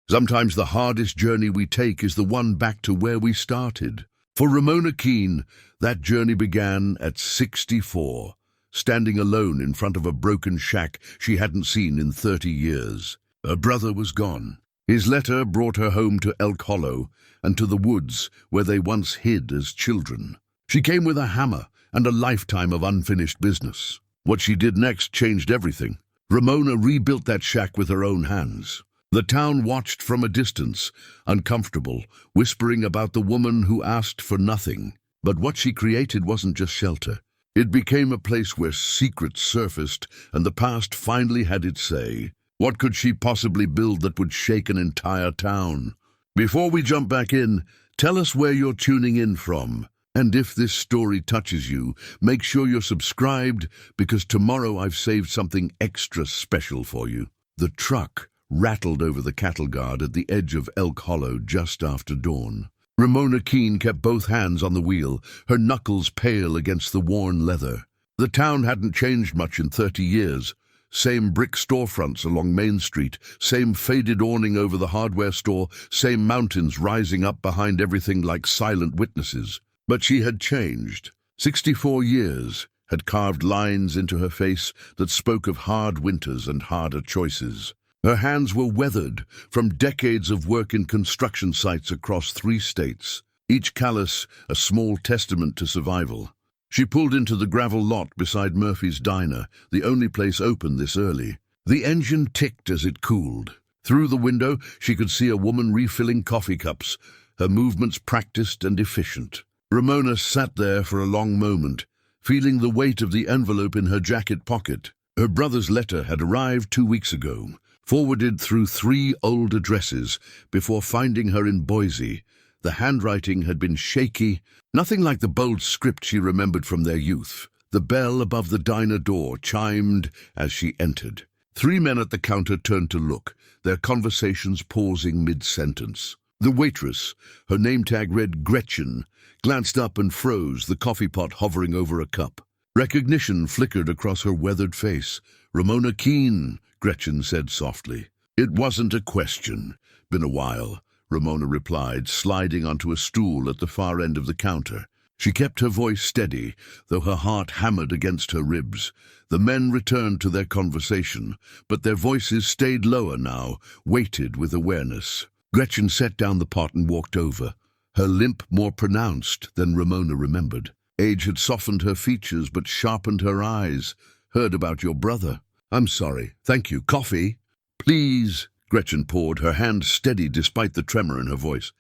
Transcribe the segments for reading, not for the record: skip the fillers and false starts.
Sometimes the hardest journey we take is the one back to where we started. For Ramona Keane, that journey began at 64, standing alone in front of a broken shack she hadn't seen in 30 years. Her brother was gone. His letter brought her home to Elk Hollow and to the woods where they once hid as children. She came with a hammer and a lifetime of unfinished business. What she did next changed everything. Ramona rebuilt that shack with her own hands. The town watched from a distance, uncomfortable, whispering about the woman who asked for nothing. But what she created wasn't just shelter. It became a place where secrets surfaced and the past finally had its say. What could she possibly build that would shake an entire town? Before we jump back in, tell us where you're tuning in from. And if this story touches you, make sure you're subscribed, because tomorrow I've saved something extra special for you. The truck rattled over the cattle guard at the edge of Elk Hollow just after dawn. Ramona Keane kept both hands on the wheel, her knuckles pale against the worn leather. The town hadn't changed much in 30 years. Same brick storefronts along Main Street, same faded awning over the hardware store, same mountains rising up behind everything like silent witnesses. But she had changed. 64 years had carved lines into her face that spoke of hard winters and harder choices. Her hands were weathered from decades of work in construction sites across 3 states, each callus a small testament to survival. She pulled into the gravel lot beside Murphy's Diner, the only place open this early. The engine ticked as it cooled. Through the window, she could see a woman refilling coffee cups, her movements practiced and efficient. Ramona sat there for a long moment, feeling the weight of the envelope in her jacket pocket. Her brother's letter had arrived 2 weeks ago, forwarded through 3 old addresses before finding her in Boise. The handwriting had been shaky, nothing like the bold script she remembered from their youth. The bell above the diner door chimed as she entered. 3 men at the counter turned to look, their conversations pausing mid-sentence. The waitress, her name tag read Gretchen, glanced up and froze, the coffee pot hovering over a cup. Recognition flickered across her weathered face. "Ramona Keane," Gretchen said softly. "It wasn't a question. Been a while," Ramona replied, sliding onto a stool at the far end of the counter. She kept her voice steady, though her heart hammered against her ribs. The men returned to their conversation, but their voices stayed lower now, weighted with awareness. Gretchen set down the pot and walked over, her limp more pronounced than Ramona remembered. Age had softened her features but sharpened her eyes. "Heard about your brother." "I'm sorry. Thank you. Coffee?" "Please." Gretchen poured, her hand steady despite the tremor in her voice.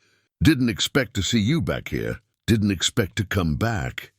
"Didn't expect to see you back here. Didn't expect to come back."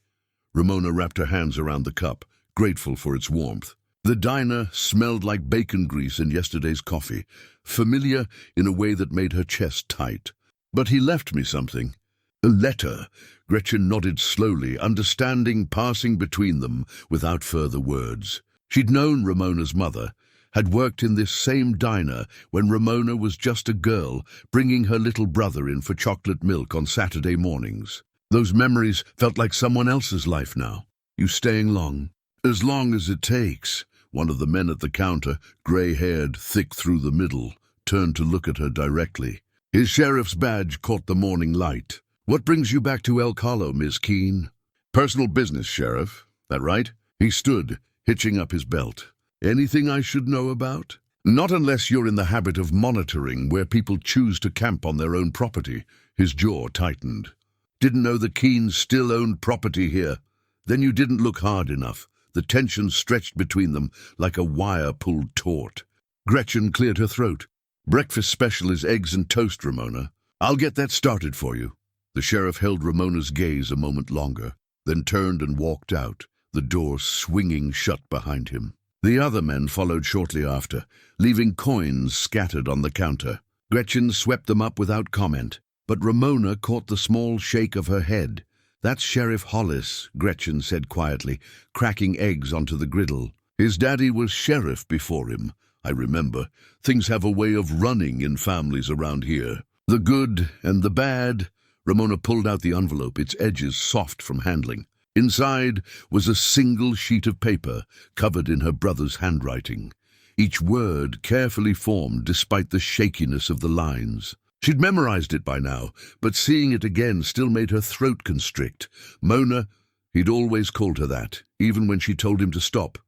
Ramona wrapped her hands around the cup, grateful for its warmth. The diner smelled like bacon grease and yesterday's coffee, familiar in a way that made her chest tight. "But he left me something." "A letter." Gretchen nodded slowly, understanding passing between them without further words. She'd known Ramona's mother, had worked in this same diner when Ramona was just a girl, bringing her little brother in for chocolate milk on Saturday mornings. Those memories felt like someone else's life now. "You staying long?" "As long as it takes." One of the men at the counter, gray-haired, thick through the middle, turned to look at her directly. His sheriff's badge caught the morning light. "What brings you back to Elk Hollow, Miss Keane?" "Personal business, Sheriff. That right?" He stood, hitching up his belt. "Anything I should know about?" "Not unless you're in the habit of monitoring where people choose to camp on their own property." His jaw tightened. "Didn't know the Keens still owned property here. Then you didn't look hard enough." The tension stretched between them like a wire pulled taut. Gretchen cleared her throat. "Breakfast special is eggs and toast, Ramona. I'll get that started for you." The sheriff held Ramona's gaze a moment longer, then turned and walked out, the door swinging shut behind him. The other men followed shortly after, leaving coins scattered on the counter. Gretchen swept them up without comment, but Ramona caught the small shake of her head. "That's Sheriff Hollis," Gretchen said quietly, cracking eggs onto the griddle. "His daddy was sheriff before him. I remember. Things have a way of running in families around here. The good and the bad." Ramona pulled out the envelope, its edges soft from handling. Inside was a single sheet of paper, covered in her brother's handwriting. each word carefully formed despite the shakiness of the lines. She'd memorized it by now, but seeing it again still made her throat constrict. Mona, he'd always called her that, even when she told him to stop.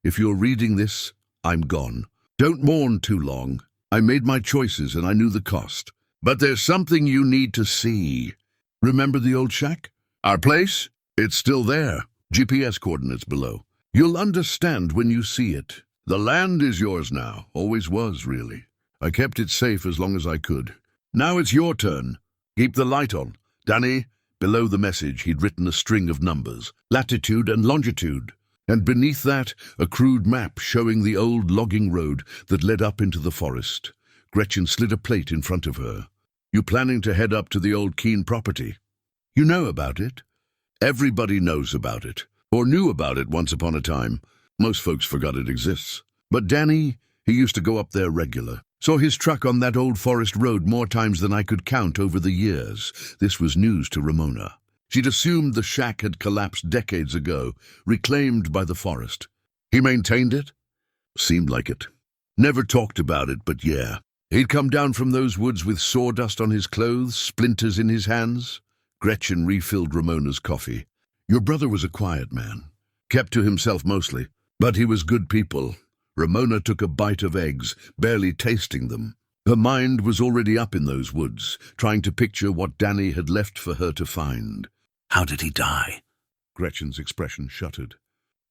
If you're reading this, I'm gone. Don't mourn too long. I made my choices and I knew the cost. But there's something you need to see. Remember the old shack? Our place? It's still there. GPS coordinates below. You'll understand when you see it. The land is yours now. Always was, really. I kept it safe as long as I could. Now it's your turn. Keep the light on. Danny, below the message he'd written a string of numbers, latitude and longitude. And beneath that, a crude map showing the old logging road that led up into the forest. Gretchen slid a plate in front of her. You planning to head up to the old Keane property? You know about it? Everybody knows about it, or knew about it once upon a time. Most folks forgot it exists. But Danny, he used to go up there regular. Saw his truck on that old forest road more times than I could count over the years. This was news to Ramona. She'd assumed the shack had collapsed decades ago, reclaimed by the forest. He maintained it? Seemed like it. Never talked about it, but yeah. He'd come down from those woods with sawdust on his clothes, splinters in his hands. Gretchen refilled Ramona's coffee. Your brother was a quiet man. Kept to himself mostly, but he was good people. Ramona took a bite of eggs, barely tasting them. Her mind was already up in those woods, trying to picture what Danny had left for her to find. How did he die? Gretchen's expression shuttered.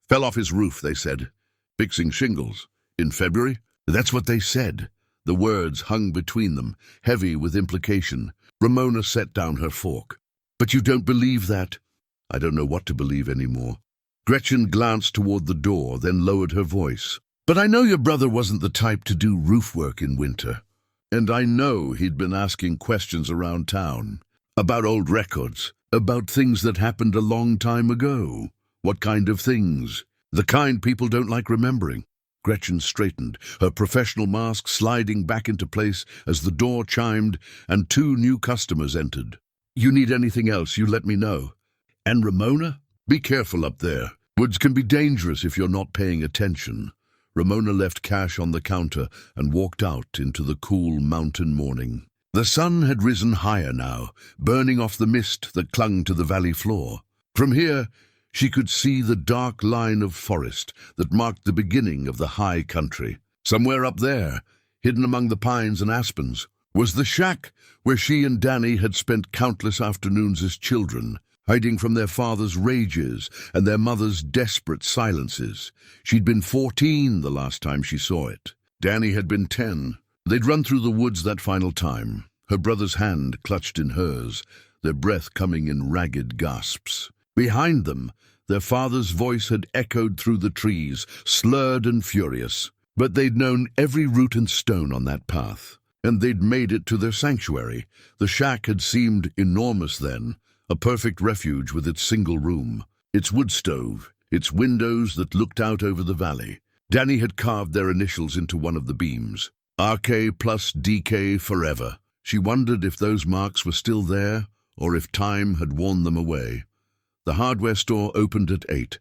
Fell off his roof, they said. Fixing shingles. In February? That's what they said. The words hung between them, heavy with implication. Ramona set down her fork. But you don't believe that? I don't know what to believe anymore. Gretchen glanced toward the door, then lowered her voice. But I know your brother wasn't the type to do roof work in winter. And I know he'd been asking questions around town. About old records. About things that happened a long time ago. What kind of things? The kind people don't like remembering. Gretchen straightened, her professional mask sliding back into place as the door chimed and 2 new customers entered. You need anything else, you let me know. And Ramona? Be careful up there. Woods can be dangerous if you're not paying attention. Ramona left cash on the counter and walked out into the cool mountain morning. The sun had risen higher now, burning off the mist that clung to the valley floor. From here, she could see the dark line of forest that marked the beginning of the high country. Somewhere up there, hidden among the pines and aspens, was the shack where she and Danny had spent countless afternoons as children, hiding from their father's rages and their mother's desperate silences. She'd been 14 the last time she saw it. Danny had been 10. They'd run through the woods that final time, her brother's hand clutched in hers, their breath coming in ragged gasps. Behind them, their father's voice had echoed through the trees, slurred and furious. But they'd known every root and stone on that path, and they'd made it to their sanctuary. The shack had seemed enormous then, a perfect refuge with its single room, its wood stove, its windows that looked out over the valley. Danny had carved their initials into one of the beams. RK plus DK forever. She wondered if those marks were still there, or if time had worn them away. The hardware store opened at 8.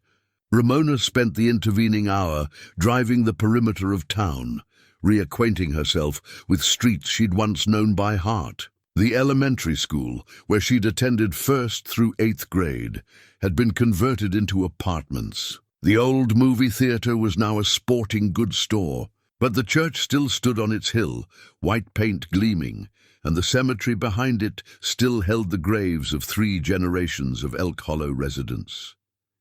Ramona spent the intervening hour driving the perimeter of town, reacquainting herself with streets she'd once known by heart. The elementary school, where she'd attended 1st through 8th grade, had been converted into apartments. The old movie theater was now a sporting goods store, but the church still stood on its hill, white paint gleaming, and the cemetery behind it still held the graves of 3 generations of Elk Hollow residents.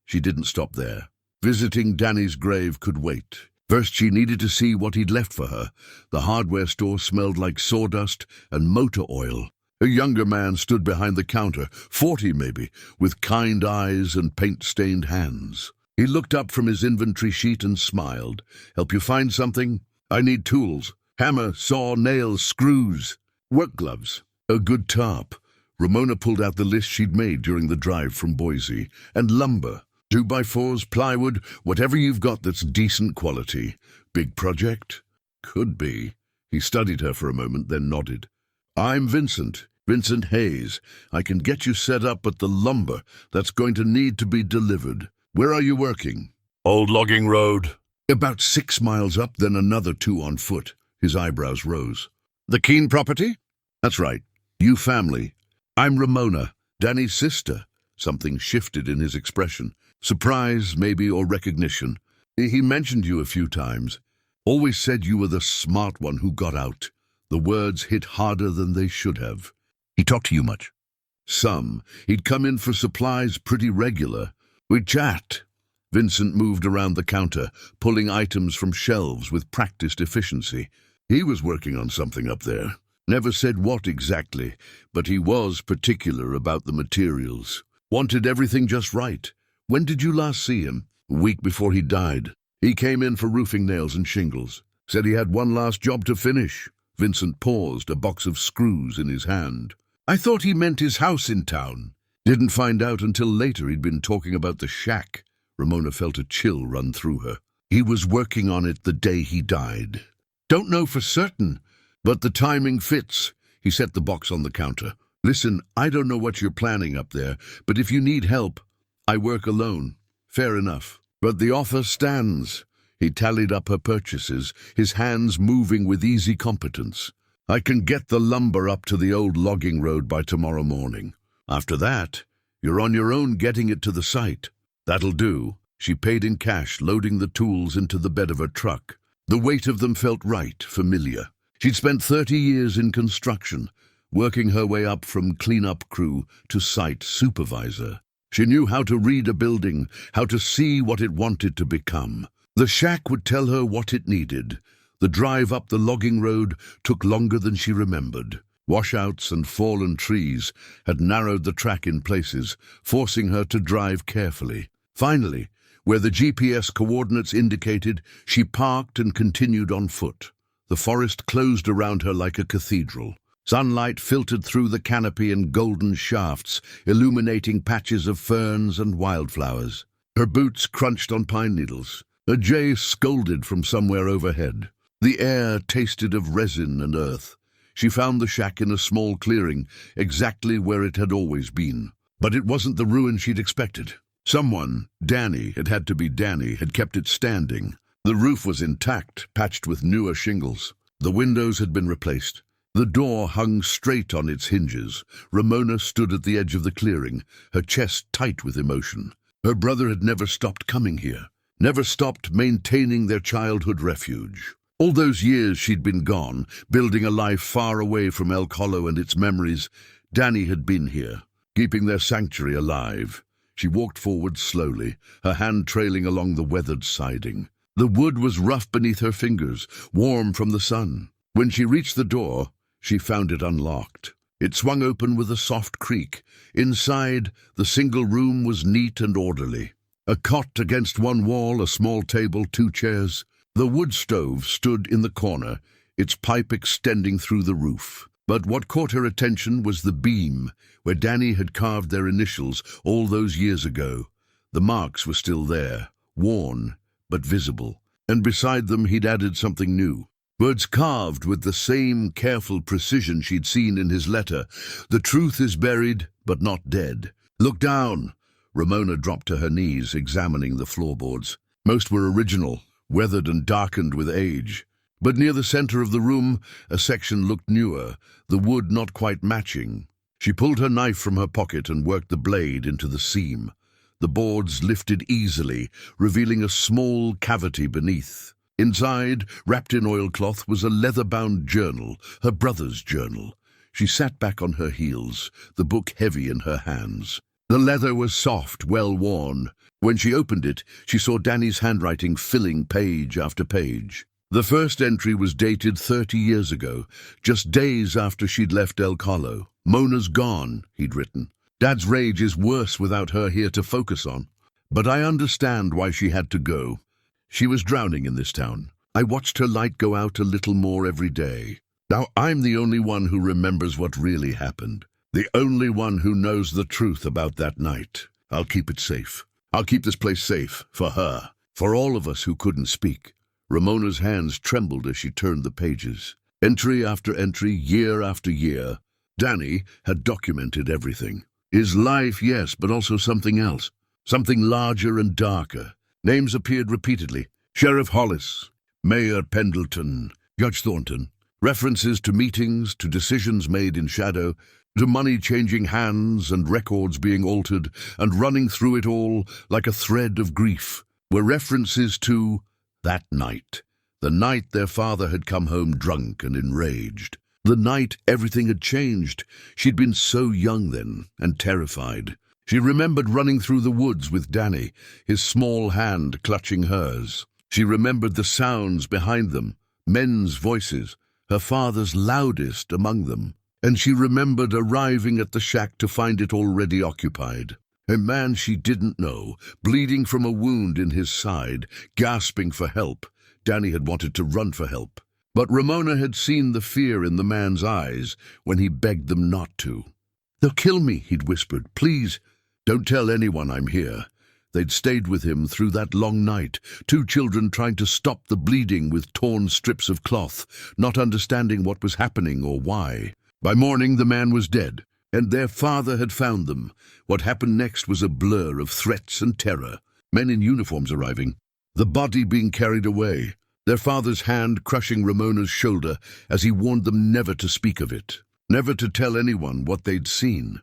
She didn't stop there. Visiting Danny's grave could wait. First, she needed to see what he'd left for her. The hardware store smelled like sawdust and motor oil. A younger man stood behind the counter, 40 maybe, with kind eyes and paint-stained hands. He looked up from his inventory sheet and smiled. Help you find something? I need tools. Hammer, saw, nails, screws. Work gloves. A good tarp. Ramona pulled out the list she'd made during the drive from Boise. And lumber. 2x4s, plywood, whatever you've got that's decent quality. Big project? Could be. He studied her for a moment, then nodded. I'm Vincent Hayes. I can get you set up at the lumber that's going to need to be delivered. Where are you working? Old logging road. About 6 miles up, then another 2 on foot. His eyebrows rose. The Keane property? That's right. You family. I'm Ramona, Danny's sister. Something shifted in his expression. Surprise, maybe, or recognition. He mentioned you a few times. Always said you were the smart one who got out. The words hit harder than they should have. He talked to you much? Some. He'd come in for supplies pretty regular. We'd chat. Vincent moved around the counter, pulling items from shelves with practiced efficiency. He was working on something up there. Never said what exactly, but he was particular about the materials. Wanted everything just right. When did you last see him? A week before he died. He came in for roofing nails and shingles. Said he had one last job to finish. Vincent paused, a box of screws in his hand. I thought he meant his house in town. Didn't find out until later he'd been talking about the shack. Ramona felt a chill run through her. He was working on it the day he died. Don't know for certain, but the timing fits. He set the box on the counter. Listen, I don't know what you're planning up there, but if you need help, I work alone. Fair enough. But the offer stands. He tallied up her purchases, his hands moving with easy competence. I can get the lumber up to the old logging road by tomorrow morning. After that, you're on your own getting it to the site. That'll do. She paid in cash, loading the tools into the bed of her truck. The weight of them felt right, familiar. She'd spent 30 years in construction, working her way up from cleanup crew to site supervisor. She knew how to read a building, how to see what it wanted to become. The shack would tell her what it needed. The drive up the logging road took longer than she remembered. Washouts and fallen trees had narrowed the track in places, forcing her to drive carefully. Finally, where the GPS coordinates indicated, she parked and continued on foot. The forest closed around her like a cathedral. Sunlight filtered through the canopy in golden shafts, illuminating patches of ferns and wildflowers. Her boots crunched on pine needles. A jay scolded from somewhere overhead. The air tasted of resin and earth. She found the shack in a small clearing, exactly where it had always been. But it wasn't the ruin she'd expected. Someone, Danny, it had to be Danny, had kept it standing. The roof was intact, patched with newer shingles. The windows had been replaced. The door hung straight on its hinges. Ramona stood at the edge of the clearing, her chest tight with emotion. Her brother had never stopped coming here, never stopped maintaining their childhood refuge. All those years she'd been gone, building a life far away from Elk Hollow and its memories, Danny had been here, keeping their sanctuary alive. She walked forward slowly, her hand trailing along the weathered siding. The wood was rough beneath her fingers, warm from the sun. When she reached the door, she found it unlocked. It swung open with a soft creak. Inside, the single room was neat and orderly. A cot against one wall, a small table, 2 chairs. The wood stove stood in the corner, its pipe extending through the roof. But what caught her attention was the beam, where Danny had carved their initials all those years ago. The marks were still there, worn, but visible. And beside them he'd added something new. Words carved with the same careful precision she'd seen in his letter. The truth is buried, but not dead. Look down. Ramona dropped to her knees, examining the floorboards. Most were original, weathered and darkened with age. But near the center of the room, a section looked newer, the wood not quite matching. She pulled her knife from her pocket and worked the blade into the seam. The boards lifted easily, revealing a small cavity beneath. Inside, wrapped in oilcloth, was a leather-bound journal, her brother's journal. She sat back on her heels, the book heavy in her hands. The leather was soft, well-worn. When she opened it, she saw Danny's handwriting filling page after page. The first entry was dated 30 years ago, just days after she'd left Elk Hollow. Mona's gone, he'd written. Dad's rage is worse without her here to focus on. But I understand why she had to go. She was drowning in this town. I watched her light go out a little more every day. Now I'm the only one who remembers what really happened. The only one who knows the truth about that night. I'll keep it safe. I'll keep this place safe, for her, for all of us who couldn't speak. Ramona's hands trembled as she turned the pages. Entry after entry, year after year. Danny had documented everything. His life, yes, but also something else. Something larger and darker. Names appeared repeatedly. Sheriff Hollis, Mayor Pendleton, Judge Thornton. References to meetings, to decisions made in shadow, to money changing hands and records being altered, and running through it all like a thread of grief, were references to that night. The night their father had come home drunk and enraged. The night everything had changed. She'd been so young then, and terrified. She remembered running through the woods with Danny, his small hand clutching hers. She remembered the sounds behind them, men's voices, her father's loudest among them. And she remembered arriving at the shack to find it already occupied. A man she didn't know, bleeding from a wound in his side, gasping for help. Danny had wanted to run for help, but Ramona had seen the fear in the man's eyes when he begged them not to. "They'll kill me," he'd whispered. "Please, don't tell anyone I'm here." They'd stayed with him through that long night, two children trying to stop the bleeding with torn strips of cloth, not understanding what was happening or why. By morning, the man was dead, and their father had found them. What happened next was a blur of threats and terror. Men in uniforms arriving, the body being carried away, their father's hand crushing Ramona's shoulder as he warned them never to speak of it, never to tell anyone what they'd seen.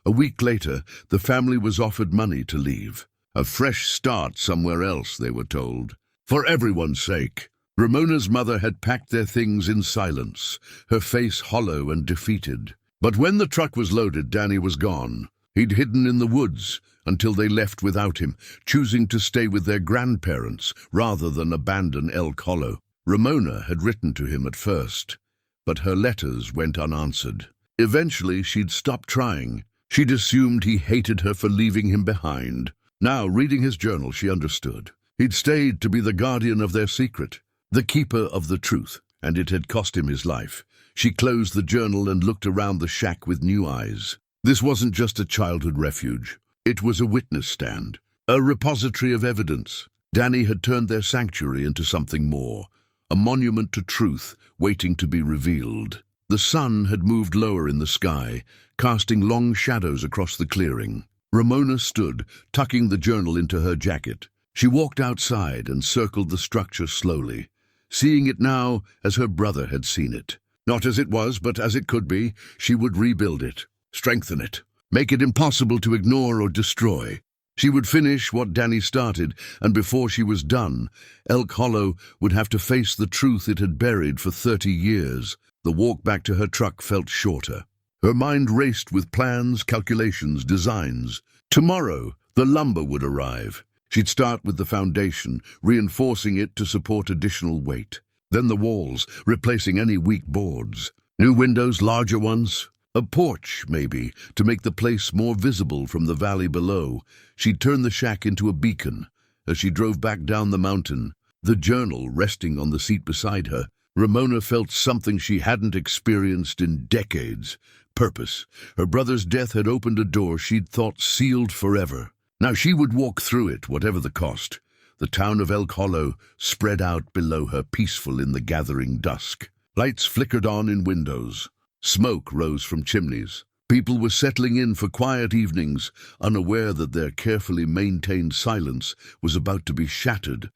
A week later, the family was offered money to leave. A fresh start somewhere else, they were told. For everyone's sake. Ramona's mother had packed their things in silence, her face hollow and defeated. But when the truck was loaded, Danny was gone. He'd hidden in the woods until they left without him, choosing to stay with their grandparents rather than abandon Elk Hollow. Ramona had written to him at first, but her letters went unanswered. Eventually, she'd stopped trying. She'd assumed he hated her for leaving him behind. Now, reading his journal, she understood. He'd stayed to be the guardian of their secret, the keeper of the truth, and it had cost him his life. She closed the journal and looked around the shack with new eyes. This wasn't just a childhood refuge. It was a witness stand, a repository of evidence. Danny had turned their sanctuary into something more, a monument to truth waiting to be revealed. The sun had moved lower in the sky, casting long shadows across the clearing. Ramona stood, tucking the journal into her jacket. She walked outside and circled the structure slowly, seeing it now as her brother had seen it. Not as it was, but as it could be. She would rebuild it, strengthen it, make it impossible to ignore or destroy. She would finish what Danny started, and before she was done, Elk Hollow would have to face the truth it had buried for 30 years. The walk back to her truck felt shorter. Her mind raced with plans, calculations, designs. Tomorrow, the lumber would arrive. She'd start with the foundation, reinforcing it to support additional weight. Then the walls, replacing any weak boards. New windows, larger ones. A porch, maybe, to make the place more visible from the valley below. She'd turn the shack into a beacon. As she drove back down the mountain, the journal resting on the seat beside her, Ramona felt something she hadn't experienced in decades. Purpose. Her brother's death had opened a door she'd thought sealed forever. Now she would walk through it, whatever the cost. The town of Elk Hollow spread out below her, peaceful in the gathering dusk. Lights flickered on in windows. Smoke rose from chimneys. People were settling in for quiet evenings, unaware that their carefully maintained silence was about to be shattered.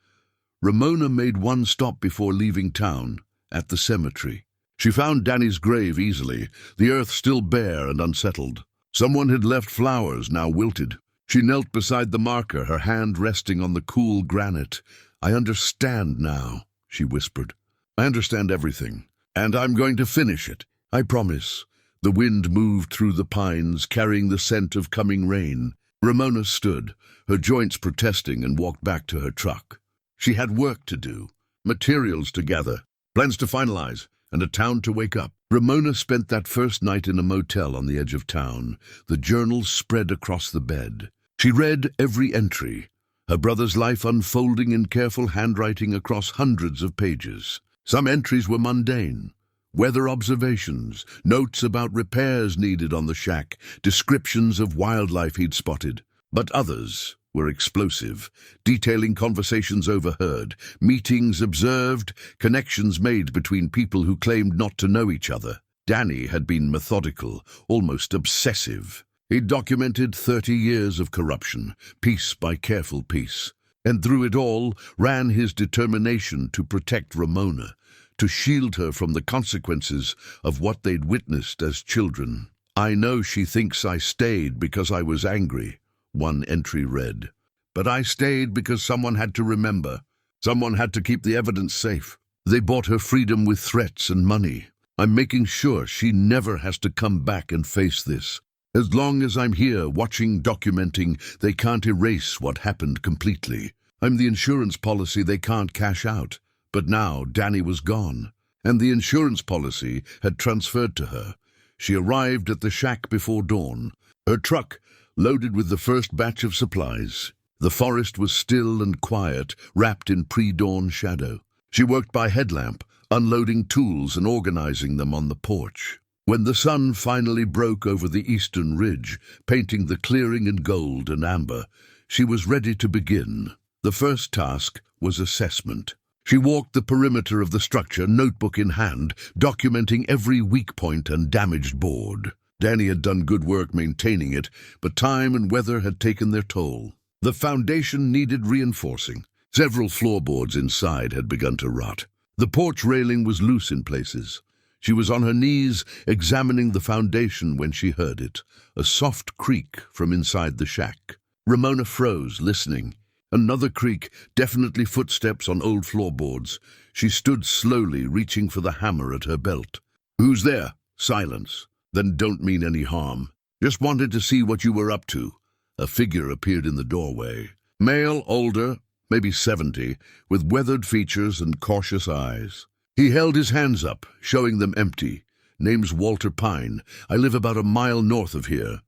Ramona made one stop before leaving town, at the cemetery. She found Danny's grave easily, the earth still bare and unsettled. Someone had left flowers, now wilted. She knelt beside the marker, her hand resting on the cool granite. "I understand now," she whispered. "I understand everything, and I'm going to finish it. I promise." The wind moved through the pines, carrying the scent of coming rain. Ramona stood, her joints protesting, and walked back to her truck. She had work to do, materials to gather, plans to finalize, and a town to wake up. Ramona spent that first night in a motel on the edge of town, the journal spread across the bed. She read every entry, her brother's life unfolding in careful handwriting across hundreds of pages. Some entries were mundane. Weather observations, notes about repairs needed on the shack, descriptions of wildlife he'd spotted. But others were explosive, detailing conversations overheard, meetings observed, connections made between people who claimed not to know each other. Danny had been methodical, almost obsessive. He'd documented 30 years of corruption, piece by careful piece. And through it all ran his determination to protect Ramona, to shield her from the consequences of what they'd witnessed as children. "I know she thinks I stayed because I was angry," one entry read. "But I stayed because someone had to remember. Someone had to keep the evidence safe. They bought her freedom with threats and money. I'm making sure she never has to come back and face this. As long as I'm here watching, documenting, they can't erase what happened completely. I'm the insurance policy they can't cash out." But now Danny was gone, and the insurance policy had transferred to her. She arrived at the shack before dawn, her truck loaded with the first batch of supplies. The forest was still and quiet, wrapped in pre-dawn shadow. She worked by headlamp, unloading tools and organizing them on the porch. When the sun finally broke over the eastern ridge, painting the clearing in gold and amber, she was ready to begin. The first task was assessment. She walked the perimeter of the structure, notebook in hand, documenting every weak point and damaged board. Danny had done good work maintaining it, but time and weather had taken their toll. The foundation needed reinforcing. Several floorboards inside had begun to rot. The porch railing was loose in places. She was on her knees, examining the foundation when she heard it, a soft creak from inside the shack. Ramona froze, listening. Another creak, definitely footsteps on old floorboards. She stood slowly, reaching for the hammer at her belt. "Who's there?" Silence. "Then don't mean any harm. Just wanted to see what you were up to." A figure appeared in the doorway. Male, older, maybe 70, with weathered features and cautious eyes. He held his hands up, showing them empty. "Name's Walter Pine. I live about a mile north of here."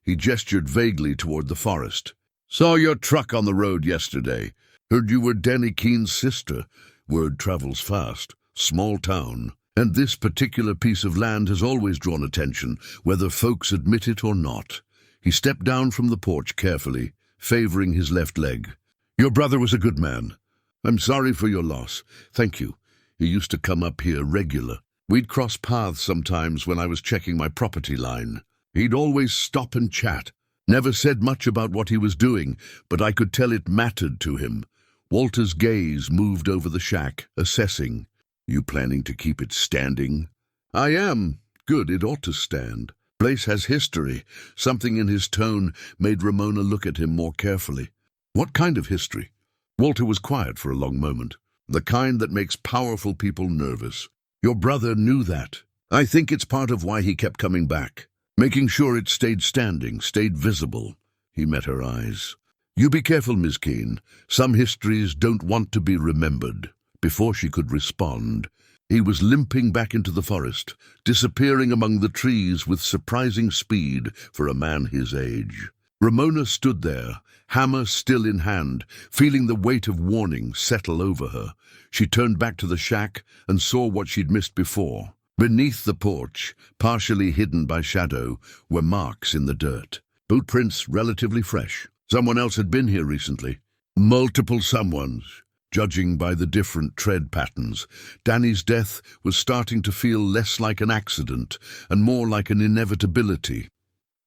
He gestured vaguely toward the forest. "Saw your truck on the road yesterday. Heard you were Danny Keane's sister. Word travels fast. Small town. And this particular piece of land has always drawn attention, whether folks admit it or not." He stepped down from the porch carefully, favoring his left leg. "Your brother was a good man. I'm sorry for your loss. Thank you. He used to come up here regular. We'd cross paths sometimes when I was checking my property line. He'd always stop and chat. Never said much about what he was doing, but I could tell it mattered to him." Walter's gaze moved over the shack, assessing. "You planning to keep it standing?" "I am. Good, it ought to stand. Place has history." Something in his tone made Ramona look at him more carefully. "What kind of history?" Walter was quiet for a long moment. "The kind that makes powerful people nervous. Your brother knew that. I think it's part of why he kept coming back. Making sure it stayed standing, stayed visible." He met her eyes. "You be careful, Miss Keane. Some histories don't want to be remembered." Before she could respond, he was limping back into the forest, disappearing among the trees with surprising speed for a man his age. Ramona stood there, hammer still in hand, feeling the weight of warning settle over her. She turned back to the shack and saw what she'd missed before. Beneath the porch, partially hidden by shadow, were marks in the dirt. Bootprints relatively fresh. Someone else had been here recently. Multiple someones. Judging by the different tread patterns, Danny's death was starting to feel less like an accident and more like an inevitability.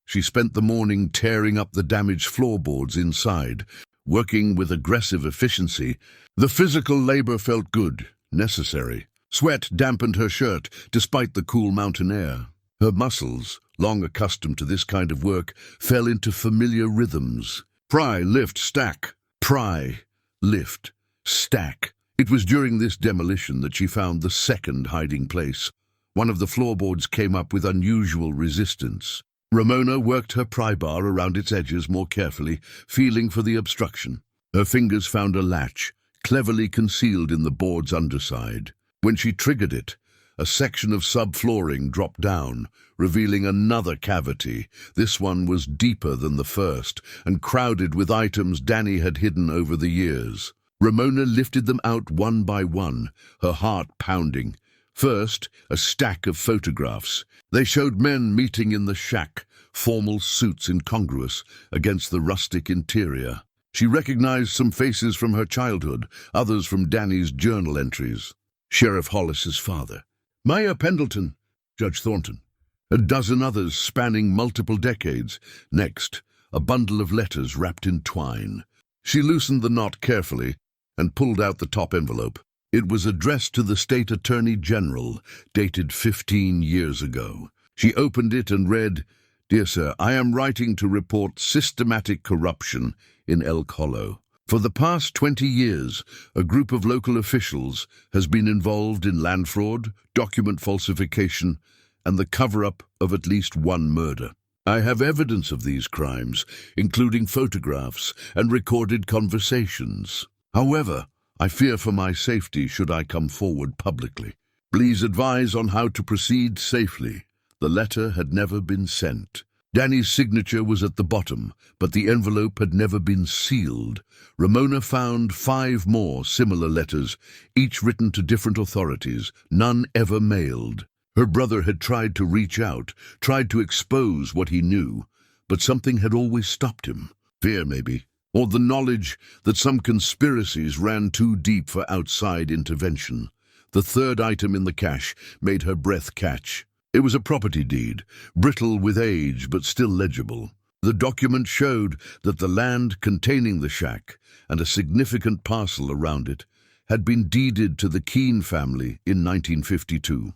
She spent the morning tearing up the damaged floorboards inside, working with aggressive efficiency. The physical labor felt good, necessary. Sweat dampened her shirt, despite the cool mountain air. Her muscles, long accustomed to this kind of work, fell into familiar rhythms. Pry, lift, stack. Pry, lift, stack. It was during this demolition that she found the second hiding place. One of the floorboards came up with unusual resistance. Ramona worked her pry bar around its edges more carefully, feeling for the obstruction. Her fingers found a latch, cleverly concealed in the board's underside. When she triggered it, a section of subflooring dropped down, revealing another cavity. This one was deeper than the first, and crowded with items Danny had hidden over the years. Ramona lifted them out one by one, her heart pounding. First, a stack of photographs. They showed men meeting in the shack, formal suits incongruous against the rustic interior. She recognized some faces from her childhood, others from Danny's journal entries. Sheriff Hollis's father, Maya Pendleton, Judge Thornton, a dozen others spanning multiple decades. Next, a bundle of letters wrapped in twine. She loosened the knot carefully and pulled out the top envelope. It was addressed to the State Attorney General, dated 15 years ago. She opened it and read, "Dear Sir, I am writing to report systematic corruption in Elk Hollow. For the past 20 years, a group of local officials has been involved in land fraud, document falsification, and the cover-up of at least one murder. I have evidence of these crimes, including photographs and recorded conversations. However, I fear for my safety should I come forward publicly. Please advise on how to proceed safely." The letter had never been sent. Danny's signature was at the bottom, but the envelope had never been sealed. Ramona found 5 more similar letters, each written to different authorities, none ever mailed. Her brother had tried to reach out, tried to expose what he knew, but something had always stopped him. Fear, maybe, or the knowledge that some conspiracies ran too deep for outside intervention. The third item in the cache made her breath catch. It was a property deed, brittle with age but still legible. The document showed that the land containing the shack and a significant parcel around it had been deeded to the Keane family in 1952.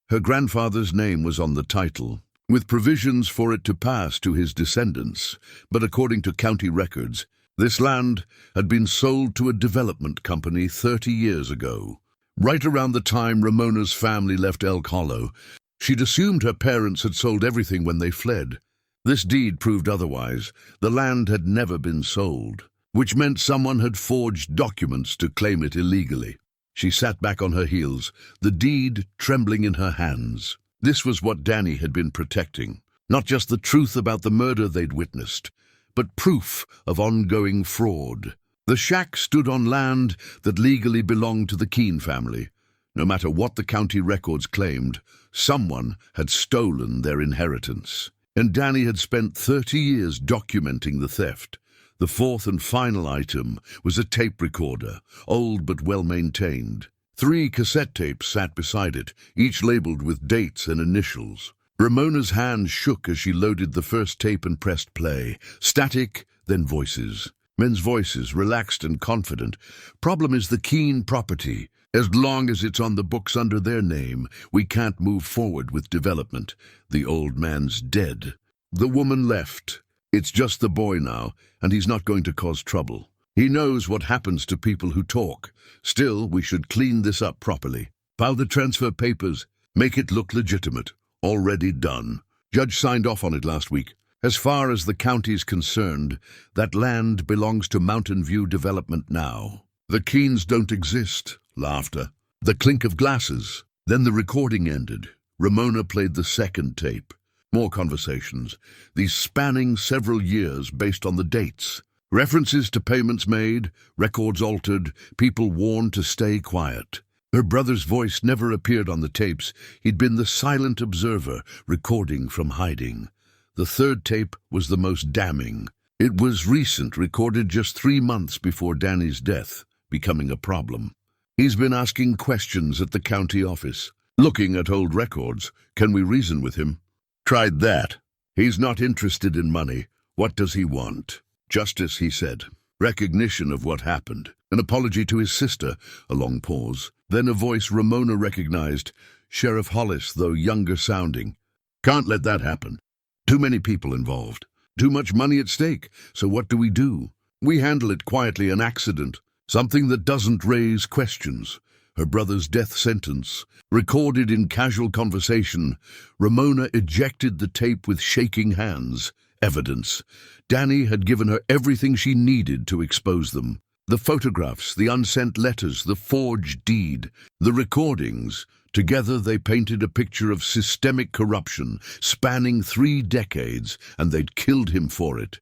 Her grandfather's name was on the title, with provisions for it to pass to his descendants, but according to county records, this land had been sold to a development company 30 years ago. Right around the time Ramona's family left Elk Hollow, she'd assumed her parents had sold everything when they fled. This deed proved otherwise. The land had never been sold, which meant someone had forged documents to claim it illegally. She sat back on her heels, the deed trembling in her hands. This was what Danny had been protecting. Not just the truth about the murder they'd witnessed, but proof of ongoing fraud. The shack stood on land that legally belonged to the Keane family. No matter what the county records claimed, someone had stolen their inheritance. And Danny had spent 30 years documenting the theft. The fourth and final item was a tape recorder, old but well-maintained. 3 cassette tapes sat beside it, each labeled with dates and initials. Ramona's hand shook as she loaded the first tape and pressed play. Static, then voices. Men's voices, relaxed and confident. "Problem is the Keane property. As long as it's on the books under their name, we can't move forward with development. The old man's dead." The woman left. "It's just the boy now, and he's not going to cause trouble. He knows what happens to people who talk. Still, we should clean this up properly. File the transfer papers. Make it look legitimate. Already done. Judge signed off on it last week. As far as the county's concerned, that land belongs to Mountain View Development now." The Keanes don't exist. Laughter. The clink of glasses. Then the recording ended. Ramona played the second tape. More conversations, these spanning several years based on the dates. References to payments made, records altered, people warned to stay quiet. Her brother's voice never appeared on the tapes. He'd been the silent observer, recording from hiding. The third tape was the most damning. It was recent, recorded just 3 months before Danny's death, becoming a problem. He's been asking questions at the county office. "Looking at old records, can we reason with him?" "Tried that. He's not interested in money. What does he want?" "Justice," he said. "Recognition of what happened. An apology to his sister." A long pause. Then a voice Ramona recognized. Sheriff Hollis, though younger sounding. "Can't let that happen. Too many people involved. Too much money at stake. So what do? We handle it quietly, an accident. Something that doesn't raise questions." Her brother's death sentence, recorded in casual conversation. Ramona ejected the tape with shaking hands. Evidence. Danny had given her everything she needed to expose them. The photographs, the unsent letters, the forged deed, the recordings. Together they painted a picture of systemic corruption, spanning 3 decades, and they'd killed him for it.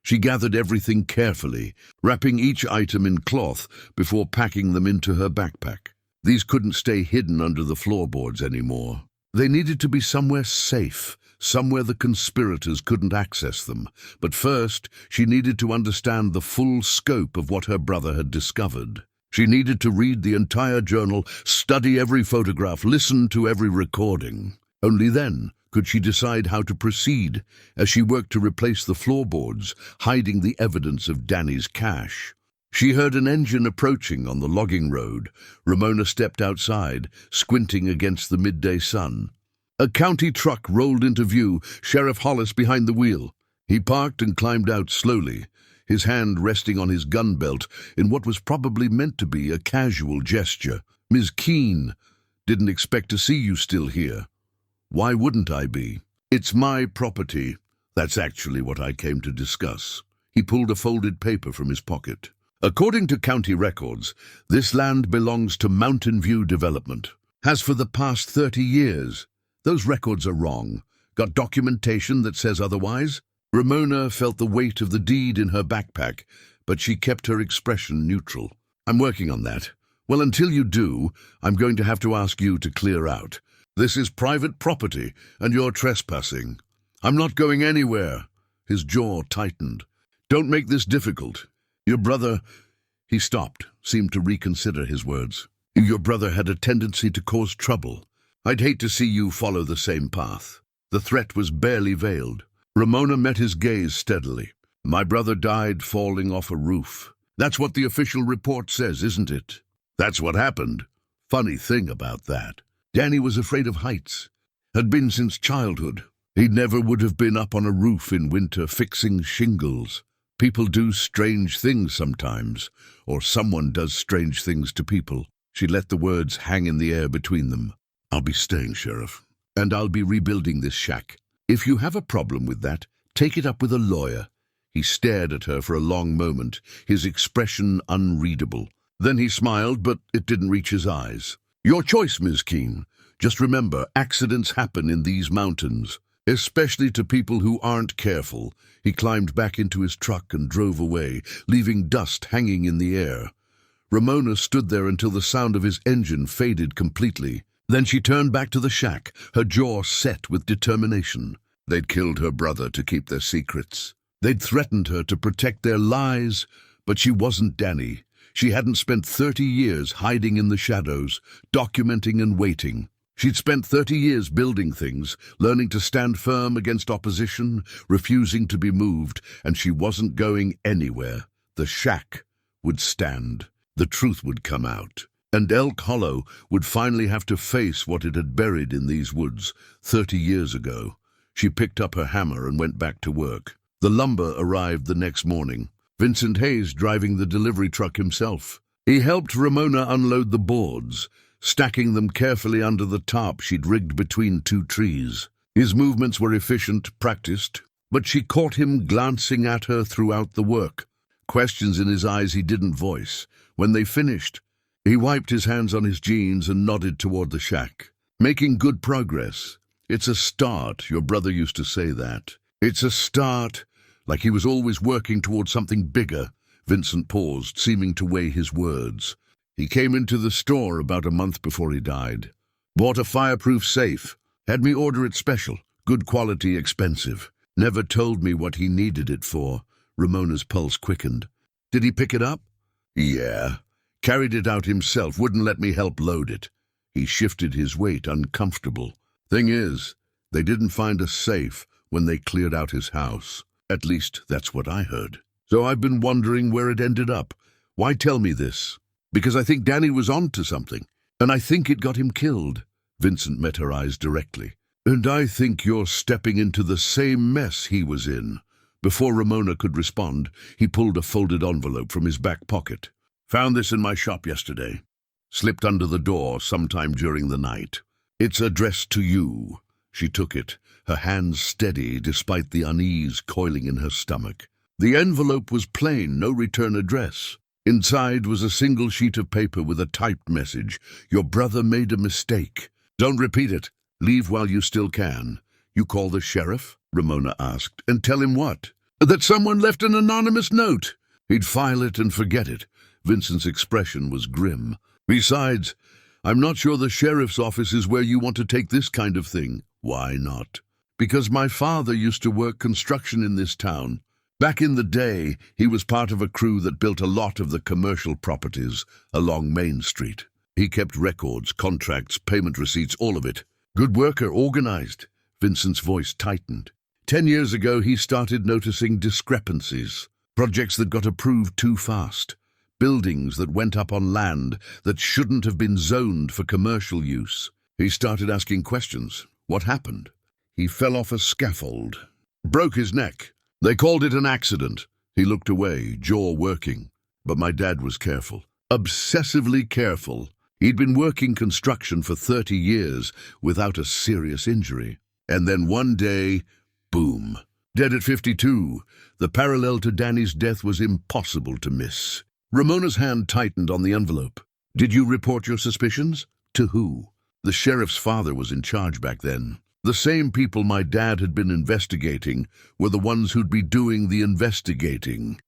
She gathered everything carefully, wrapping each item in cloth before packing them into her backpack. These couldn't stay hidden under the floorboards anymore. They needed to be somewhere safe, somewhere the conspirators couldn't access them. But first, she needed to understand the full scope of what her brother had discovered. She needed to read the entire journal, study every photograph, listen to every recording. Only then Could she decide how to proceed as she worked to replace the floorboards, hiding the evidence of Danny's cache? She heard an engine approaching on the logging road. Ramona stepped outside, squinting against the midday sun. A county truck rolled into view, Sheriff Hollis behind the wheel. He parked and climbed out slowly, his hand resting on his gun belt in what was probably meant to be a casual gesture. "Ms. Keane, didn't expect to see you still here." "Why wouldn't I be? It's my property." "That's actually what I came to discuss." He pulled a folded paper from his pocket. "According to county records, this land belongs to Mountain View Development. Has for the past 30 years. Those records are wrong. Got documentation that says otherwise?" Ramona felt the weight of the deed in her backpack, but she kept her expression neutral. "I'm working on that." "Well, until you do, I'm going to have to ask you to clear out. This is private property, and you're trespassing." "I'm not going anywhere." His jaw tightened. "Don't make this difficult. Your brother—" He stopped, seemed to reconsider his words. "Your brother had a tendency to cause trouble. I'd hate to see you follow the same path." The threat was barely veiled. Ramona met his gaze steadily. "My brother died falling off a roof. That's what the official report says, isn't it?" "That's what happened." Funny thing about that. Danny was afraid of heights. Had been since childhood. He never would have been up on a roof in winter fixing shingles. People do strange things sometimes, or someone does strange things to people. She let the words hang in the air between them. "I'll be staying, Sheriff, and I'll be rebuilding this shack. If you have a problem with that, take it up with a lawyer." He stared at her for a long moment, his expression unreadable. Then he smiled, but it didn't reach his eyes. "Your choice, Ms. Keane. Just remember, accidents happen in these mountains, especially to people who aren't careful." He climbed back into his truck and drove away, leaving dust hanging in the air. Ramona stood there until the sound of his engine faded completely. Then she turned back to the shack, her jaw set with determination. They'd killed her brother to keep their secrets. They'd threatened her to protect their lies, but she wasn't Danny. She hadn't spent 30 years hiding in the shadows, documenting and waiting. She'd spent 30 years building things, learning to stand firm against opposition, refusing to be moved, and she wasn't going anywhere. The shack would stand. The truth would come out. And Elk Hollow would finally have to face what it had buried in these woods 30 years ago. She picked up her hammer and went back to work. The lumber arrived the next morning, Vincent Hayes driving the delivery truck himself. He helped Ramona unload the boards, stacking them carefully under the tarp she'd rigged between two trees. His movements were efficient, practiced, but she caught him glancing at her throughout the work. Questions in his eyes he didn't voice. When they finished, he wiped his hands on his jeans and nodded toward the shack. "Making good progress. It's a start," your brother used to say that. "It's a start," like he was always working toward something bigger. Vincent paused, seeming to weigh his words. "He came into the store about a month before he died. Bought a fireproof safe. Had me order it special. Good quality, expensive. Never told me what he needed it for." Ramona's pulse quickened. "Did he pick it up?" "Yeah. Carried it out himself, wouldn't let me help load it." He shifted his weight, uncomfortable. "Thing is, they didn't find a safe when they cleared out his house. At least, that's what I heard. So I've been wondering where it ended up. Why tell me this? Because I think Danny was on to something, and I think it got him killed." Vincent met her eyes directly. "And I think you're stepping into the same mess he was in." Before Ramona could respond, he pulled a folded envelope from his back pocket. "Found this in my shop yesterday. Slipped under the door sometime during the night. It's addressed to you." She took it, her hands steady despite the unease coiling in her stomach. The envelope was plain, no return address. Inside was a single sheet of paper with a typed message. "Your brother made a mistake. Don't repeat it. Leave while you still can." "You call the sheriff?" Ramona asked. "And tell him what?" "That someone left an anonymous note." He'd file it and forget it. Vincent's expression was grim. "Besides, I'm not sure the sheriff's office is where you want to take this kind of thing." "Why not?" "Because my father used to work construction in this town. Back in the day, he was part of a crew that built a lot of the commercial properties along Main Street. He kept records, contracts, payment receipts, all of it. Good worker, organized. Vincent's voice tightened. 10 years ago, he started noticing discrepancies. Projects that got approved too fast. Buildings that went up on land that shouldn't have been zoned for commercial use. He started asking questions. What happened? He fell off a scaffold. Broke his neck. They called it an accident. He looked away, jaw working. But my dad was careful. Obsessively careful. He'd been working construction for 30 years without a serious injury. And then one day, boom. Dead at 52. The parallel to Danny's death was impossible to miss. Ramona's hand tightened on the envelope. Did you report your suspicions? To who? The sheriff's father was in charge back then. The same people my dad had been investigating were the ones who'd be doing the investigating.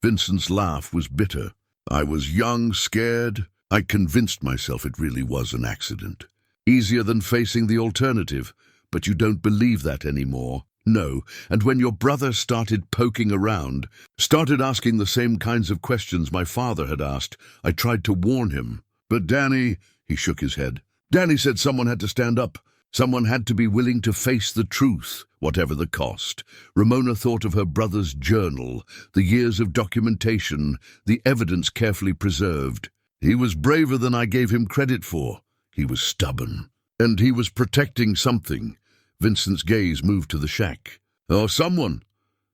Vincent's laugh was bitter. I was young, scared. I convinced myself it really was an accident. Easier than facing the alternative. But you don't believe that anymore. No, and when your brother started poking around, started asking the same kinds of questions my father had asked, I tried to warn him. But Danny, he shook his head. Danny said someone had to stand up. Someone had to be willing to face the truth, whatever the cost. Ramona thought of her brother's journal, the years of documentation, the evidence carefully preserved. He was braver than I gave him credit for. He was stubborn. And he was protecting something. Vincent's gaze moved to the shack. Oh, someone.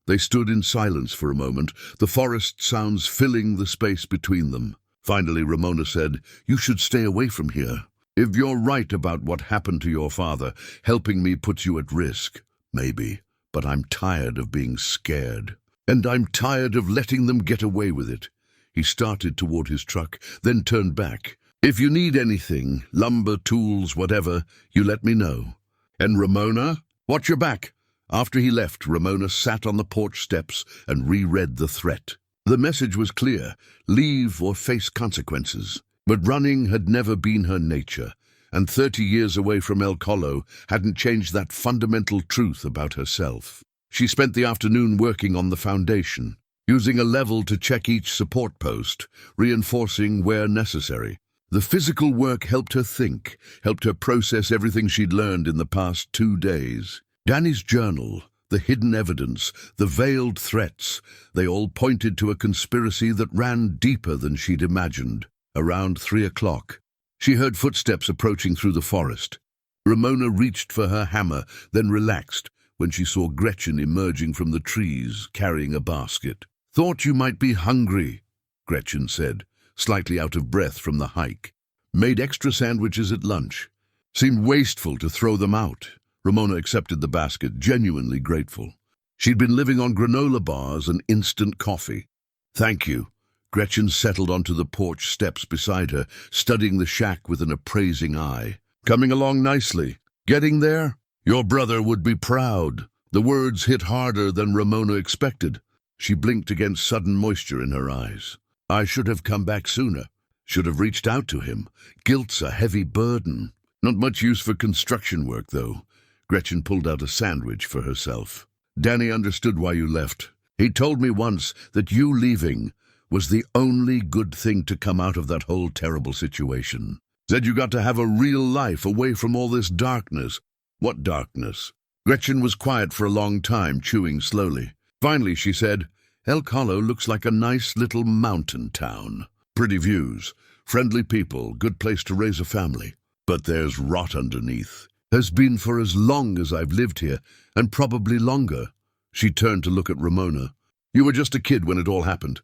They stood in silence for a moment, the forest sounds filling the space between them. Finally, Ramona said, You should stay away from here. If you're right about what happened to your father, helping me puts you at risk. Maybe. But I'm tired of being scared. And I'm tired of letting them get away with it. He started toward his truck, then turned back. If you need anything, lumber, tools, whatever, you let me know. And Ramona, watch your back. After he left, Ramona sat on the porch steps and reread the threat. The message was clear, leave or face consequences. But running had never been her nature, and 30 years away from Elk Hollow hadn't changed that fundamental truth about herself. She spent the afternoon working on the foundation, using a level to check each support post, reinforcing where necessary. The physical work helped her think, helped her process everything she'd learned in the past 2 days. Danny's journal, the hidden evidence, the veiled threats, they all pointed to a conspiracy that ran deeper than she'd imagined. Around 3 o'clock, she heard footsteps approaching through the forest. Ramona reached for her hammer, then relaxed when she saw Gretchen emerging from the trees, carrying a basket. Thought you might be hungry, Gretchen said, slightly out of breath from the hike. Made extra sandwiches at lunch. Seemed wasteful to throw them out. Ramona accepted the basket, genuinely grateful. She'd been living on granola bars and instant coffee. Thank you. Gretchen settled onto the porch steps beside her, studying the shack with an appraising eye. Coming along nicely. Getting there? Your brother would be proud. The words hit harder than Ramona expected. She blinked against sudden moisture in her eyes. I should have come back sooner. Should have reached out to him. Guilt's a heavy burden. Not much use for construction work, though. Gretchen pulled out a sandwich for herself. Danny understood why you left. He told me once that you leaving was the only good thing to come out of that whole terrible situation. Said you got to have a real life away from all this darkness. What darkness? Gretchen was quiet for a long time, chewing slowly. Finally, she said, Elk Hollow looks like a nice little mountain town. Pretty views, friendly people, good place to raise a family. But there's rot underneath. Has been for as long as I've lived here, and probably longer. She turned to look at Ramona. You were just a kid when it all happened.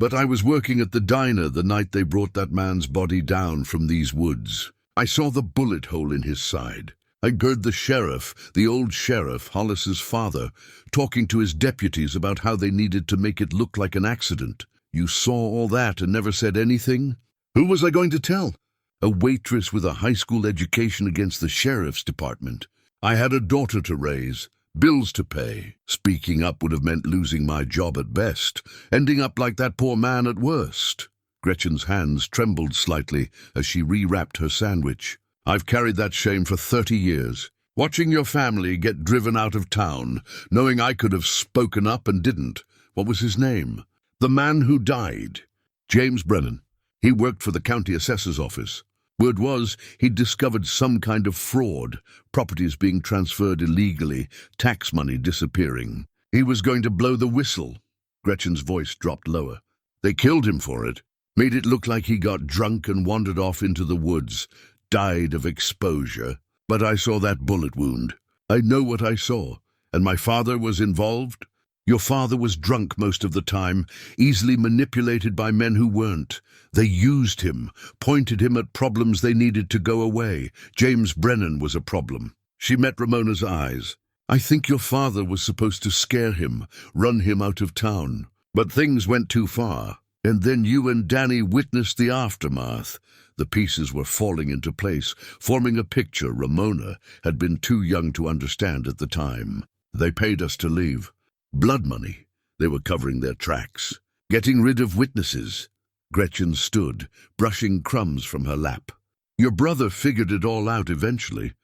But I was working at the diner the night they brought that man's body down from these woods. I saw the bullet hole in his side. I heard the sheriff, the old sheriff, Hollis's father, talking to his deputies about how they needed to make it look like an accident. You saw all that and never said anything? Who was I going to tell? A waitress with a high school education against the sheriff's department. I had a daughter to raise, bills to pay. Speaking up would have meant losing my job at best, ending up like that poor man at worst. Gretchen's hands trembled slightly as she rewrapped her sandwich. I've carried that shame for 30 years. Watching your family get driven out of town, knowing I could have spoken up and didn't. What was his name? The man who died. James Brennan. He worked for the county assessor's office. Word was he'd discovered some kind of fraud, properties being transferred illegally, tax money disappearing. He was going to blow the whistle. Gretchen's voice dropped lower. They killed him for it. Made it look like he got drunk and wandered off into the woods, died of exposure. But I saw that bullet wound. I know what I saw. And my father was involved? Your father was drunk most of the time, easily manipulated by men who weren't. They used him, pointed him at problems they needed to go away. James Brennan was a problem. She met Ramona's eyes. I think your father was supposed to scare him, run him out of town. But things went too far. And then you and Danny witnessed the aftermath. The pieces were falling into place, forming a picture Ramona had been too young to understand at the time. They paid us to leave. Blood money. They were covering their tracks. Getting rid of witnesses. Gretchen stood, brushing crumbs from her lap. Your brother figured it all out eventually.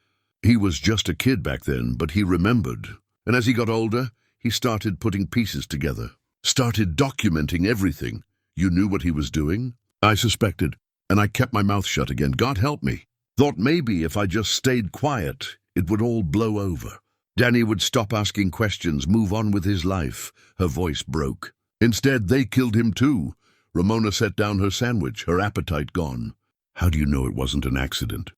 He was just a kid back then, but he remembered. And as he got older, he started putting pieces together. Started documenting everything. You knew what he was doing? I suspected, and I kept my mouth shut again. God help me. Thought maybe if I just stayed quiet, it would all blow over. Danny would stop asking questions, move on with his life. Her voice broke. Instead, they killed him too. Ramona set down her sandwich, her appetite gone. How do you know it wasn't an accident?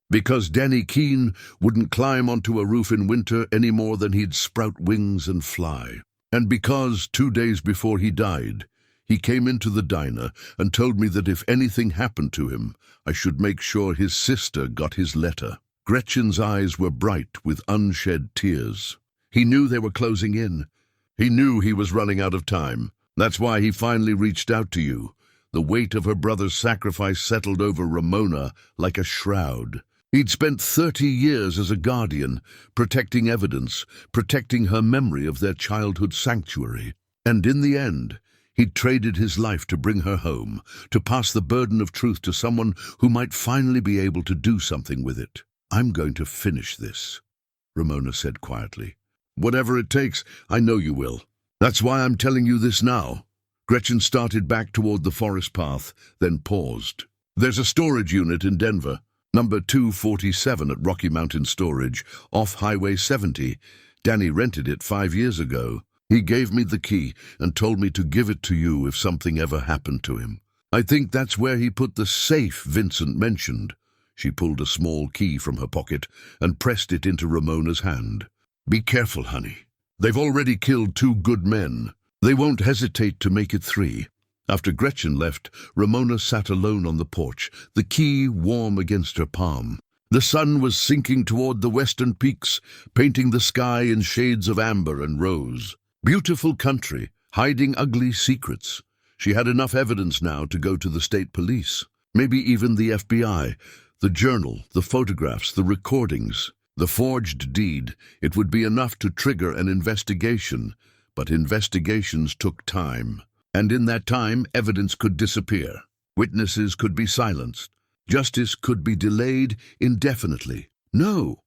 Because Danny Keane wouldn't climb onto a roof in winter any more than he'd sprout wings and fly. And because 2 days before he died, he came into the diner and told me that if anything happened to him, I should make sure his sister got his letter. Gretchen's eyes were bright with unshed tears. He knew they were closing in. He knew he was running out of time. That's why he finally reached out to you. The weight of her brother's sacrifice settled over Ramona like a shroud. He'd spent 30 years as a guardian, protecting evidence, protecting her memory of their childhood sanctuary. And in the end, he'd traded his life to bring her home, to pass the burden of truth to someone who might finally be able to do something with it. I'm going to finish this, Ramona said quietly. Whatever it takes, I know you will. That's why I'm telling you this now. Gretchen started back toward the forest path, then paused. There's a storage unit in Denver, number 247 at Rocky Mountain Storage, off Highway 70. Danny rented it 5 years ago. He gave me the key and told me to give it to you if something ever happened to him. I think that's where he put the safe Vincent mentioned. She pulled a small key from her pocket and pressed it into Ramona's hand. Be careful, honey. They've already killed 2 good men. They won't hesitate to make it 3. After Gretchen left, Ramona sat alone on the porch, the key warm against her palm. The sun was sinking toward the western peaks, painting the sky in shades of amber and rose. Beautiful country, hiding ugly secrets. She had enough evidence now to go to the state police, maybe even the FBI. The journal, the photographs, the recordings, the forged deed. It would be enough to trigger an investigation, but investigations took time. And in that time, evidence could disappear. Witnesses could be silenced. Justice could be delayed indefinitely. No,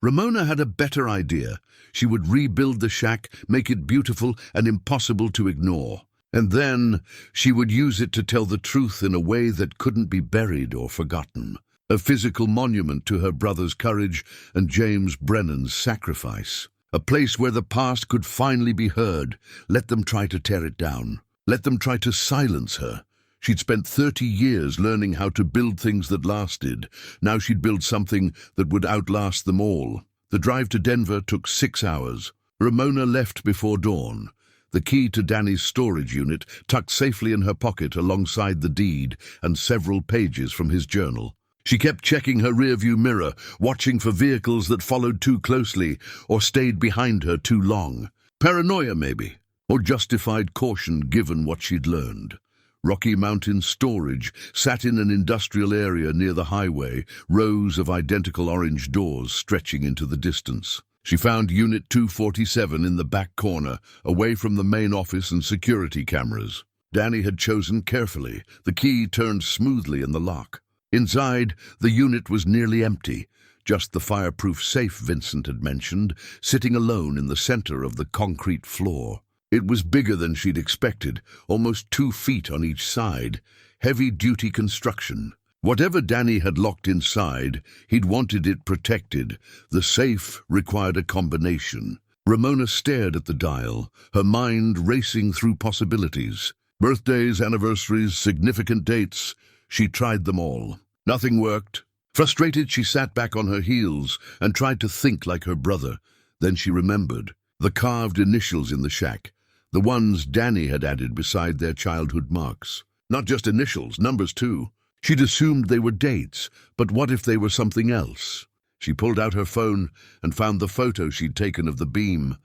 Ramona had a better idea. She would rebuild the shack, make it beautiful and impossible to ignore. And then she would use it to tell the truth in a way that couldn't be buried or forgotten. A physical monument to her brother's courage and James Brennan's sacrifice. A place where the past could finally be heard. Let them try to tear it down. Let them try to silence her. She'd spent 30 years learning how to build things that lasted. Now she'd build something that would outlast them all. The drive to Denver took 6 hours. Ramona left before dawn. The key to Danny's storage unit tucked safely in her pocket alongside the deed and several pages from his journal. She kept checking her rearview mirror, watching for vehicles that followed too closely or stayed behind her too long. Paranoia, maybe, or justified caution given what she'd learned. Rocky Mountain Storage sat in an industrial area near the highway, rows of identical orange doors stretching into the distance. She found Unit 247 in the back corner, away from the main office and security cameras. Danny had chosen carefully. The key turned smoothly in the lock. Inside, the unit was nearly empty, just the fireproof safe Vincent had mentioned, sitting alone in the center of the concrete floor. It was bigger than she'd expected, almost 2 feet on each side, heavy-duty construction. Whatever Danny had locked inside, he'd wanted it protected. The safe required a combination. Ramona stared at the dial, her mind racing through possibilities. Birthdays, anniversaries, significant dates. She tried them all. Nothing worked. Frustrated, she sat back on her heels and tried to think like her brother. Then she remembered the carved initials in the shack, the ones Danny had added beside their childhood marks. Not just initials, numbers too. She'd assumed they were dates, but what if they were something else? She pulled out her phone and found the photo she'd taken of the beam.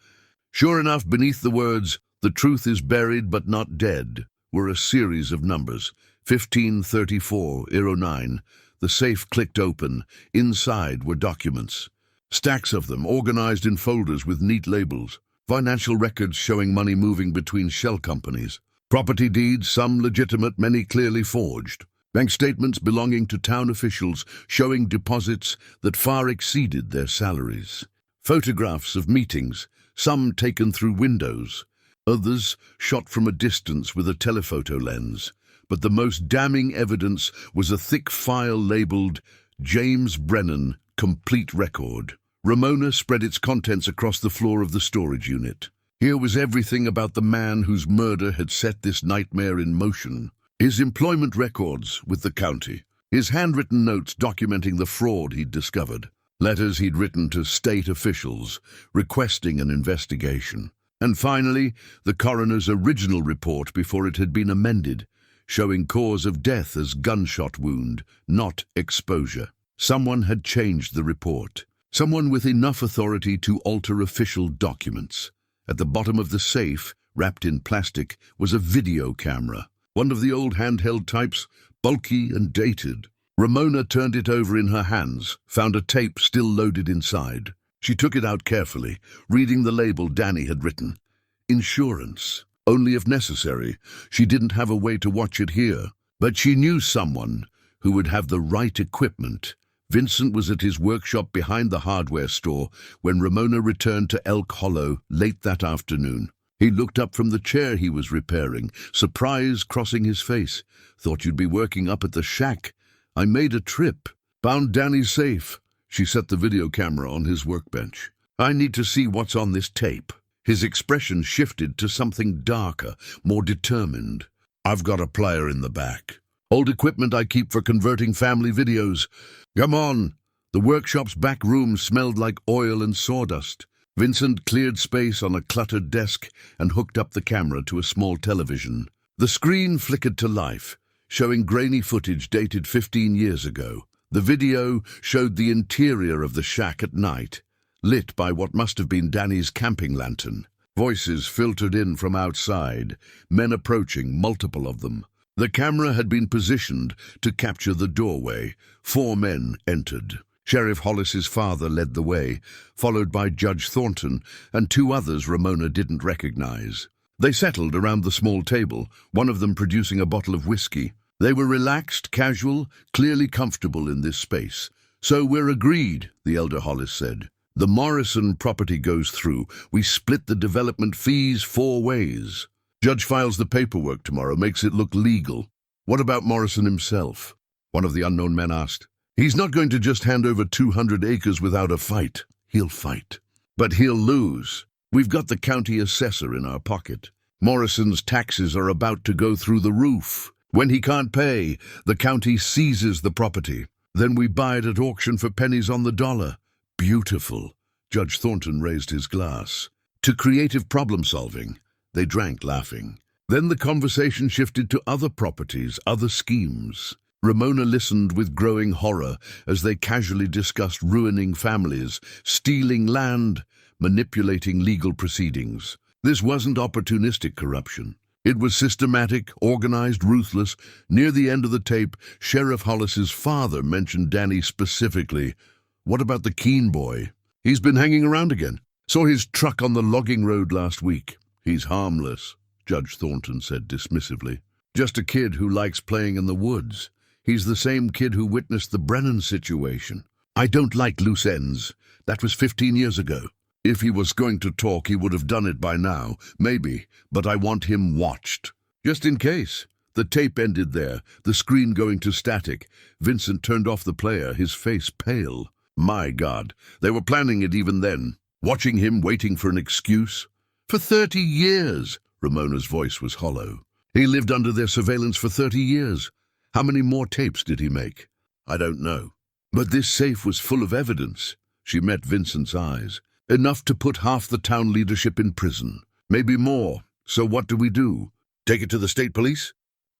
Sure enough, beneath the words, "The truth is buried but not dead," were a series of numbers. 153409. The safe clicked open. Inside were documents. Stacks of them, organized in folders with neat labels. Financial records showing money moving between shell companies. Property deeds, some legitimate, many clearly forged. Bank statements belonging to town officials showing deposits that far exceeded their salaries. Photographs of meetings, some taken through windows, others shot from a distance with a telephoto lens. But the most damning evidence was a thick file labeled James Brennan, Complete Record. Ramona spread its contents across the floor of the storage unit. Here was everything about the man whose murder had set this nightmare in motion. His employment records with the county, his handwritten notes documenting the fraud he'd discovered, letters he'd written to state officials requesting an investigation, and finally, the coroner's original report before it had been amended, showing cause of death as gunshot wound, not exposure. Someone had changed the report, someone with enough authority to alter official documents. At the bottom of the safe, wrapped in plastic, was a video camera. One of the old handheld types, bulky and dated. Ramona turned it over in her hands, found a tape still loaded inside. She took it out carefully, reading the label Danny had written. Insurance. Only if necessary. She didn't have a way to watch it here. But she knew someone who would have the right equipment. Vincent was at his workshop behind the hardware store when Ramona returned to Elk Hollow late that afternoon. He looked up from the chair he was repairing, surprise crossing his face. "Thought you'd be working up at the shack. I made a trip. Found Danny's safe." She set the video camera on his workbench. "I need to see what's on this tape." His expression shifted to something darker, more determined. "I've got a plier in the back. Old equipment I keep for converting family videos. Come on." The workshop's back room smelled like oil and sawdust. Vincent cleared space on a cluttered desk and hooked up the camera to a small television. The screen flickered to life, showing grainy footage dated 15 years ago. The video showed the interior of the shack at night, lit by what must have been Danny's camping lantern. Voices filtered in from outside, men approaching, multiple of them. The camera had been positioned to capture the doorway. 4 men entered. Sheriff Hollis's father led the way, followed by Judge Thornton and 2 others Ramona didn't recognize. They settled around the small table, one of them producing a bottle of whiskey. They were relaxed, casual, clearly comfortable in this space. "So we're agreed," the elder Hollis said. "The Morrison property goes through. We split the development fees 4 ways. Judge files the paperwork tomorrow, makes it look legal." "What about Morrison himself?" one of the unknown men asked. "He's not going to just hand over 200 acres without a fight. He'll fight. But he'll lose. We've got the county assessor in our pocket. Morrison's taxes are about to go through the roof. When he can't pay, the county seizes the property. Then we buy it at auction for pennies on the dollar." "Beautiful." Judge Thornton raised his glass. To creative problem-solving. They drank, laughing. Then the conversation shifted to other properties, other schemes. Ramona listened with growing horror as they casually discussed ruining families, stealing land, manipulating legal proceedings. This wasn't opportunistic corruption. It was systematic, organized, ruthless. Near the end of the tape, Sheriff Hollis's father mentioned Danny specifically. "What about the Keane boy? He's been hanging around again. Saw his truck on the logging road last week." "He's harmless," Judge Thornton said dismissively. "Just a kid who likes playing in the woods. He's the same kid who witnessed the Brennan situation." "I don't like loose ends. That was 15 years ago. If he was going to talk, he would have done it by now, maybe, but I want him watched. Just in case." The tape ended there, the screen going to static. Vincent turned off the player, his face pale. My God, they were planning it even then. Watching him, waiting for an excuse. For 30 years, Ramona's voice was hollow. He lived under their surveillance for 30 years. How many more tapes did he make? I don't know. But this safe was full of evidence. She met Vincent's eyes. Enough to put half the town leadership in prison. Maybe more. So what do we do? Take it to the state police?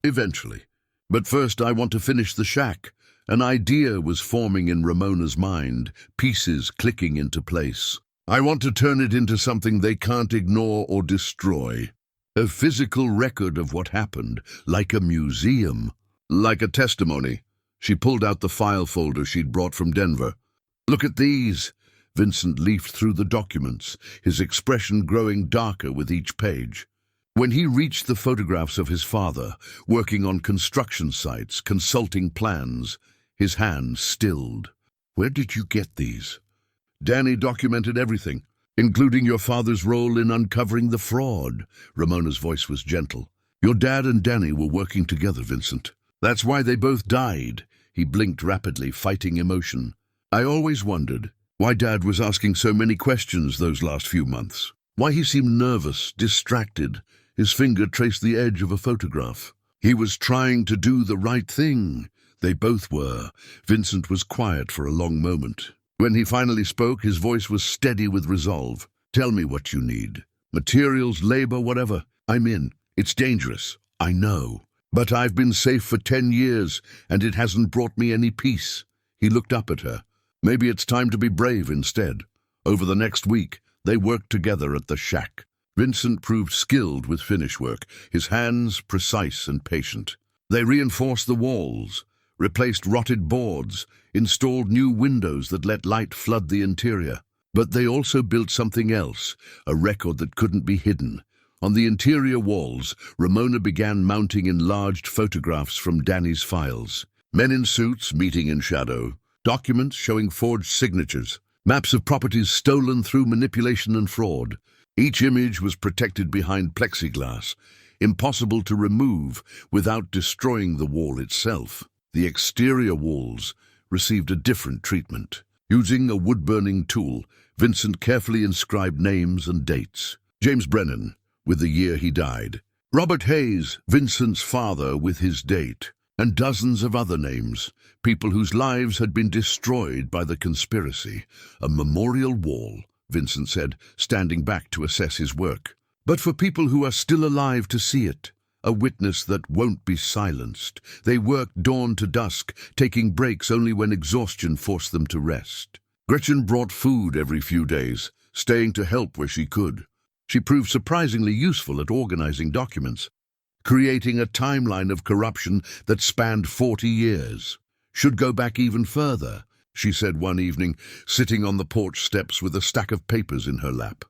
Eventually. But first I want to finish the shack. An idea was forming in Ramona's mind, pieces clicking into place. I want to turn it into something they can't ignore or destroy. A physical record of what happened, like a museum, like a testimony. She pulled out the file folder she'd brought from Denver. Look at these. Vincent leafed through the documents, his expression growing darker with each page. When he reached the photographs of his father, working on construction sites, consulting plans, his hand stilled. Where did you get these? Danny documented everything, including your father's role in uncovering the fraud. Ramona's voice was gentle. Your dad and Danny were working together, Vincent. That's why they both died. He blinked rapidly, fighting emotion. I always wondered why Dad was asking so many questions those last few months. Why he seemed nervous, distracted. His finger traced the edge of a photograph. He was trying to do the right thing. They both were. Vincent was quiet for a long moment. When he finally spoke, his voice was steady with resolve. Tell me what you need. Materials, labor, whatever. I'm in. It's dangerous. I know. But I've been safe for 10 years, and it hasn't brought me any peace. He looked up at her. Maybe it's time to be brave instead. Over the next week, they worked together at the shack. Vincent proved skilled with finish work, his hands precise and patient. They reinforced the walls, replaced rotted boards, installed new windows that let light flood the interior. But they also built something else, a record that couldn't be hidden. On the interior walls, Ramona began mounting enlarged photographs from Danny's files. Men in suits meeting in shadow, documents showing forged signatures, maps of properties stolen through manipulation and fraud. Each image was protected behind plexiglass, impossible to remove without destroying the wall itself. The exterior walls received a different treatment. Using a wood-burning tool, Vincent carefully inscribed names and dates. James Brennan, with the year he died. Robert Hayes, Vincent's father, with his date. And dozens of other names, people whose lives had been destroyed by the conspiracy. A memorial wall, Vincent said, standing back to assess his work. But for people who are still alive to see it, a witness that won't be silenced. They worked dawn to dusk, taking breaks only when exhaustion forced them to rest. Gretchen brought food every few days, staying to help where she could. She proved surprisingly useful at organizing documents, creating a timeline of corruption that spanned 40 years. Should go back even further, she said one evening, sitting on the porch steps with a stack of papers in her lap.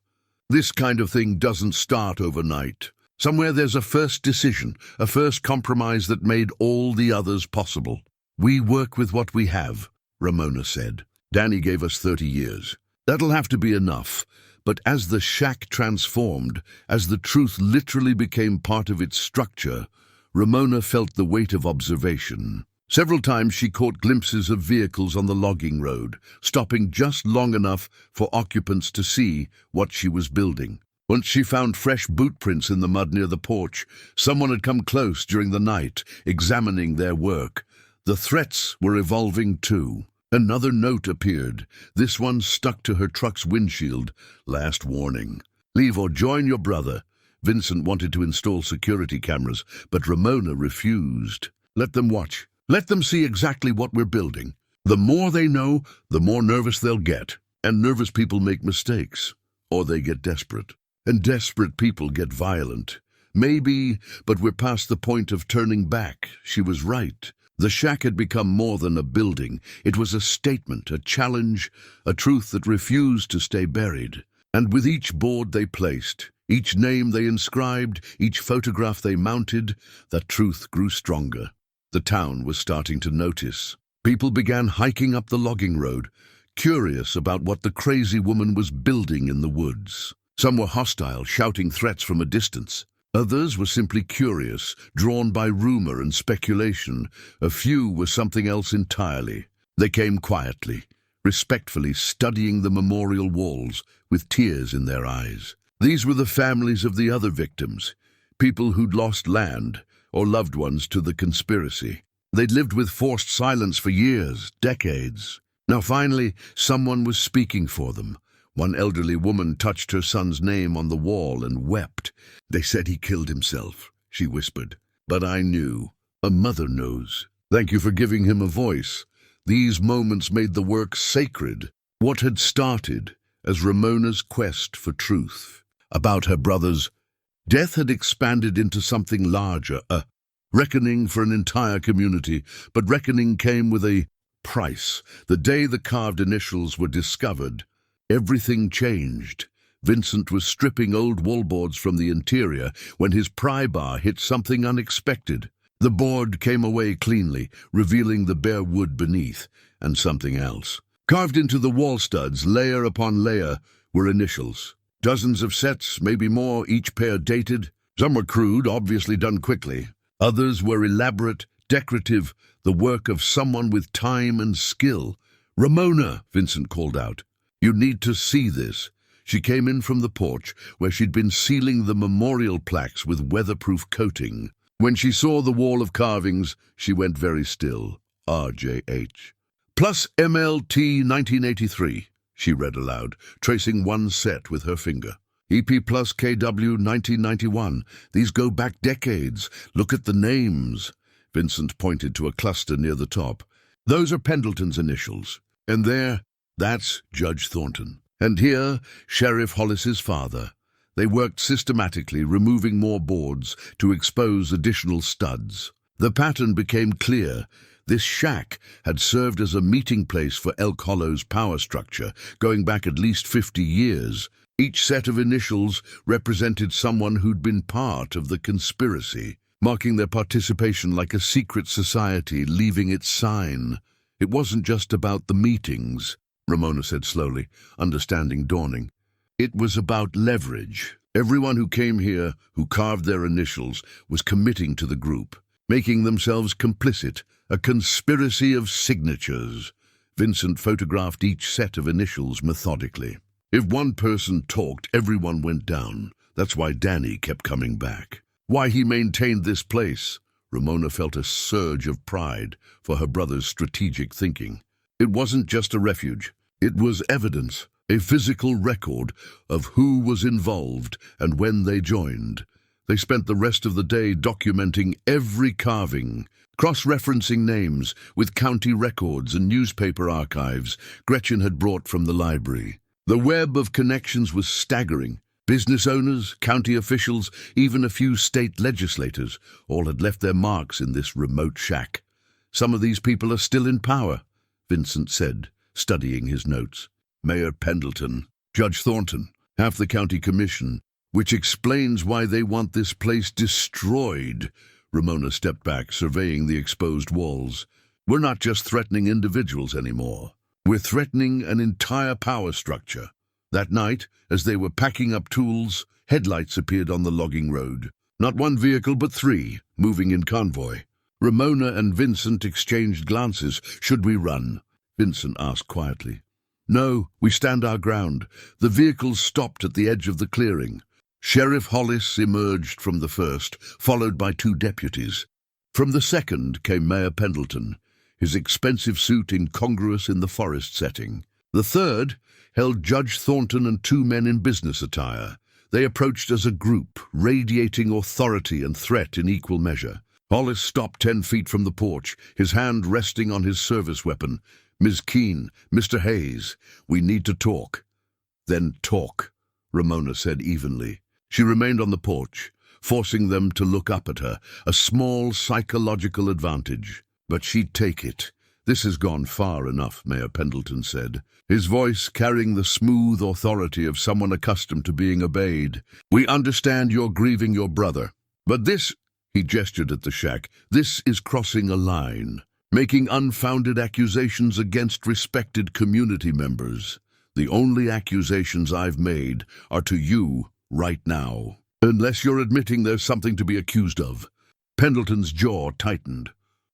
This kind of thing doesn't start overnight. Somewhere there's a first decision, a first compromise that made all the others possible. We work with what we have, Ramona said. Danny gave us 30 years. That'll have to be enough. But as the shack transformed, as the truth literally became part of its structure, Ramona felt the weight of observation. Several times she caught glimpses of vehicles on the logging road, stopping just long enough for occupants to see what she was building. Once she found fresh boot prints in the mud near the porch. Someone had come close during the night, examining their work. The threats were evolving too. Another note appeared, this one stuck to her truck's windshield. Last warning. Leave or join your brother. Vincent wanted to install security cameras, but Ramona refused. Let them watch. Let them see exactly what we're building. The more they know, the more nervous they'll get. And nervous people make mistakes. Or they get desperate. And desperate people get violent. Maybe, but we're past the point of turning back. She was right. The shack had become more than a building. It was a statement, a challenge, a truth that refused to stay buried. And with each board they placed, each name they inscribed, each photograph they mounted, that truth grew stronger. The town was starting to notice. People began hiking up the logging road, curious about what the crazy woman was building in the woods. Some were hostile, shouting threats from a distance. Others were simply curious, drawn by rumor and speculation. A few were something else entirely. They came quietly, respectfully studying the memorial walls with tears in their eyes. These were the families of the other victims, people who'd lost land or loved ones to the conspiracy. They'd lived with forced silence for years, decades. Now finally, someone was speaking for them. One elderly woman touched her son's name on the wall and wept. "They said he killed himself," she whispered. "But I knew. A mother knows. Thank you for giving him a voice." These moments made the work sacred. What had started as Ramona's quest for truth about her brothers, death had expanded into something larger, a reckoning for an entire community. But reckoning came with a price. The day the carved initials were discovered, everything changed. Vincent was stripping old wallboards from the interior when his pry bar hit something unexpected. The board came away cleanly, revealing the bare wood beneath, and something else. Carved into the wall studs, layer upon layer, were initials. Dozens of sets, maybe more, each pair dated. Some were crude, obviously done quickly. Others were elaborate, decorative, the work of someone with time and skill. "Ramona," Vincent called out. "You need to see this." She came in from the porch, where she'd been sealing the memorial plaques with weatherproof coating. When she saw the wall of carvings, she went very still. "RJH. Plus MLT 1983, she read aloud, tracing one set with her finger. EP plus KW 1991. These go back decades. Look at the names. Vincent pointed to a cluster near the top. Those are Pendleton's initials. And there, that's Judge Thornton. And here, Sheriff Hollis's father. They worked systematically, removing more boards to expose additional studs. The pattern became clear. This shack had served as a meeting place for Elk Hollow's power structure, going back at least 50 years. Each set of initials represented someone who'd been part of the conspiracy, marking their participation like a secret society leaving its sign. It wasn't just about the meetings, Ramona said slowly, understanding dawning. It was about leverage. Everyone who came here, who carved their initials, was committing to the group, making themselves complicit, a conspiracy of signatures. Vincent photographed each set of initials methodically. If one person talked, everyone went down. That's why Danny kept coming back. Why he maintained this place. Ramona felt a surge of pride for her brother's strategic thinking. It wasn't just a refuge. It was evidence, a physical record of who was involved and when they joined. They spent the rest of the day documenting every carving, cross-referencing names with county records and newspaper archives Gretchen had brought from the library. The web of connections was staggering. Business owners, county officials, even a few state legislators, all had left their marks in this remote shack. Some of these people are still in power, Vincent said, studying his notes. Mayor Pendleton, Judge Thornton, half the county commission, which explains why they want this place destroyed. Ramona stepped back, surveying the exposed walls. We're not just threatening individuals anymore. We're threatening an entire power structure. That night, as they were packing up tools, headlights appeared on the logging road. Not one vehicle, but three, moving in convoy. Ramona and Vincent exchanged glances. Should we run? Vincent asked quietly. No, we stand our ground. The vehicles stopped at the edge of the clearing. Sheriff Hollis emerged from the first, followed by two deputies. From the second came Mayor Pendleton, his expensive suit incongruous in the forest setting. The third held Judge Thornton and two men in business attire. They approached as a group, radiating authority and threat in equal measure. Hollis stopped 10 feet from the porch, his hand resting on his service weapon. Ms. Keane, Mr. Hayes, we need to talk. Then talk, Ramona said evenly. She remained on the porch, forcing them to look up at her, a small psychological advantage. But she'd take it. This has gone far enough, Mayor Pendleton said, his voice carrying the smooth authority of someone accustomed to being obeyed. We understand you're grieving your brother, but this, he gestured at the shack, this is crossing a line, making unfounded accusations against respected community members. The only accusations I've made are to you right now. Unless you're admitting there's something to be accused of. Pendleton's jaw tightened.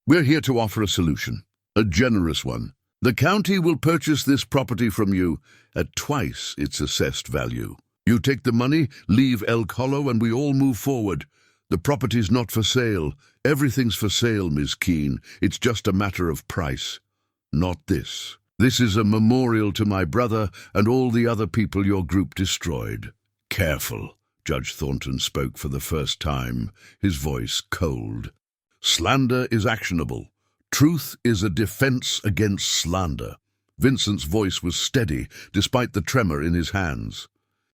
We're here to offer a solution, a generous one. The county will purchase this property from you at twice its assessed value. You take the money, leave Elk Hollow, and we all move forward. The property's not for sale. Everything's for sale, Ms. Keane. It's just a matter of price. Not this. This is a memorial to my brother and all the other people your group destroyed. Careful. Judge Thornton spoke for the first time, his voice cold. Slander is actionable. Truth is a defense against slander. Vincent's voice was steady, despite the tremor in his hands.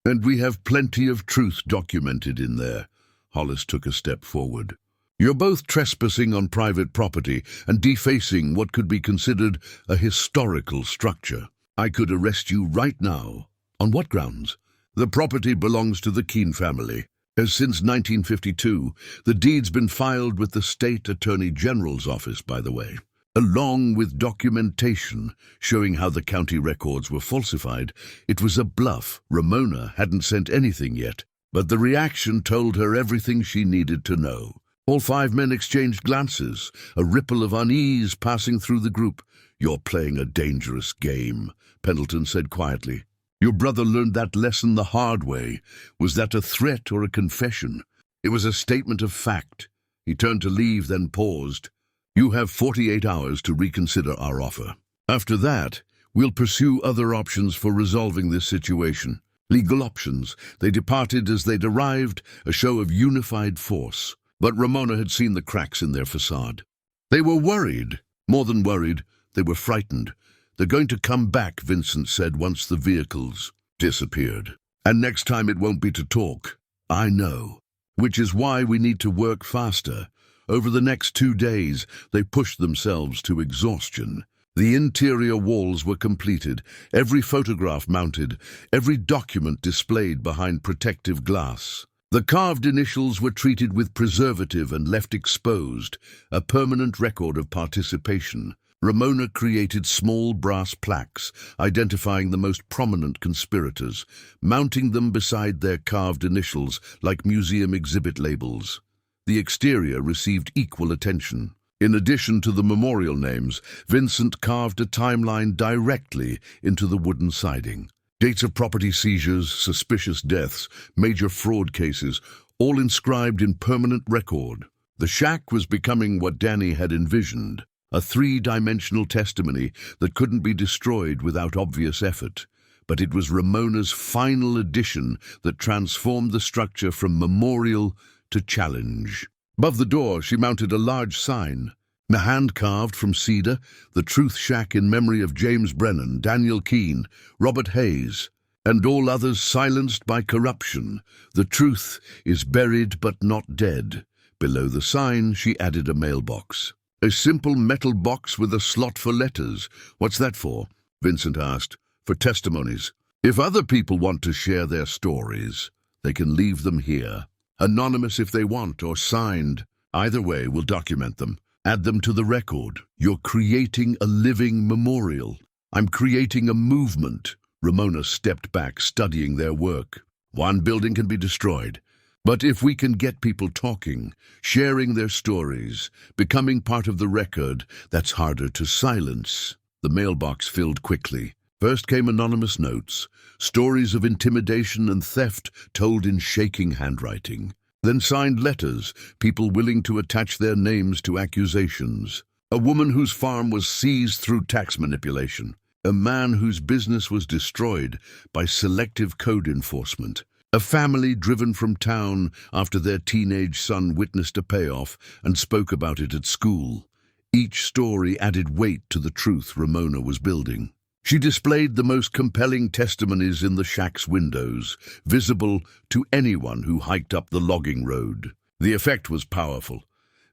And we have plenty of truth documented in there. Hollis took a step forward. You're both trespassing on private property and defacing what could be considered a historical structure. I could arrest you right now. On what grounds? The property belongs to the Keane family. As since 1952, the deed's been filed with the State Attorney General's office, by the way, along with documentation showing how the county records were falsified. It was a bluff. Ramona hadn't sent anything yet, but the reaction told her everything she needed to know. All 5 men exchanged glances, a ripple of unease passing through the group. You're playing a dangerous game, Pendleton said quietly. Your brother learned that lesson the hard way. Was that a threat or a confession? It was a statement of fact. He turned to leave, then paused. You have 48 hours to reconsider our offer. After that, we'll pursue other options for resolving this situation. Legal options. They departed as they'd arrived, a show of unified force. But Ramona had seen the cracks in their facade. They were worried. More than worried, they were frightened. They're going to come back, Vincent said once the vehicles disappeared. And next time it won't be to talk. I know. Which is why we need to work faster. Over the next 2 days, they pushed themselves to exhaustion. The interior walls were completed, every photograph mounted, every document displayed behind protective glass. The carved initials were treated with preservative and left exposed, a permanent record of participation. Ramona created small brass plaques identifying the most prominent conspirators, mounting them beside their carved initials like museum exhibit labels. The exterior received equal attention. In addition to the memorial names, Vincent carved a timeline directly into the wooden siding. Dates of property seizures, suspicious deaths, major fraud cases, all inscribed in permanent record. The shack was becoming what Danny had envisioned, a 3-dimensional testimony that couldn't be destroyed without obvious effort. But it was Ramona's final addition that transformed the structure from memorial to challenge. Above the door, she mounted a large sign, hand-carved from cedar, the Truth Shack in memory of James Brennan, Daniel Keane, Robert Hayes, and all others silenced by corruption. The truth is buried but not dead. Below the sign, she added a mailbox. A simple metal box with a slot for letters. What's that for? Vincent asked. For testimonies. If other people want to share their stories, they can leave them here. Anonymous if they want, or signed. Either way, we'll document them. Add them to the record. You're creating a living memorial. I'm creating a movement. Ramona stepped back, studying their work. One building can be destroyed. But if we can get people talking, sharing their stories, becoming part of the record, that's harder to silence. The mailbox filled quickly. First came anonymous notes, stories of intimidation and theft told in shaking handwriting. Then signed letters, people willing to attach their names to accusations. A woman whose farm was seized through tax manipulation. A man whose business was destroyed by selective code enforcement. A family driven from town after their teenage son witnessed a payoff and spoke about it at school. Each story added weight to the truth Ramona was building. She displayed the most compelling testimonies in the shack's windows, visible to anyone who hiked up the logging road. The effect was powerful.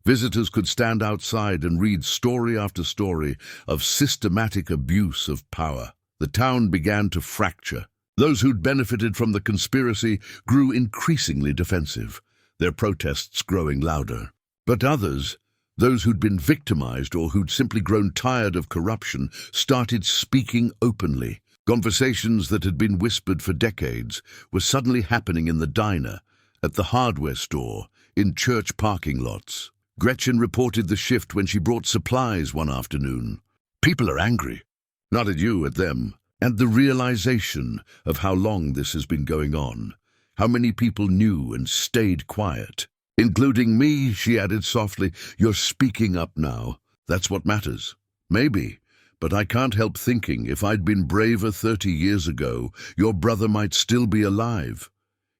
Visitors could stand outside and read story after story of systematic abuse of power. The town began to fracture. Those who'd benefited from the conspiracy grew increasingly defensive, their protests growing louder. But others, those who'd been victimized or who'd simply grown tired of corruption, started speaking openly. Conversations that had been whispered for decades were suddenly happening in the diner, at the hardware store, in church parking lots. Gretchen reported the shift when she brought supplies one afternoon. People are angry. Not at you, at them. And the realization of how long this has been going on. How many people knew and stayed quiet. Including me, she added softly. You're speaking up now. That's what matters. Maybe. But I can't help thinking if I'd been braver 30 years ago, your brother might still be alive.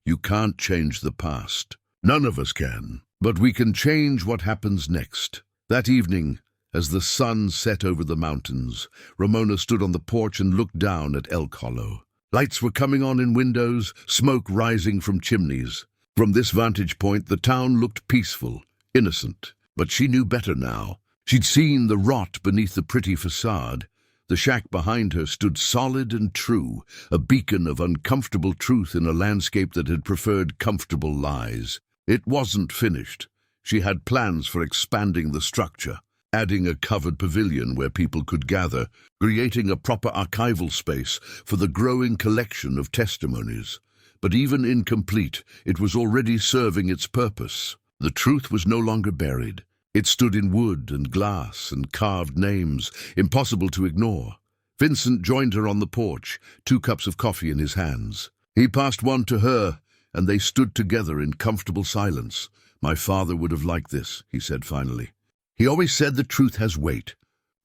You can't change the past. None of us can. But we can change what happens next. That evening, as the sun set over the mountains, Ramona stood on the porch and looked down at Elk Hollow. Lights were coming on in windows, smoke rising from chimneys. From this vantage point, the town looked peaceful, innocent. But she knew better now. She'd seen the rot beneath the pretty facade. The shack behind her stood solid and true, a beacon of uncomfortable truth in a landscape that had preferred comfortable lies. It wasn't finished. She had plans for expanding the structure, adding a covered pavilion where people could gather, creating a proper archival space for the growing collection of testimonies. But even incomplete, it was already serving its purpose. The truth was no longer buried. It stood in wood and glass and carved names, impossible to ignore. Vincent joined her on the porch, 2 cups of coffee in his hands. He passed one to her, and they stood together in comfortable silence. My father would have liked this, he said finally. He always said the truth has weight.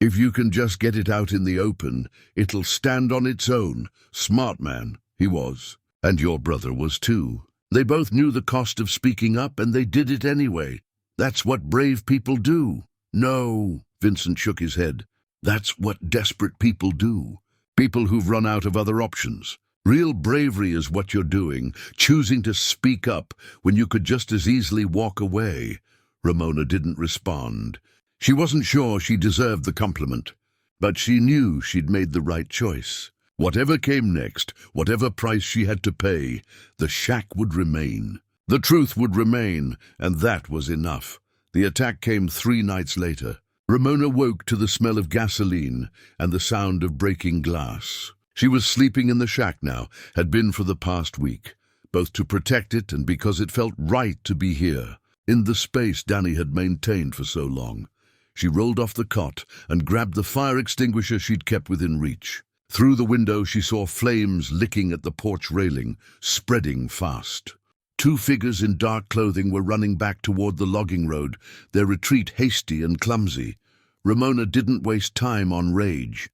If you can just get it out in the open, it'll stand on its own. Smart man, he was. And your brother was too. They both knew the cost of speaking up, and they did it anyway. That's what brave people do. No, Vincent shook his head. That's what desperate people do. People who've run out of other options. Real bravery is what you're doing, choosing to speak up when you could just as easily walk away. Ramona didn't respond. She wasn't sure she deserved the compliment, but she knew she'd made the right choice. Whatever came next, whatever price she had to pay, the shack would remain. The truth would remain, and that was enough. The attack came 3 nights later. Ramona woke to the smell of gasoline and the sound of breaking glass. She was sleeping in the shack now, had been for the past week, both to protect it and because it felt right to be here, in the space Danny had maintained for so long. She rolled off the cot and grabbed the fire extinguisher she'd kept within reach. Through the window she saw flames licking at the porch railing, spreading fast. 2 figures in dark clothing were running back toward the logging road, their retreat hasty and clumsy. Ramona didn't waste time on rage.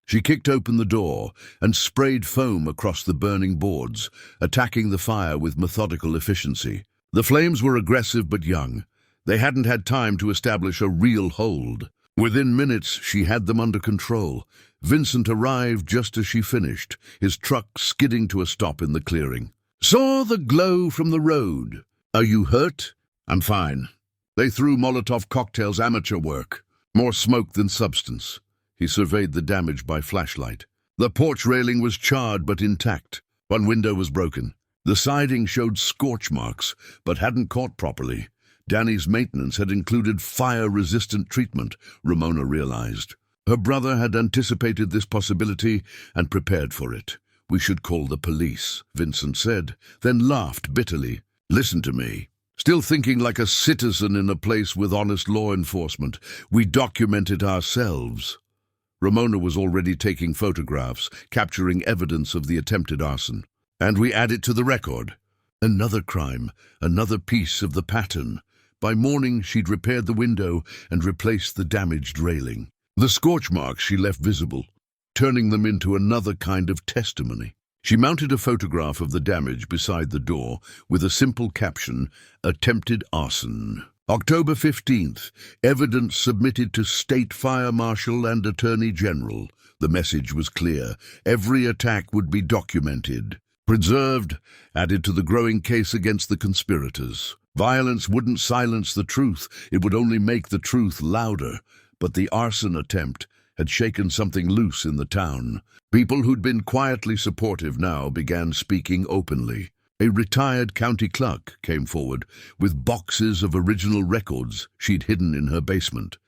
She kicked open the door and sprayed foam across the burning boards, attacking the fire with methodical efficiency. The flames were aggressive but young. They hadn't had time to establish a real hold. Within minutes, she had them under control. Vincent arrived just as she finished, his truck skidding to a stop in the clearing. Saw the glow from the road. Are you hurt? I'm fine. They threw Molotov cocktails, amateur work. More smoke than substance. He surveyed the damage by flashlight. The porch railing was charred but intact. One window was broken. The siding showed scorch marks, but hadn't caught properly. Danny's maintenance had included fire-resistant treatment, Ramona realized. Her brother had anticipated this possibility and prepared for it. We should call the police, Vincent said, then laughed bitterly. Listen to me. Still thinking like a citizen in a place with honest law enforcement. We document it ourselves. Ramona was already taking photographs, capturing evidence of the attempted arson. And we add it to the record. Another crime, another piece of the pattern. By morning, she'd repaired the window and replaced the damaged railing. The scorch marks she left visible, turning them into another kind of testimony. She mounted a photograph of the damage beside the door with a simple caption, Attempted Arson. October 15th, evidence submitted to State Fire Marshal and Attorney General. The message was clear. Every attack would be documented. Preserved, added to the growing case against the conspirators. Violence wouldn't silence the truth. It would only make the truth louder. But the arson attempt had shaken something loose in the town. People who'd been quietly supportive now began speaking openly. A retired county clerk came forward with boxes of original records she'd hidden in her basement,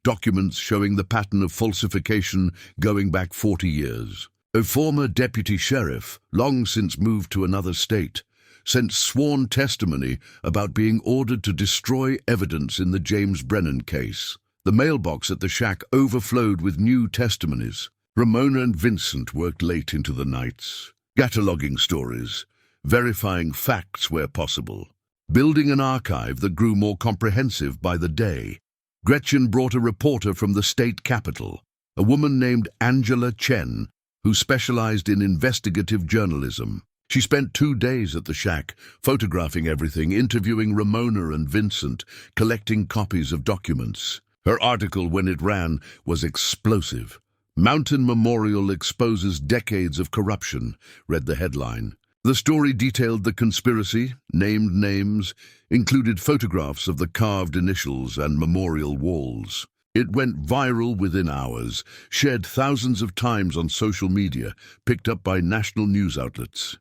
documents showing the pattern of falsification going back 40 years. A former deputy sheriff, long since moved to another state, sent sworn testimony about being ordered to destroy evidence in the James Brennan case. The mailbox at the shack overflowed with new testimonies. Ramona and Vincent worked late into the nights, cataloging stories, verifying facts where possible, building an archive that grew more comprehensive by the day. Gretchen brought a reporter from the state capitol, a woman named Angela Chen, who specialized in investigative journalism. She spent 2 days at the shack, photographing everything, interviewing Ramona and Vincent, collecting copies of documents. Her article, when it ran, was explosive. "Mountain Memorial exposes decades of corruption," read the headline. The story detailed the conspiracy, named names, included photographs of the carved initials and memorial walls. It went viral within hours, shared thousands of times on social media, picked up by national news outlets.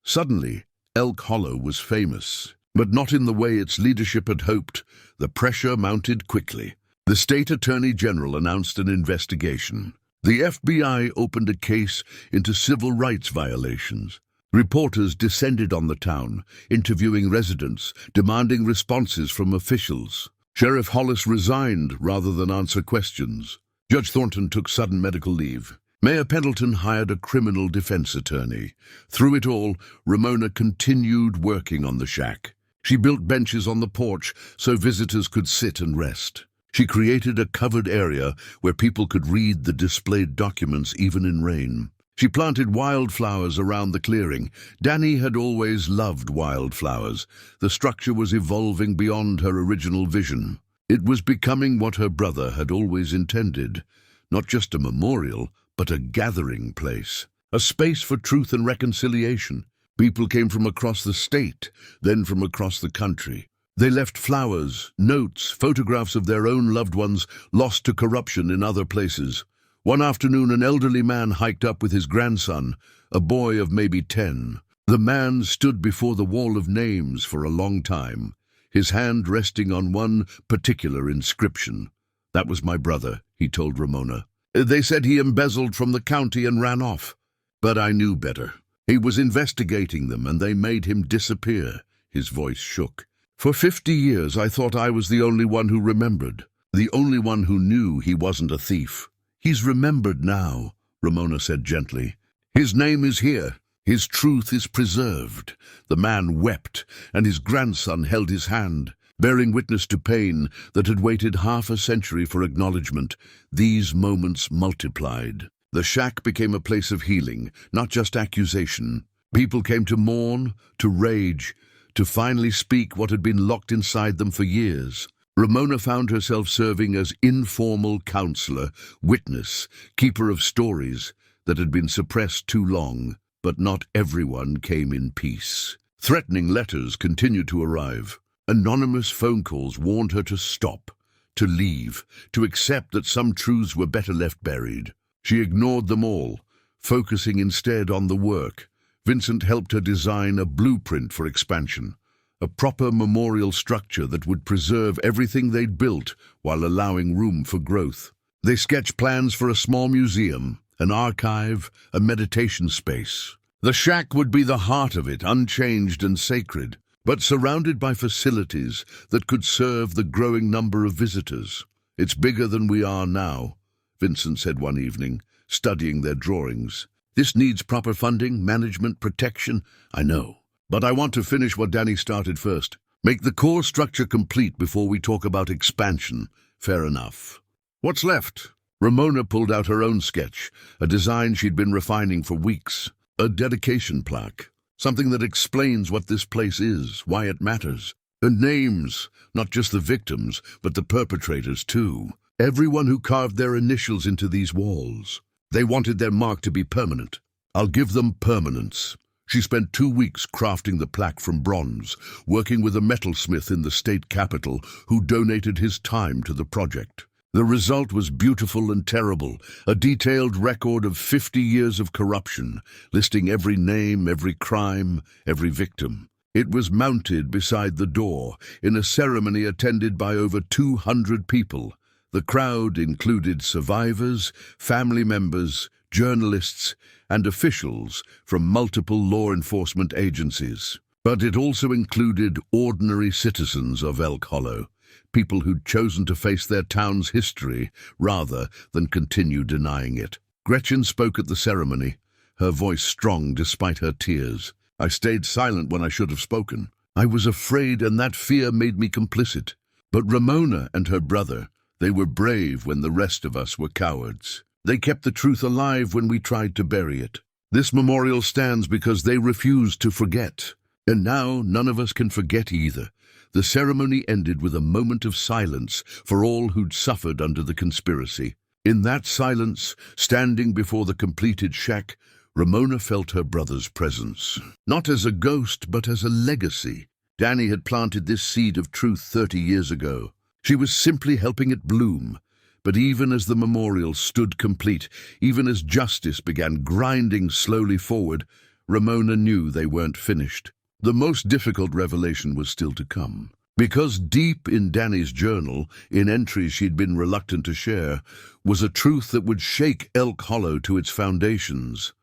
Suddenly, Elk Hollow was famous, but not in the way its leadership had hoped. The pressure mounted quickly. The state attorney general announced an investigation. The FBI opened a case into civil rights violations. Reporters descended on the town, interviewing residents, demanding responses from officials. Sheriff Hollis resigned rather than answer questions. Judge Thornton took sudden medical leave. Mayor Pendleton hired a criminal defense attorney. Through it all, Ramona continued working on the shack. She built benches on the porch so visitors could sit and rest. She created a covered area where people could read the displayed documents even in rain. She planted wildflowers around the clearing. Danny had always loved wildflowers. The structure was evolving beyond her original vision. It was becoming what her brother had always intended. Not just a memorial, but a gathering place. A space for truth and reconciliation. People came from across the state, then from across the country. They left flowers, notes, photographs of their own loved ones lost to corruption in other places. One afternoon, an elderly man hiked up with his grandson, a boy of maybe 10. The man stood before the wall of names for a long time, his hand resting on one particular inscription. "That was my brother," he told Ramona. "They said he embezzled from the county and ran off. But I knew better. He was investigating them, and they made him disappear." His voice shook. "For 50 years, I thought I was the only one who remembered, the only one who knew he wasn't a thief. He's remembered now," Ramona said gently. "His name is here. His truth is preserved." The man wept, and his grandson held his hand, bearing witness to pain that had waited half a century for acknowledgement. These moments multiplied. The shack became a place of healing, not just accusation. People came to mourn, to rage, to finally speak what had been locked inside them for years. Ramona found herself serving as informal counselor, witness, keeper of stories that had been suppressed too long. But not everyone came in peace. Threatening letters continued to arrive. Anonymous phone calls warned her to stop, to leave, to accept that some truths were better left buried. She ignored them all, focusing instead on the work. Vincent helped her design a blueprint for expansion, a proper memorial structure that would preserve everything they'd built while allowing room for growth. They sketched plans for a small museum, an archive, a meditation space. The shack would be the heart of it, unchanged and sacred, but surrounded by facilities that could serve the growing number of visitors. "It's bigger than we are now," Vincent said one evening, studying their drawings. "This needs proper funding, management, protection." "I know. But I want to finish what Danny started first. Make the core structure complete before we talk about expansion." "Fair enough. What's left?" Ramona pulled out her own sketch, a design she'd been refining for weeks. A dedication plaque, something that explains what this place is, why it matters. And names, not just the victims, but the perpetrators too. Everyone who carved their initials into these walls. They wanted their mark to be permanent. "I'll give them permanence." She spent 2 weeks crafting the plaque from bronze, working with a metalsmith in the state capitol who donated his time to the project. The result was beautiful and terrible, a detailed record of 50 years of corruption, listing every name, every crime, every victim. It was mounted beside the door, in a ceremony attended by over 200 people. The crowd included survivors, family members, journalists, and officials from multiple law enforcement agencies. But it also included ordinary citizens of Elk Hollow, people who'd chosen to face their town's history rather than continue denying it. Gretchen spoke at the ceremony, her voice strong despite her tears. I stayed silent when I should have spoken. I was afraid, and that fear made me complicit. But Ramona and her brother, they were brave when the rest of us were cowards. They kept the truth alive when we tried to bury it. This memorial stands because they refused to forget. And now none of us can forget either. The ceremony ended with a moment of silence for all who'd suffered under the conspiracy. In that silence, standing before the completed shack, Ramona felt her brother's presence. Not as a ghost, but as a legacy. Danny had planted this seed of truth 30 years ago. She was simply helping it bloom. But even as the memorial stood complete, even as justice began grinding slowly forward, Ramona knew they weren't finished. The most difficult revelation was still to come. Because deep in Danny's journal, in entries she'd been reluctant to share, was a truth that would shake Elk Hollow to its foundations.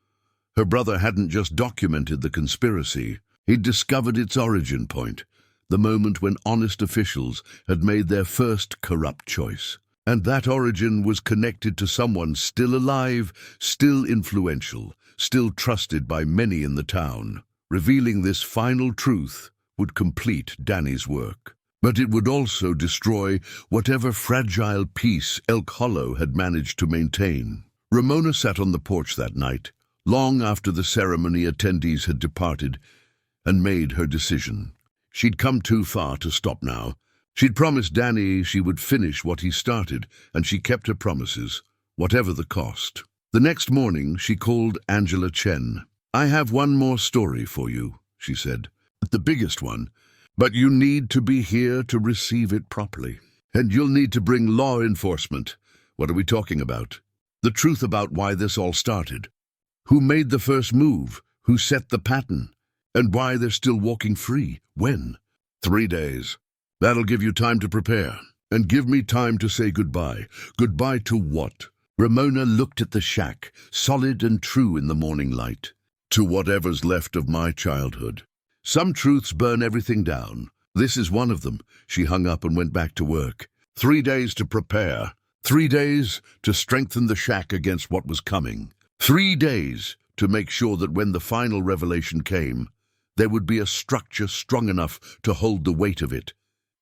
Her brother hadn't just documented the conspiracy. He'd discovered its origin point, the moment when honest officials had made their first corrupt choice. And that origin was connected to someone still alive, still influential, still trusted by many in the town. Revealing this final truth would complete Danny's work. But it would also destroy whatever fragile peace Elk Hollow had managed to maintain. Ramona sat on the porch that night, long after the ceremony attendees had departed, and made her decision. She'd come too far to stop now. She'd promised Danny she would finish what he started, and she kept her promises, whatever the cost. The next morning, she called Angela Chen. "I have one more story for you," she said. "The biggest one, but you need to be here to receive it properly. And you'll need to bring law enforcement." "What are we talking about?" "The truth about why this all started. Who made the first move? Who set the pattern? And why they're still walking free? When?" 3 days. That'll give you time to prepare. And give me time to say goodbye. Goodbye to what?" Ramona looked at the shack, solid and true in the morning light. "To whatever's left of my childhood. Some truths burn everything down. This is one of them." She hung up and went back to work. 3 days to prepare. 3 days to strengthen the shack against what was coming. 3 days to make sure that when the final revelation came, there would be a structure strong enough to hold the weight of it.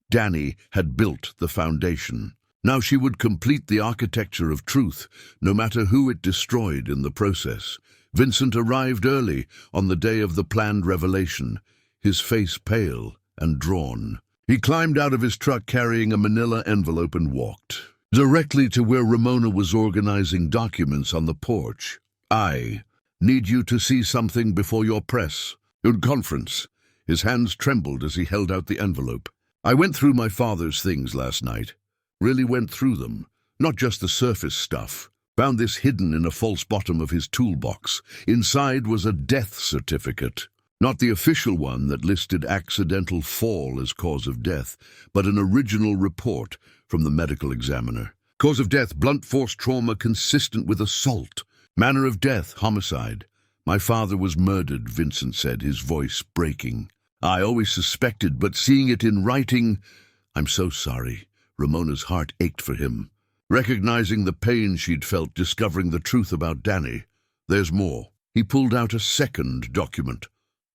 Danny had built the foundation. Now she would complete the architecture of truth, no matter who it destroyed in the process. Vincent arrived early on the day of the planned revelation, his face pale and drawn. He climbed out of his truck carrying a manila envelope and walked directly to where Ramona was organizing documents on the porch. "I need you to see something before your press conference." His hands trembled as he held out the envelope. "I went through my father's things last night. Really went through them, not just the surface stuff. Found this hidden in a false bottom of his toolbox. Inside was a death certificate. Not the official one that listed accidental fall as cause of death, but an original report from the medical examiner. Cause of death, blunt force trauma consistent with assault. Manner of death, homicide. My father was murdered," Vincent said, his voice breaking. "I always suspected, but seeing it in writing—" "I'm so sorry." Ramona's heart ached for him, recognizing the pain she'd felt discovering the truth about Danny. "There's more." He pulled out a second document,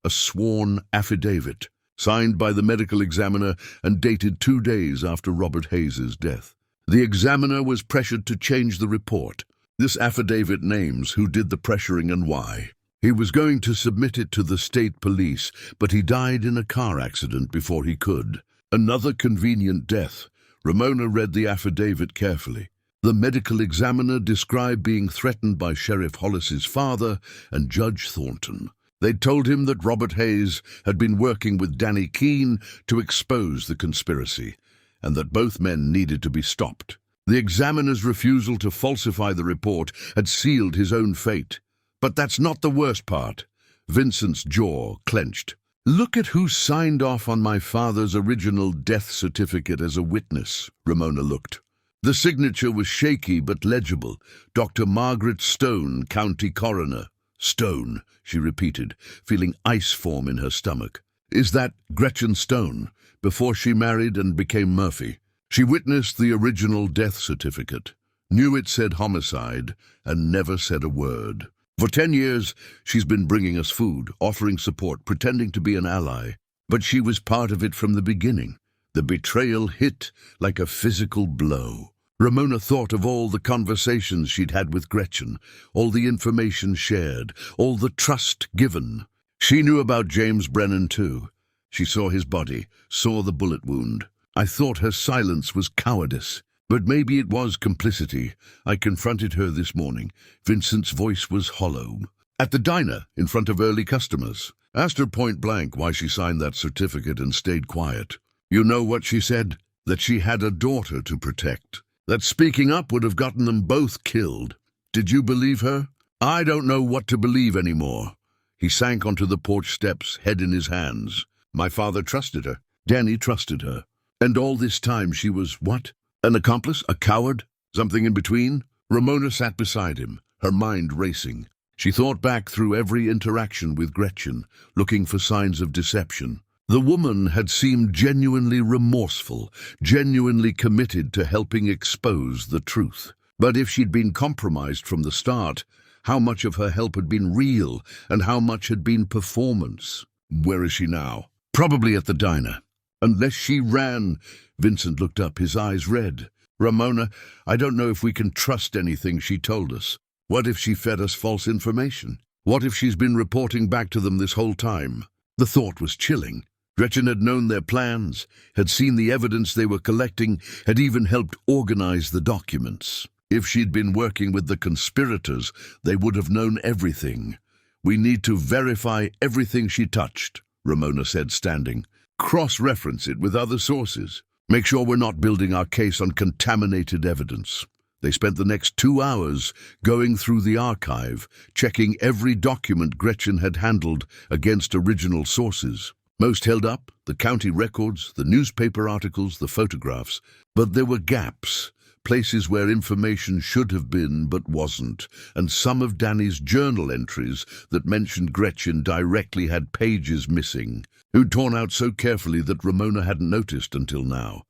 a sworn affidavit, signed by the medical examiner and dated 2 days after Robert Hayes's death. The examiner was pressured to change the report. This affidavit names who did the pressuring and why. He was going to submit it to the state police, but he died in a car accident before he could. Another convenient death. Ramona read the affidavit carefully. The medical examiner described being threatened by Sheriff Hollis's father and Judge Thornton. They'd told him that Robert Hayes had been working with Ramona Keane to expose the conspiracy, and that both men needed to be stopped. The examiner's refusal to falsify the report had sealed his own fate. But that's not the worst part. Vincent's jaw clenched. "Look at who signed off on my father's original death certificate as a witness." Ramona looked. The signature was shaky but legible. Dr. Margaret Stone, county coroner. "Stone," she repeated, feeling ice form in her stomach. Is that Gretchen Stone, before she married and became Murphy? She witnessed the original death certificate, knew it said homicide, and never said a word. For 10 years, she's been bringing us food, offering support, pretending to be an ally. But she was part of it from the beginning. The betrayal hit like a physical blow. Ramona thought of all the conversations she'd had with Gretchen, all the information shared, all the trust given. She knew about James Brennan too. She saw his body, saw the bullet wound. I thought her silence was cowardice, but maybe it was complicity. I confronted her this morning. Vincent's voice was hollow. At the diner, in front of early customers. Asked her point blank why she signed that certificate and stayed quiet. You know what she said? That she had a daughter to protect. That speaking up would have gotten them both killed. Did you believe her? I don't know what to believe anymore. He sank onto the porch steps, head in his hands. My father trusted her. Danny trusted her. And all this time she was what? An accomplice? A coward? Something in between? Ramona sat beside him, her mind racing. She thought back through every interaction with Gretchen, looking for signs of deception. The woman had seemed genuinely remorseful, genuinely committed to helping expose the truth. But if she'd been compromised from the start, how much of her help had been real and how much had been performance? Where is she now? Probably at the diner. Unless she ran. Vincent looked up, his eyes red. Ramona, I don't know if we can trust anything she told us. What if she fed us false information? What if she's been reporting back to them this whole time? The thought was chilling. Gretchen had known their plans, had seen the evidence they were collecting, had even helped organize the documents. If she'd been working with the conspirators, they would have known everything. We need to verify everything she touched, Ramona said, standing. Cross-reference it with other sources. Make sure we're not building our case on contaminated evidence. They spent the next 2 hours going through the archive, checking every document Gretchen had handled against original sources. Most held up, the county records, the newspaper articles, the photographs. But there were gaps, places where information should have been but wasn't, and some of Danny's journal entries that mentioned Gretchen directly had pages missing, who'd torn out so carefully that Ramona hadn't noticed until now.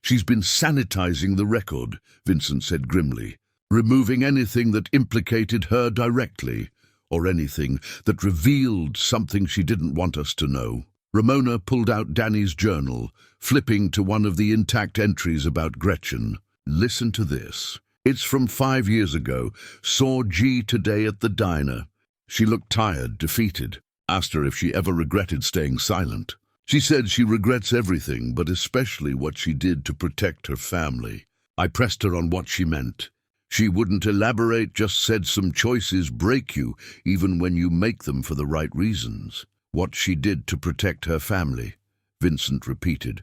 She's been sanitizing the record, Vincent said grimly, removing anything that implicated her directly, or anything that revealed something she didn't want us to know. Ramona pulled out Danny's journal, flipping to one of the intact entries about Gretchen. Listen to this. It's from 5 years ago. Saw G today at the diner. She looked tired, defeated. Asked her if she ever regretted staying silent. She said she regrets everything, but especially what she did to protect her family. I pressed her on what she meant. She wouldn't elaborate, just said some choices break you, even when you make them for the right reasons. What she did to protect her family, Vincent repeated,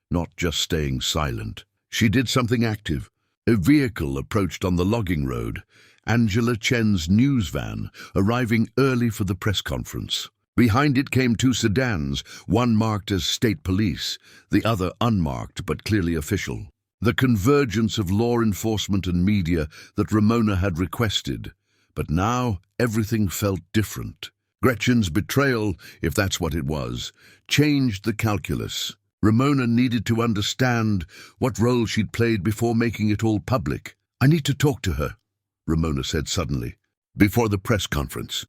not just staying silent. She did something active. A vehicle approached on the logging road, Angela Chen's news van, arriving early for the press conference. Behind it came 2 sedans, one marked as state police, the other unmarked but clearly official. The convergence of law enforcement and media that Ramona had requested. But now everything felt different. Gretchen's betrayal, if that's what it was, changed the calculus. Ramona needed to understand what role she'd played before making it all public. I need to talk to her, Ramona said suddenly, before the press conference.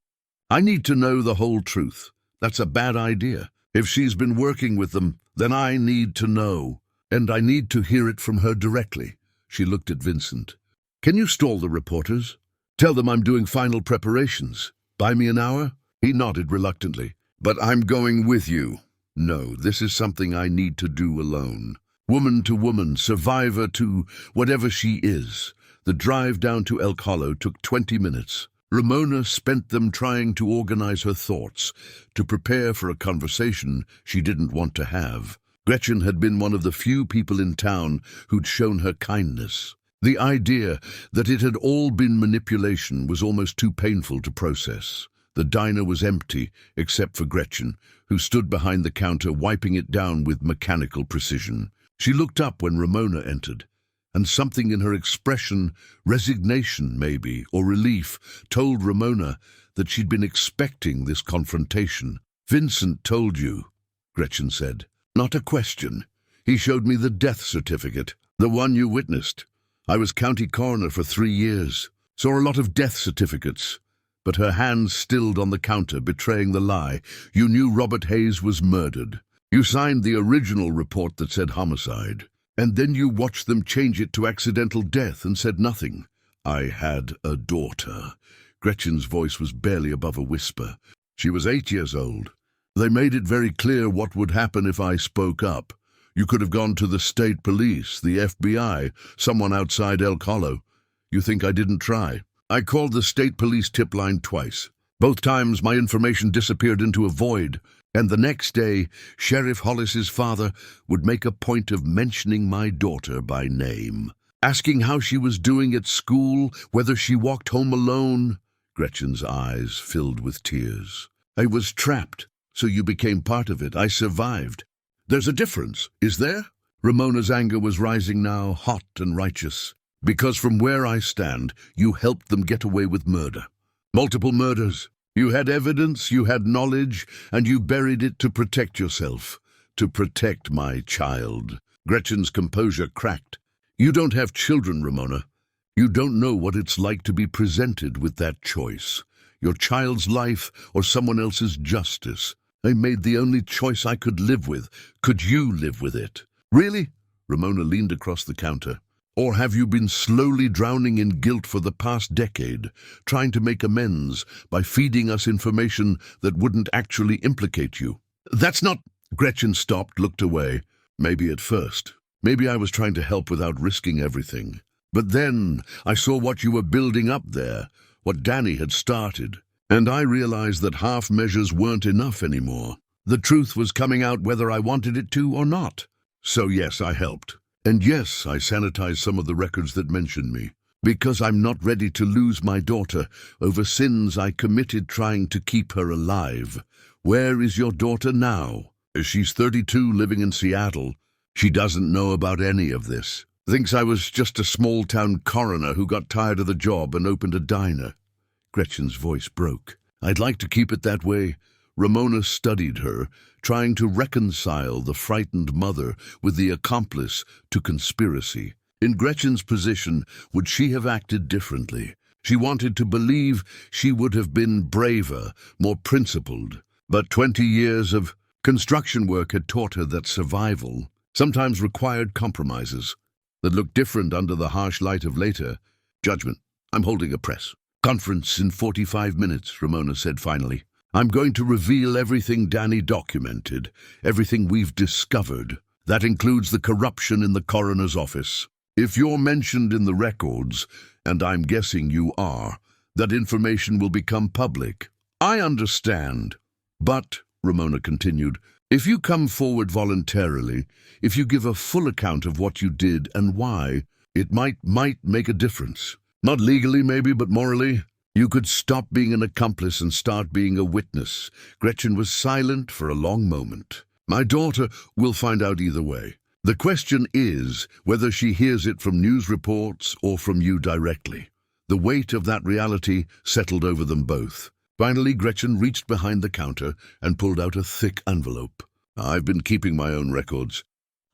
I need to know the whole truth. That's a bad idea. If she's been working with them, then I need to know. And I need to hear it from her directly. She looked at Vincent. Can you stall the reporters? Tell them I'm doing final preparations. Buy me an hour? He nodded reluctantly. But I'm going with you. No, this is something I need to do alone. Woman to woman, survivor to whatever she is. The drive down to Elk Hollow took 20 minutes. Ramona spent them trying to organize her thoughts, to prepare for a conversation she didn't want to have. Gretchen had been one of the few people in town who'd shown her kindness. The idea that it had all been manipulation was almost too painful to process. The diner was empty, except for Gretchen, who stood behind the counter wiping it down with mechanical precision. She looked up when Ramona entered, and something in her expression, resignation maybe, or relief, told Ramona that she'd been expecting this confrontation. Vincent told you, Gretchen said. Not a question. He showed me the death certificate, the one you witnessed. I was county coroner for 3 years. Saw a lot of death certificates. But her hands stilled on the counter, betraying the lie. You knew Robert Hayes was murdered. You signed the original report that said homicide. And then you watched them change it to accidental death and said nothing. I had a daughter. Gretchen's voice was barely above a whisper. She was 8 years old. They made it very clear what would happen if I spoke up. You could have gone to the state police, the FBI, someone outside Elk Hollow. You think I didn't try? I called the state police tip line twice. Both times my information disappeared into a void, and the next day, Sheriff Hollis's father would make a point of mentioning my daughter by name, asking how she was doing at school, whether she walked home alone. Gretchen's eyes filled with tears. I was trapped, so you became part of it. I survived. There's a difference, is there? Ramona's anger was rising now, hot and righteous. Because from where I stand, you helped them get away with murder. Multiple murders. You had evidence, you had knowledge, and you buried it to protect yourself. To protect my child. Gretchen's composure cracked. You don't have children, Ramona. You don't know what it's like to be presented with that choice. Your child's life or someone else's justice. I made the only choice I could live with. Could you live with it? Really? Ramona leaned across the counter. Or have you been slowly drowning in guilt for the past decade, trying to make amends by feeding us information that wouldn't actually implicate you? That's not... Gretchen stopped, looked away. Maybe at first. Maybe I was trying to help without risking everything. But then I saw what you were building up there, what Danny had started. And I realized that half measures weren't enough anymore. The truth was coming out whether I wanted it to or not. So yes, I helped. And yes, I sanitized some of the records that mentioned me, because I'm not ready to lose my daughter over sins I committed trying to keep her alive. Where is your daughter now? She's 32, living in Seattle. She doesn't know about any of this. Thinks I was just a small-town coroner who got tired of the job and opened a diner. Gretchen's voice broke. I'd like to keep it that way. Ramona studied her, trying to reconcile the frightened mother with the accomplice to conspiracy. In Gretchen's position, would she have acted differently? She wanted to believe she would have been braver, more principled. But 20 years of construction work had taught her that survival sometimes required compromises that looked different under the harsh light of later judgment. I'm holding a press conference in 45 minutes, Ramona said finally. I'm going to reveal everything Danny documented, everything we've discovered. That includes the corruption in the coroner's office. If you're mentioned in the records, and I'm guessing you are, that information will become public. I understand. But, Ramona continued, if you come forward voluntarily, if you give a full account of what you did and why, it might make a difference. Not legally, maybe, but morally. You could stop being an accomplice and start being a witness. Gretchen was silent for a long moment. My daughter will find out either way. The question is whether she hears it from news reports or from you directly. The weight of that reality settled over them both. Finally, Gretchen reached behind the counter and pulled out a thick envelope. I've been keeping my own records.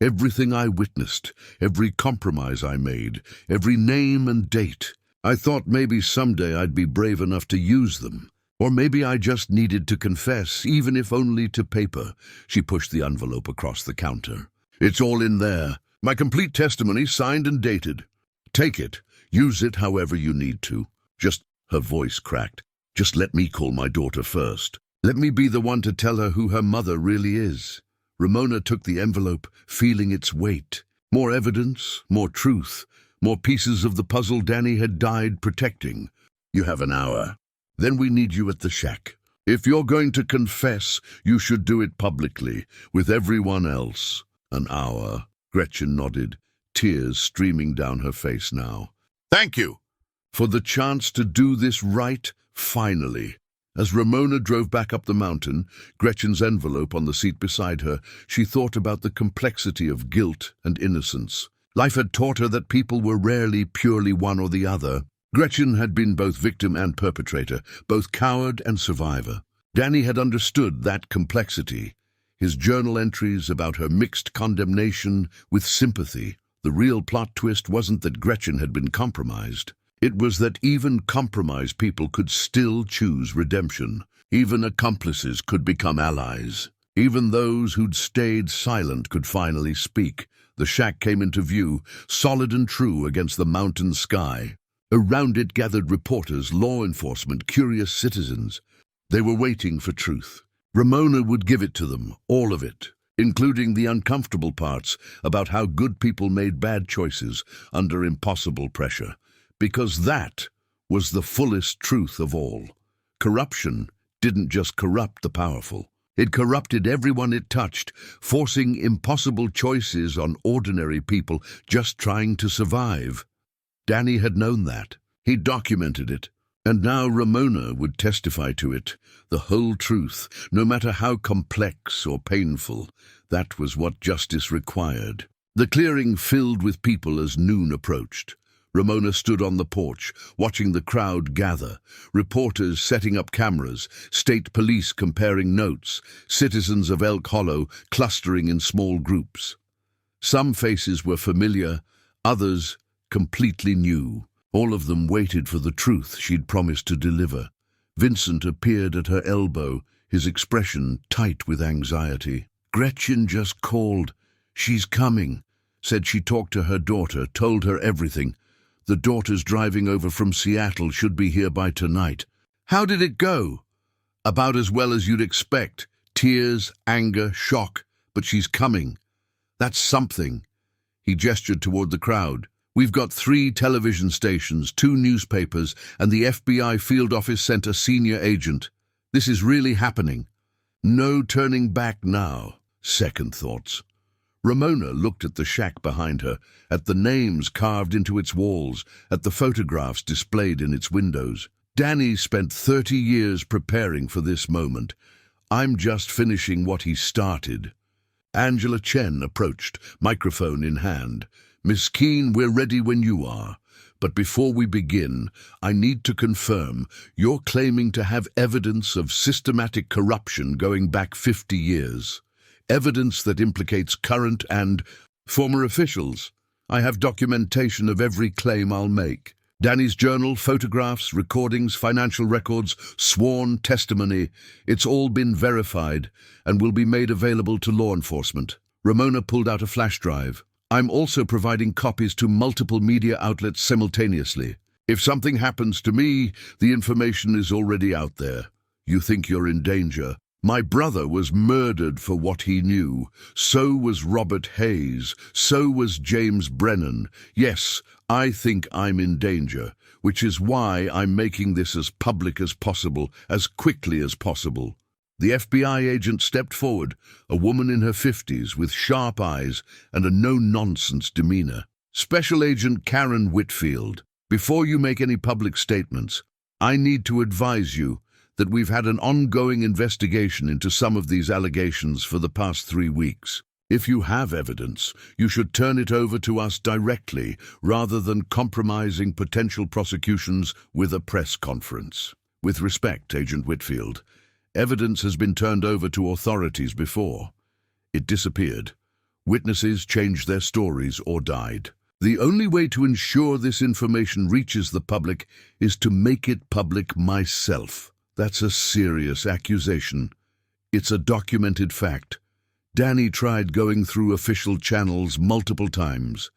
Everything I witnessed, every compromise I made, every name and date. I thought maybe someday I'd be brave enough to use them. Or maybe I just needed to confess, even if only to paper. She pushed the envelope across the counter. It's all in there. My complete testimony, signed and dated. Take it. Use it however you need to. Her voice cracked. Just let me call my daughter first. Let me be the one to tell her who her mother really is. Ramona took the envelope, feeling its weight. More evidence, more truth. More pieces of the puzzle Danny had died protecting. You have an hour. Then we need you at the shack. If you're going to confess, you should do it publicly, with everyone else. An hour. Gretchen nodded, tears streaming down her face now. Thank you for the chance to do this right, finally. As Ramona drove back up the mountain, Gretchen's envelope on the seat beside her, she thought about the complexity of guilt and innocence. Life had taught her that people were rarely purely one or the other. Gretchen had been both victim and perpetrator, both coward and survivor. Danny had understood that complexity. his journal entries about her mixed condemnation with sympathy. The real plot twist wasn't that Gretchen had been compromised. It was that even compromised people could still choose redemption. Even accomplices could become allies. Even those who'd stayed silent could finally speak. The shack came into view, solid and true against the mountain sky. Around it gathered reporters, law enforcement, curious citizens. They were waiting for truth. Ramona would give it to them, all of it, including the uncomfortable parts about how good people made bad choices under impossible pressure. Because that was the fullest truth of all. Corruption didn't just corrupt the powerful. It corrupted everyone it touched, forcing impossible choices on ordinary people just trying to survive. Danny had known that. He documented it. And now Ramona would testify to it, the whole truth, no matter how complex or painful. That was what justice required. The clearing filled with people as noon approached. Ramona stood on the porch, watching the crowd gather, reporters setting up cameras, state police comparing notes, citizens of Elk Hollow clustering in small groups. Some faces were familiar, others completely new. All of them waited for the truth she'd promised to deliver. Vincent appeared at her elbow, his expression tight with anxiety. "Gretchen just called. She's coming," said she talked to her daughter, told her everything. The daughter's driving over from Seattle, should be here by tonight. "How did it go?" "About as well as you'd expect. Tears, anger, shock, but she's coming. That's something." He gestured toward the crowd. "We've got 3 television stations, 2 newspapers, and the FBI field office sent a senior agent. This is really happening. No turning back now." Second thoughts. Ramona looked at the shack behind her, at the names carved into its walls, at the photographs displayed in its windows. Danny spent 30 years preparing for this moment. I'm just finishing what he started. Angela Chen approached, microphone in hand. "Miss Keane, we're ready when you are. But before we begin, I need to confirm you're claiming to have evidence of systematic corruption going back 50 years. Evidence that implicates current and former officials. I have documentation of every claim I'll make. Danny's journal, photographs, recordings, financial records, sworn testimony. It's all been verified and will be made available to law enforcement." Ramona pulled out a flash drive. "I'm also providing copies to multiple media outlets simultaneously. If something happens to me, the information is already out there. You think you're in danger? My brother was murdered for what he knew. So was Robert Hayes. So was James Brennan. Yes, I think I'm in danger, which is why I'm making this as public as possible, as quickly as possible." The FBI agent stepped forward, a woman in her 50s with sharp eyes and a no-nonsense demeanor. "Special Agent Karen Whitfield, before you make any public statements, I need to advise you that we've had an ongoing investigation into some of these allegations for the past 3 weeks. If you have evidence, you should turn it over to us directly rather than compromising potential prosecutions with a press conference. With respect, Agent Whitfield, evidence has been turned over to authorities before. It disappeared. Witnesses changed their stories or died. The only way to ensure this information reaches the public is to make it public myself. That's a serious accusation. It's a documented fact. Danny tried going through official channels multiple times.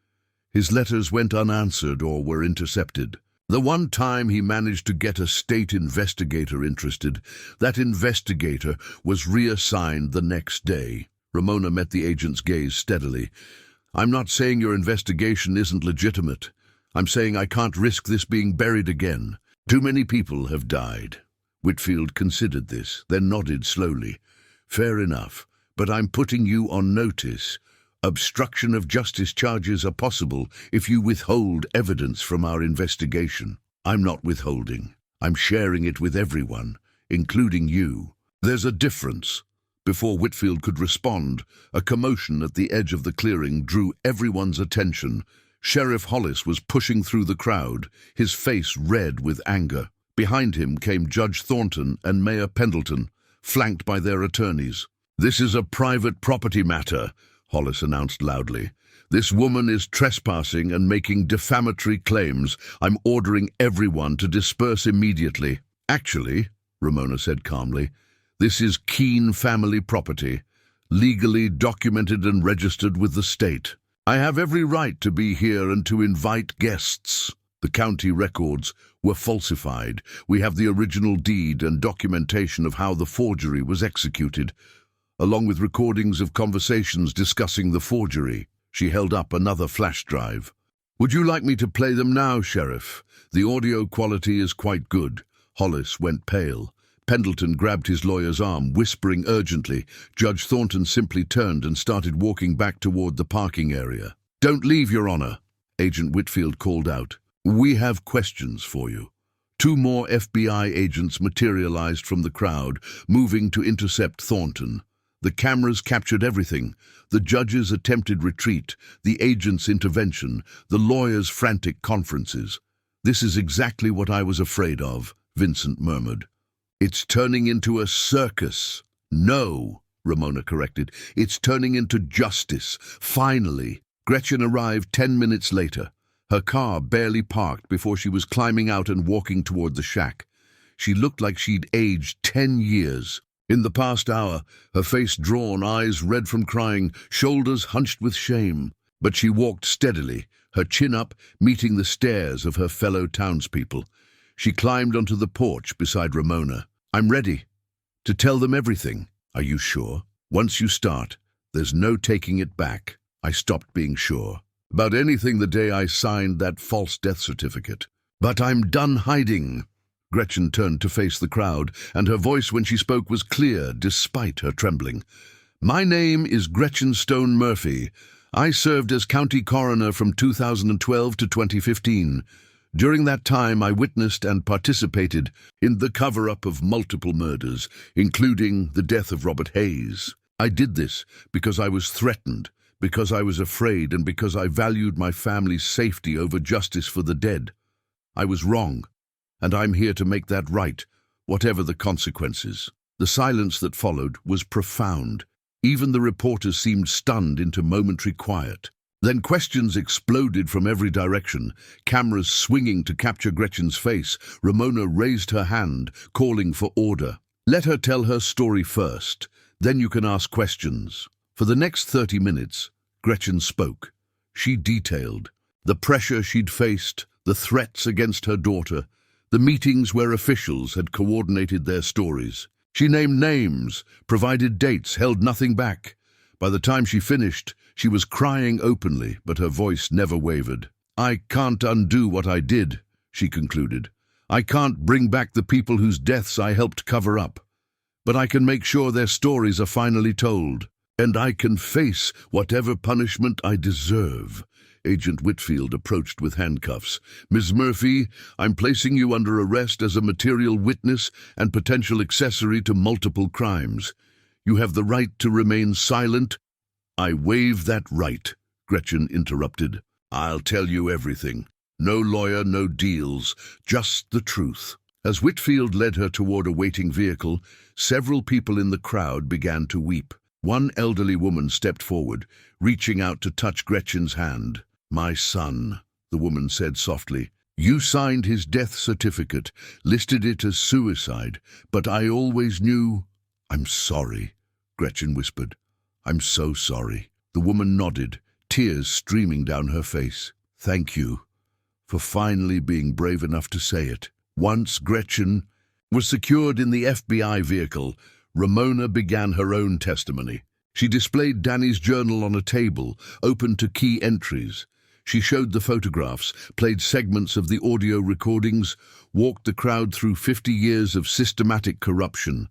His letters went unanswered or were intercepted. The one time he managed to get a state investigator interested, that investigator was reassigned the next day. Ramona met the agent's gaze steadily. "I'm not saying your investigation isn't legitimate. I'm saying I can't risk this being buried again. Too many people have died." Whitfield considered this, then nodded slowly. "Fair enough, but I'm putting you on notice. Obstruction of justice charges are possible if you withhold evidence from our investigation." "I'm not withholding. I'm sharing it with everyone, including you." "There's a difference." Before Whitfield could respond, a commotion at the edge of the clearing drew everyone's attention. Sheriff Hollis was pushing through the crowd, his face red with anger. Behind him came Judge Thornton and Mayor Pendleton, flanked by their attorneys. "This is a private property matter," Hollis announced loudly. "This woman is trespassing and making defamatory claims. I'm ordering everyone to disperse immediately." "Actually," Ramona said calmly, "this is Keane family property, legally documented and registered with the state. I have every right to be here and to invite guests. The county records were falsified. We have the original deed and documentation of how the forgery was executed, along with recordings of conversations discussing the forgery." She held up another flash drive. "Would you like me to play them now, Sheriff? The audio quality is quite good." Hollis went pale. Pendleton grabbed his lawyer's arm, whispering urgently. Judge Thornton simply turned and started walking back toward the parking area. "Don't leave, Your Honor," Agent Whitfield called out. "We have questions for you." Two more FBI agents materialized from the crowd, moving to intercept Thornton. The cameras captured everything: the judge's attempted retreat, the agent's intervention, the lawyer's frantic conferences. "This is exactly what I was afraid of," Vincent murmured. "It's turning into a circus." "No," Ramona corrected. "It's turning into justice. Finally." Gretchen arrived 10 minutes later. Her car barely parked before she was climbing out and walking toward the shack. She looked like she'd aged 10 years. In the past hour, her face drawn, eyes red from crying, shoulders hunched with shame. But she walked steadily, her chin up, meeting the stares of her fellow townspeople. She climbed onto the porch beside Ramona. "I'm ready to tell them everything." "Are you sure?" "Once you start, there's no taking it back." I stopped being sure about anything the day I signed that false death certificate. "But I'm done hiding." Gretchen turned to face the crowd, and her voice when she spoke was clear, despite her trembling. "My name is Gretchen Stone Murphy. I served as county coroner from 2012 to 2015. During that time, I witnessed and participated in the cover-up of multiple murders, including the death of Robert Hayes. I did this because I was threatened, because I was afraid, and because I valued my family's safety over justice for the dead. I was wrong, and I'm here to make that right, whatever the consequences." The silence that followed was profound. Even the reporters seemed stunned into momentary quiet. Then questions exploded from every direction, cameras swinging to capture Gretchen's face. Ramona raised her hand, calling for order. "Let her tell her story first, then you can ask questions." For the next 30 minutes, Gretchen spoke. She detailed the pressure she'd faced, the threats against her daughter, the meetings where officials had coordinated their stories. She named names, provided dates, held nothing back. By the time she finished, she was crying openly, but her voice never wavered. "I can't undo what I did," she concluded. "I can't bring back the people whose deaths I helped cover up. But I can make sure their stories are finally told. And I can face whatever punishment I deserve." Agent Whitfield approached with handcuffs. "Ms. Murphy, I'm placing you under arrest as a material witness and potential accessory to multiple crimes. You have the right to remain silent." "I waive that right," Gretchen interrupted. "I'll tell you everything. No lawyer, no deals, just the truth." As Whitfield led her toward a waiting vehicle, several people in the crowd began to weep. One elderly woman stepped forward, reaching out to touch Gretchen's hand. "My son," the woman said softly. "You signed his death certificate, listed it as suicide, but I always knew—" "I'm sorry," Gretchen whispered. "I'm so sorry." The woman nodded, tears streaming down her face. "Thank you for finally being brave enough to say it." Once Gretchen was secured in the FBI vehicle, Ramona began her own testimony. She displayed Danny's journal on a table, open to key entries. She showed the photographs, played segments of the audio recordings, walked the crowd through 50 years of systematic corruption.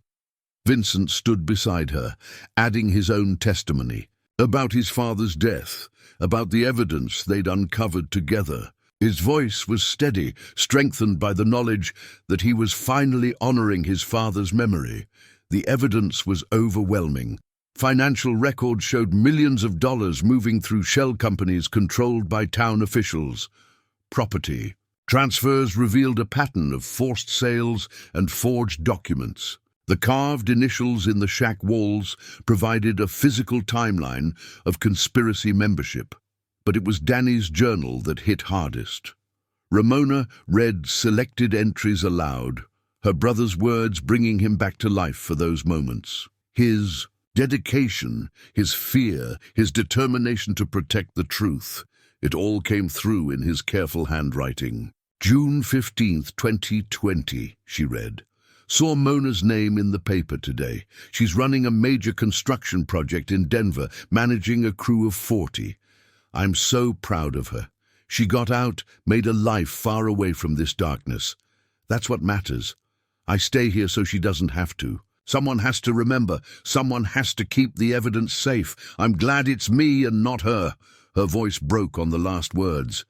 Vincent stood beside her, adding his own testimony about his father's death, about the evidence they'd uncovered together. His voice was steady, strengthened by the knowledge that he was finally honoring his father's memory. The evidence was overwhelming. Financial records showed millions of dollars moving through shell companies controlled by town officials. Property transfers revealed a pattern of forced sales and forged documents. The carved initials in the shack walls provided a physical timeline of conspiracy membership. But it was Danny's journal that hit hardest. Ramona read selected entries aloud, her brother's words bringing him back to life for those moments. His dedication, his fear, his determination to protect the truth, it all came through in his careful handwriting. June 15th, 2020, she read. Saw Mona's name in the paper today. She's running a major construction project in Denver, managing a crew of 40. I'm so proud of her. She got out, made a life far away from this darkness. That's what matters. I stay here so she doesn't have to. Someone has to remember. Someone has to keep the evidence safe. I'm glad it's me and not her. Her voice broke on the last words.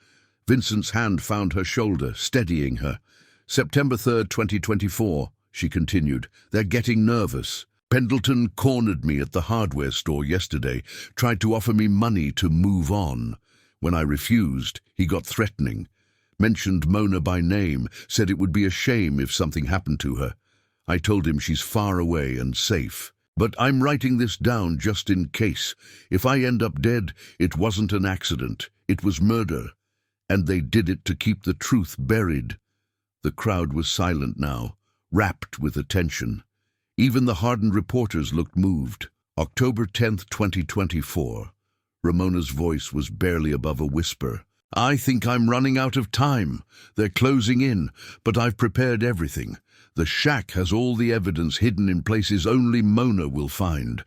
Vincent's hand found her shoulder, steadying her. September 3rd, 2024, she continued. They're getting nervous. Pendleton cornered me at the hardware store yesterday, tried to offer me money to move on. When I refused, he got threatening. Mentioned Mona by name, said it would be a shame if something happened to her. I told him she's far away and safe. But I'm writing this down just in case. If I end up dead, it wasn't an accident. It was murder. And they did it to keep the truth buried. The crowd was silent now, rapt with attention. Even the hardened reporters looked moved. October 10th, 2024. Ramona's voice was barely above a whisper. I think I'm running out of time. They're closing in, but I've prepared everything. The shack has all the evidence hidden in places only Mona will find.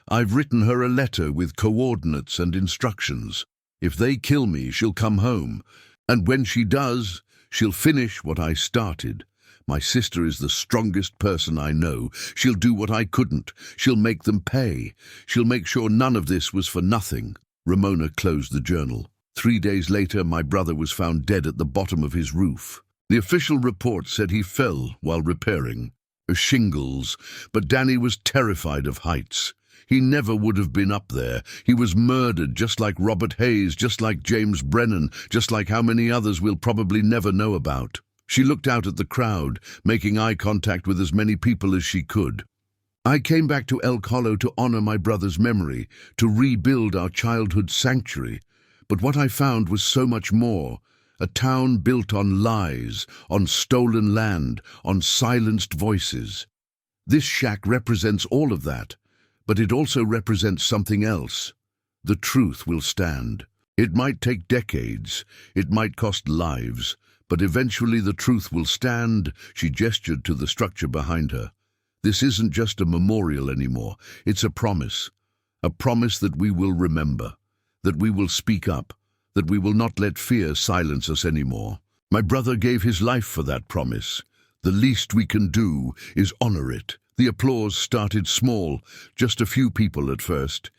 I've written her a letter with coordinates and instructions. If they kill me, she'll come home. And when she does, she'll finish what I started. My sister is the strongest person I know. She'll do what I couldn't. She'll make them pay. She'll make sure none of this was for nothing. Ramona closed the journal. 3 days later, my brother was found dead at the bottom of his roof. The official report said he fell while repairing. Shingles, but Danny was terrified of heights. He never would have been up there. He was murdered, just like Robert Hayes, just like James Brennan, just like how many others we'll probably never know about. She looked out at the crowd, making eye contact with as many people as she could. I came back to Elk Hollow to honor my brother's memory, to rebuild our childhood sanctuary. But what I found was so much more. A town built on lies, on stolen land, on silenced voices. This shack represents all of that, but it also represents something else. The truth will stand. It might take decades, it might cost lives, but eventually the truth will stand. She gestured to the structure behind her. This isn't just a memorial anymore, it's a promise that we will remember, that we will speak up, that we will not let fear silence us anymore. My brother gave his life for that promise. The least we can do is honor it. The applause started small, just a few people at first.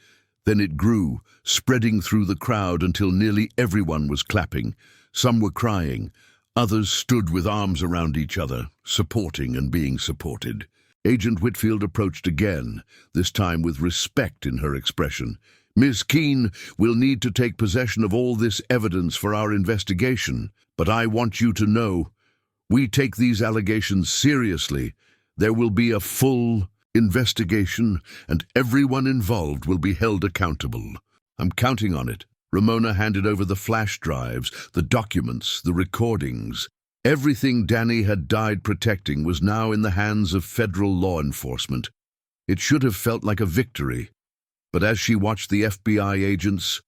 Then it grew, spreading through the crowd until nearly everyone was clapping. Some were crying. Others stood with arms around each other, supporting and being supported. Agent Whitfield approached again, this time with respect in her expression. Ms. Keane will need to take possession of all this evidence for our investigation, but I want you to know, we take these allegations seriously. There will be a full investigation, and everyone involved will be held accountable. I'm counting on it. Ramona handed over the flash drives, the documents, the recordings. Everything Danny had died protecting was now in the hands of federal law enforcement. It should have felt like a victory. But as she watched the FBI agents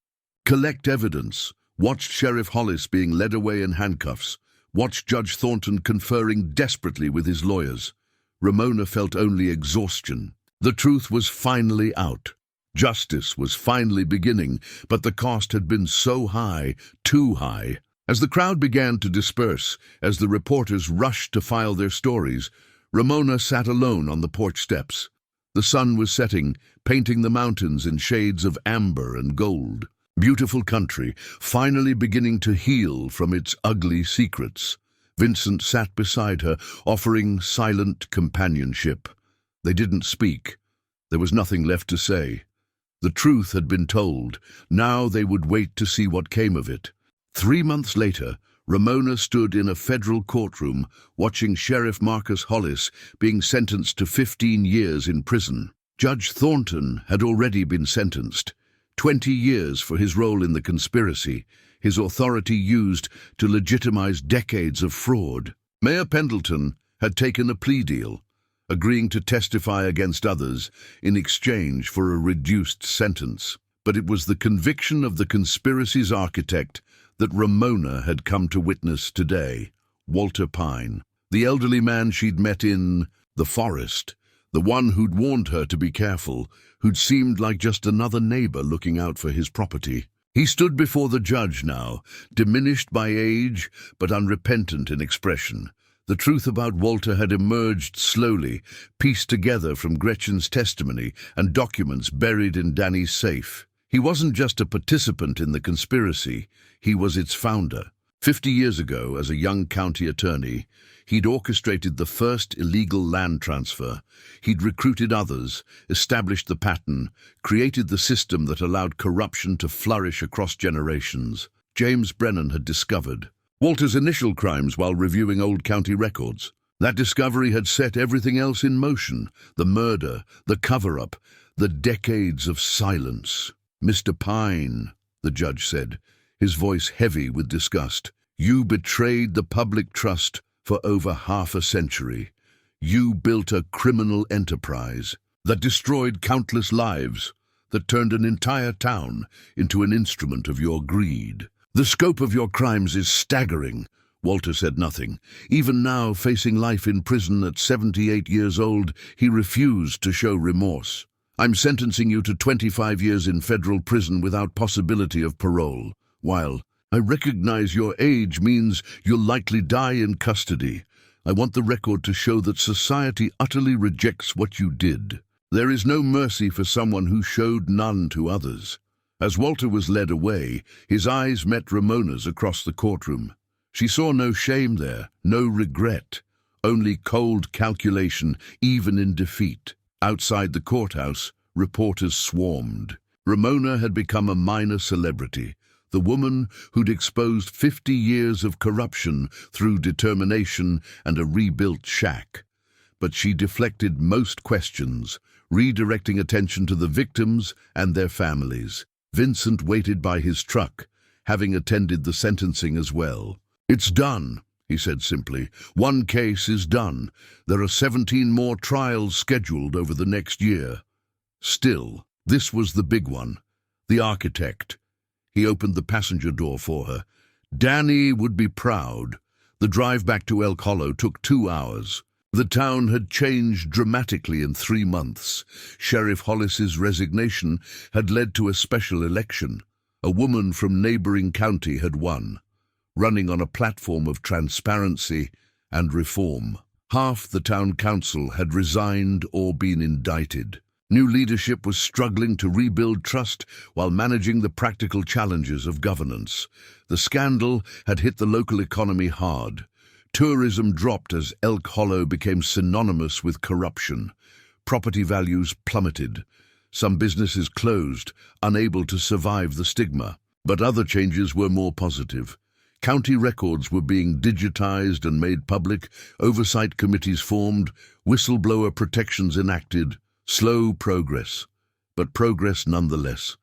collect evidence, watched Sheriff Hollis being led away in handcuffs, watched Judge Thornton conferring desperately with his lawyers, Ramona felt only exhaustion. The truth was finally out. Justice was finally beginning, but the cost had been so high, too high. As the crowd began to disperse, as the reporters rushed to file their stories, Ramona sat alone on the porch steps. The sun was setting, painting the mountains in shades of amber and gold. Beautiful country, finally beginning to heal from its ugly secrets. Vincent sat beside her, offering silent companionship. They didn't speak. There was nothing left to say. The truth had been told. Now they would wait to see what came of it. 3 months later, Ramona stood in a federal courtroom watching Sheriff Marcus Hollis being sentenced to 15 years in prison. Judge Thornton had already been sentenced, 20 years for his role in the conspiracy, his authority used to legitimize decades of fraud. Mayor Pendleton had taken a plea deal, agreeing to testify against others in exchange for a reduced sentence. But it was the conviction of the conspiracy's architect that Ramona had come to witness today, Walter Pine, the elderly man she'd met in the forest, the one who'd warned her to be careful, who'd seemed like just another neighbor looking out for his property. He stood before the judge now, diminished by age but unrepentant in expression. The truth about Walter had emerged slowly, pieced together from Gretchen's testimony and documents buried in Danny's safe. He wasn't just a participant in the conspiracy, he was its founder. 50 years ago, as a young county attorney, he'd orchestrated the first illegal land transfer. He'd recruited others, established the pattern, created the system that allowed corruption to flourish across generations. James Brennan had discovered Walter's initial crimes while reviewing old county records. That discovery had set everything else in motion: the murder, the cover-up, the decades of silence. "Mr. Pine," the judge said, his voice heavy with disgust, "you betrayed the public trust for over half a century. You built a criminal enterprise that destroyed countless lives, that turned an entire town into an instrument of your greed. The scope of your crimes is staggering." Walter said nothing. Even now, facing life in prison at 78 years old, he refused to show remorse. "I'm sentencing you to 25 years in federal prison without possibility of parole. While I recognize your age means you'll likely die in custody, I want the record to show that society utterly rejects what you did. There is no mercy for someone who showed none to others." As Walter was led away, his eyes met Ramona's across the courtroom. She saw no shame there, no regret, only cold calculation, even in defeat. Outside the courthouse, reporters swarmed. Ramona had become a minor celebrity, the woman who'd exposed 50 years of corruption through determination and a rebuilt shack. But she deflected most questions, redirecting attention to the victims and their families. Vincent waited by his truck, having attended the sentencing as well. "It's done," he said simply. "One case is done. There are 17 more trials scheduled over the next year." Still, this was the big one. The architect. He opened the passenger door for her. Danny would be proud. The drive back to Elk Hollow took 2 hours. The town had changed dramatically in 3 months. Sheriff Hollis's resignation had led to a special election. A woman from neighboring county had won, running on a platform of transparency and reform. Half the town council had resigned or been indicted. New leadership was struggling to rebuild trust while managing the practical challenges of governance. The scandal had hit the local economy hard. Tourism dropped as Elk Hollow became synonymous with corruption. Property values plummeted. Some businesses closed, unable to survive the stigma. But other changes were more positive. County records were being digitized and made public, oversight committees formed, whistleblower protections enacted. Slow progress, but progress nonetheless.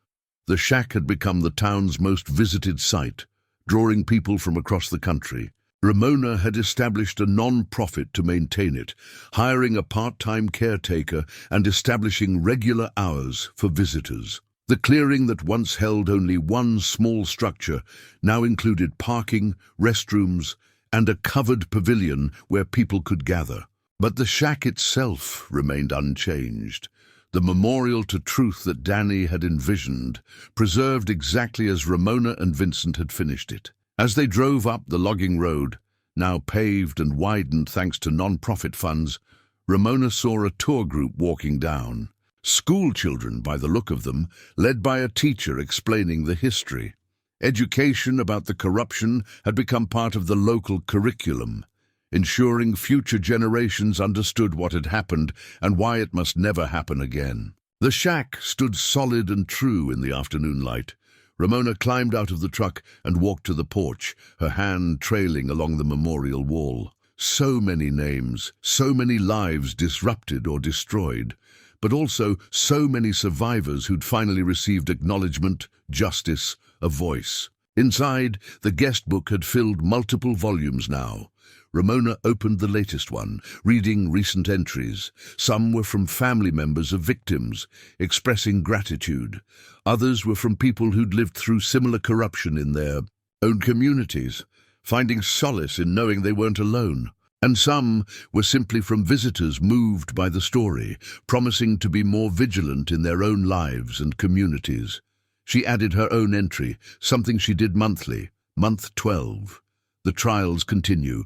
The shack had become the town's most visited site, drawing people from across the country. Ramona had established a non-profit to maintain it, hiring a part-time caretaker and establishing regular hours for visitors. The clearing that once held only one small structure now included parking, restrooms, and a covered pavilion where people could gather. But the shack itself remained unchanged. The memorial to truth that Danny had envisioned, preserved exactly as Ramona and Vincent had finished it. As they drove up the logging road, now paved and widened thanks to non-profit funds, Ramona saw a tour group walking down. School children, by the look of them, led by a teacher explaining the history. Education about the corruption had become part of the local curriculum, ensuring future generations understood what had happened and why it must never happen again. The shack stood solid and true in the afternoon light, Ramona climbed out of the truck and walked to the porch, her hand trailing along the memorial wall. So many names, so many lives disrupted or destroyed, but also so many survivors who'd finally received acknowledgement, justice, a voice. Inside, the guest book had filled multiple volumes now. Ramona opened the latest one, reading recent entries. Some were from family members of victims, expressing gratitude. Others were from people who'd lived through similar corruption in their own communities, finding solace in knowing they weren't alone. And some were simply from visitors moved by the story, promising to be more vigilant in their own lives and communities. She added her own entry, something she did monthly, month 12. The trials continue.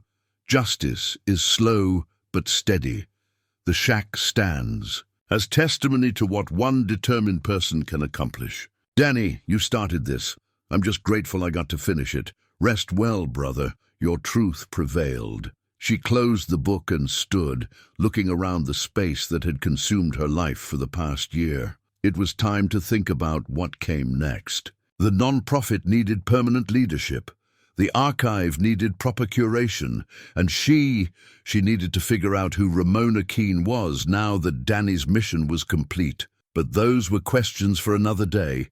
Justice is slow but steady. The shack stands as testimony to what one determined person can accomplish. Danny, you started this. I'm just grateful I got to finish it. Rest well, brother. Your truth prevailed. She closed the book and stood, looking around the space that had consumed her life for the past year. It was time to think about what came next. The non-profit needed permanent leadership. The archive needed proper curation, and she needed to figure out who Ramona Keane was now that Danny's mission was complete. But those were questions for another day.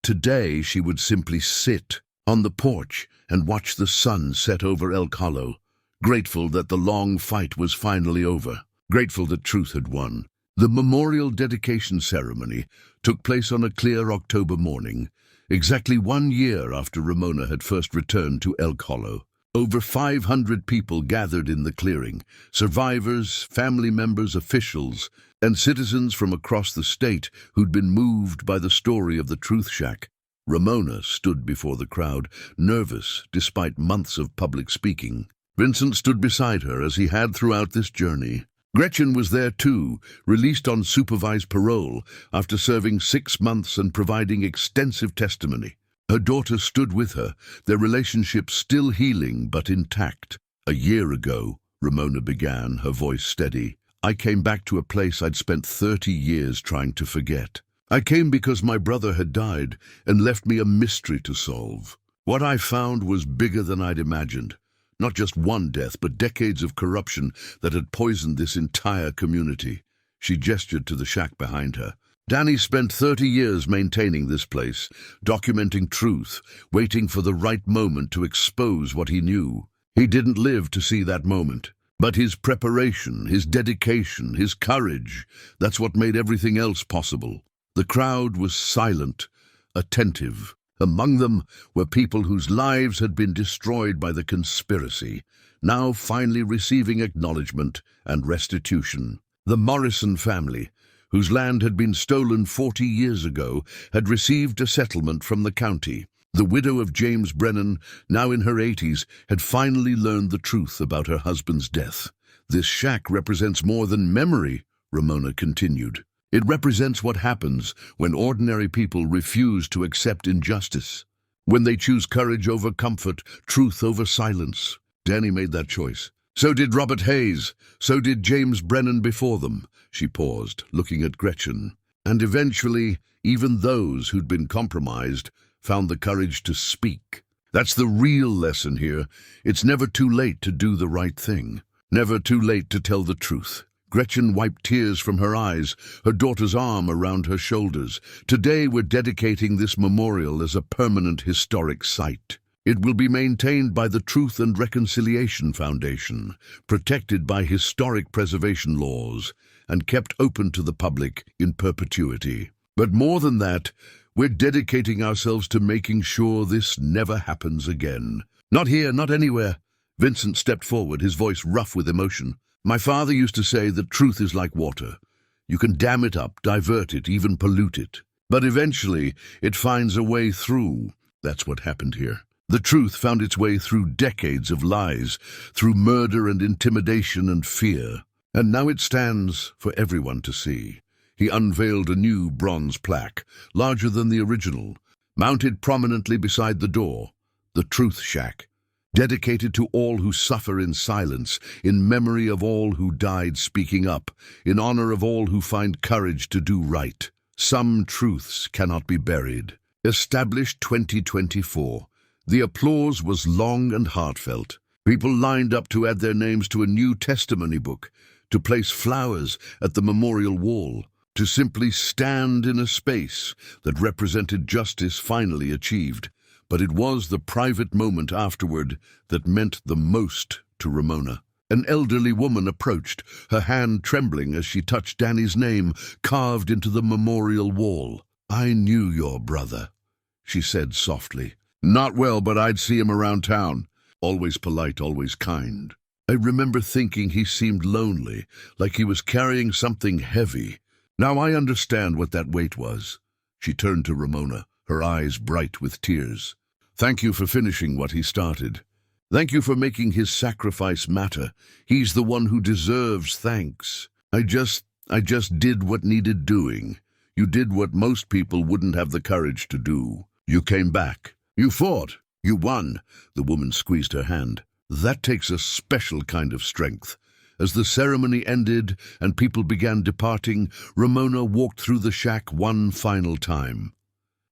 Today she would simply sit on the porch and watch the sun set over Elk Hollow, grateful that the long fight was finally over, grateful that truth had won. The memorial dedication ceremony took place on a clear October morning, exactly 1 year after Ramona had first returned to Elk Hollow. Over 500 people gathered in the clearing, survivors, family members, officials, and citizens from across the state who'd been moved by the story of the Truth Shack. Ramona stood before the crowd, nervous despite months of public speaking. Vincent stood beside her as he had throughout this journey. Gretchen was there too, released on supervised parole after serving 6 months and providing extensive testimony. Her daughter stood with her, their relationship still healing but intact. "A year ago," Ramona began, her voice steady, "I came back to a place I'd spent 30 years trying to forget. I came because my brother had died and left me a mystery to solve. What I found was bigger than I'd imagined. Not just one death, but decades of corruption that had poisoned this entire community." She gestured to the shack behind her. Danny spent 30 years maintaining this place, documenting truth, waiting for the right moment to expose what he knew. He didn't live to see that moment. But his preparation, his dedication, his courage, that's what made everything else possible. The crowd was silent, attentive. Among them were people whose lives had been destroyed by the conspiracy, now finally receiving acknowledgement and restitution. The Morrison family, whose land had been stolen 40 years ago, had received a settlement from the county. The widow of James Brennan, now in her 80s, had finally learned the truth about her husband's death. "This shack represents more than memory," Ramona continued. "It represents what happens when ordinary people refuse to accept injustice, when they choose courage over comfort, truth over silence." Danny made that choice. So did Robert Hayes. So did James Brennan before them. She paused, looking at Gretchen. And eventually, even those who'd been compromised found the courage to speak. That's the real lesson here. It's never too late to do the right thing. Never too late to tell the truth. Gretchen wiped tears from her eyes, her daughter's arm around her shoulders. "Today we're dedicating this memorial as a permanent historic site. It will be maintained by the Truth and Reconciliation Foundation, protected by historic preservation laws, and kept open to the public in perpetuity. But more than that, we're dedicating ourselves to making sure this never happens again. Not here, not anywhere." Vincent stepped forward, his voice rough with emotion. "My father used to say that truth is like water. You can dam it up, divert it, even pollute it. But eventually, it finds a way through." That's what happened here. The truth found its way through decades of lies, through murder and intimidation and fear. And now it stands for everyone to see. He unveiled a new bronze plaque, larger than the original, mounted prominently beside the door, the Truth Shack, dedicated to all who suffer in silence, in memory of all who died speaking up, in honor of all who find courage to do right. Some truths cannot be buried. Established 2024. The applause was long and heartfelt. People lined up to add their names to a new testimony book, to place flowers at the memorial wall, to simply stand in a space that represented justice finally achieved. But it was the private moment afterward that meant the most to Ramona. An elderly woman approached, her hand trembling as she touched Danny's name carved into the memorial wall. "I knew your brother," she said softly. "Not well, but I'd see him around town. Always polite, always kind. I remember thinking he seemed lonely, like he was carrying something heavy. Now I understand what that weight was." She turned to Ramona, her eyes bright with tears. "Thank you for finishing what he started. Thank you for making his sacrifice matter. He's the one who deserves thanks. I just did what needed doing. You did what most people wouldn't have the courage to do. You came back. You fought. You won." The woman squeezed her hand. "That takes a special kind of strength." As the ceremony ended and people began departing, Ramona walked through the shack one final time.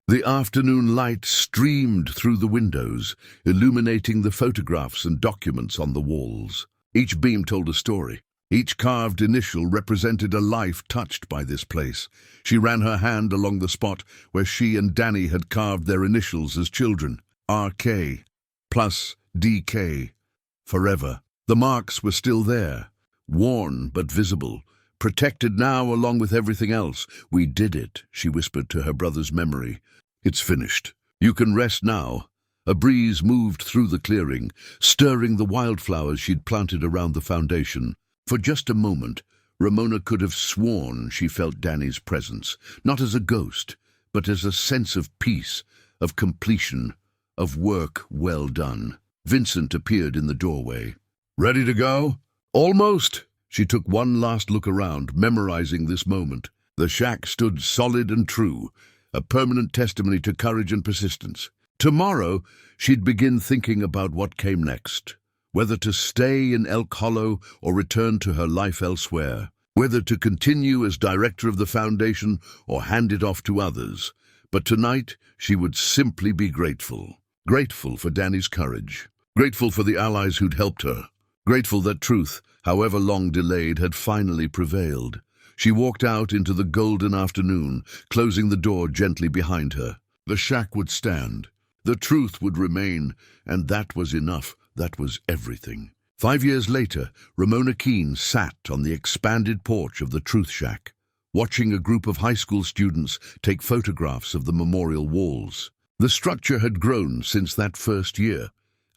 The afternoon light streamed through the windows, illuminating the photographs and documents on the walls. Each beam told a story. Each carved initial represented a life touched by this place. She ran her hand along the spot where she and Danny had carved their initials as children. RK plus DK. Forever. The marks were still there, worn but visible, protected now along with everything else. "We did it," she whispered to her brother's memory. "It's finished. You can rest now." A breeze moved through the clearing, stirring the wildflowers she'd planted around the foundation. For just a moment, Ramona could have sworn she felt Danny's presence, not as a ghost, but as a sense of peace, of completion, of work well done. Vincent appeared in the doorway. "Ready to go?" "Almost." She took one last look around, memorizing this moment. The shack stood solid and true, a permanent testimony to courage and persistence. Tomorrow, she'd begin thinking about what came next. Whether to stay in Elk Hollow or return to her life elsewhere. Whether to continue as director of the foundation or hand it off to others. But tonight, she would simply be grateful. Grateful for Danny's courage. Grateful for the allies who'd helped her. Grateful that truth, however long delayed, had finally prevailed. She walked out into the golden afternoon, closing the door gently behind her. The shack would stand. The truth would remain, and that was enough. That was everything. 5 years later, Ramona Keane sat on the expanded porch of the Truth Shack, watching a group of high school students take photographs of the memorial walls. The structure had grown since that first year.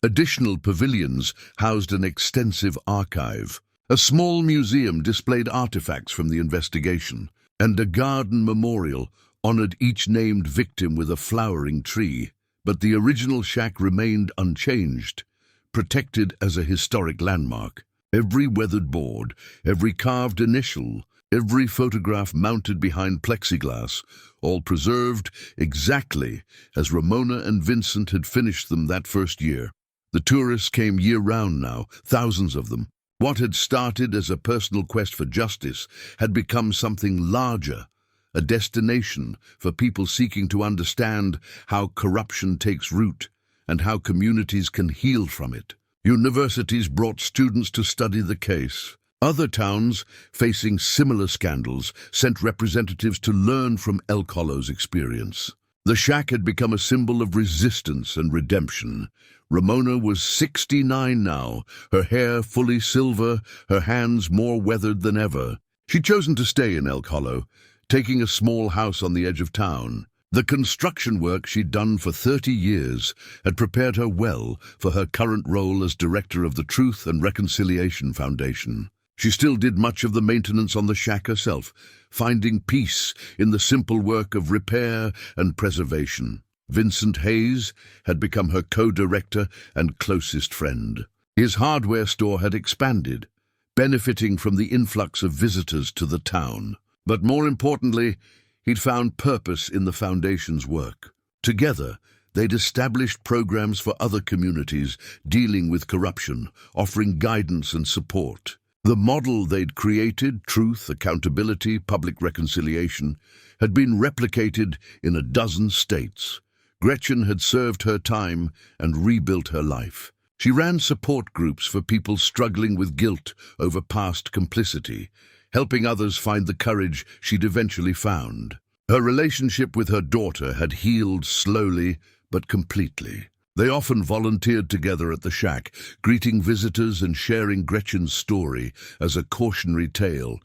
Additional pavilions housed an extensive archive. A small museum displayed artifacts from the investigation, and a garden memorial honored each named victim with a flowering tree. But the original shack remained unchanged, protected as a historic landmark. Every weathered board, every carved initial, every photograph mounted behind plexiglass, all preserved exactly as Ramona and Vincent had finished them that first year. The tourists came year-round now, thousands of them. What had started as a personal quest for justice had become something larger, a destination for people seeking to understand how corruption takes root and how communities can heal from it. Universities brought students to study the case. Other towns, facing similar scandals, sent representatives to learn from Elk Hollow's experience. The shack had become a symbol of resistance and redemption. Ramona was 69 now, her hair fully silver, her hands more weathered than ever. She'd chosen to stay in Elk Hollow, taking a small house on the edge of town. The construction work she'd done for 30 years had prepared her well for her current role as director of the Truth and Reconciliation Foundation. She still did much of the maintenance on the shack herself, finding peace in the simple work of repair and preservation. Vincent Hayes had become her co-director and closest friend. His hardware store had expanded, benefiting from the influx of visitors to the town. But more importantly, he'd found purpose in the foundation's work. Together, they'd established programs for other communities dealing with corruption, offering guidance and support. The model they'd created, truth, accountability, public reconciliation, had been replicated in a dozen states. Gretchen had served her time and rebuilt her life. She ran support groups for people struggling with guilt over past complicity, helping others find the courage she'd eventually found. Her relationship with her daughter had healed slowly but completely. They often volunteered together at the shack, greeting visitors and sharing Gretchen's story as a cautionary tale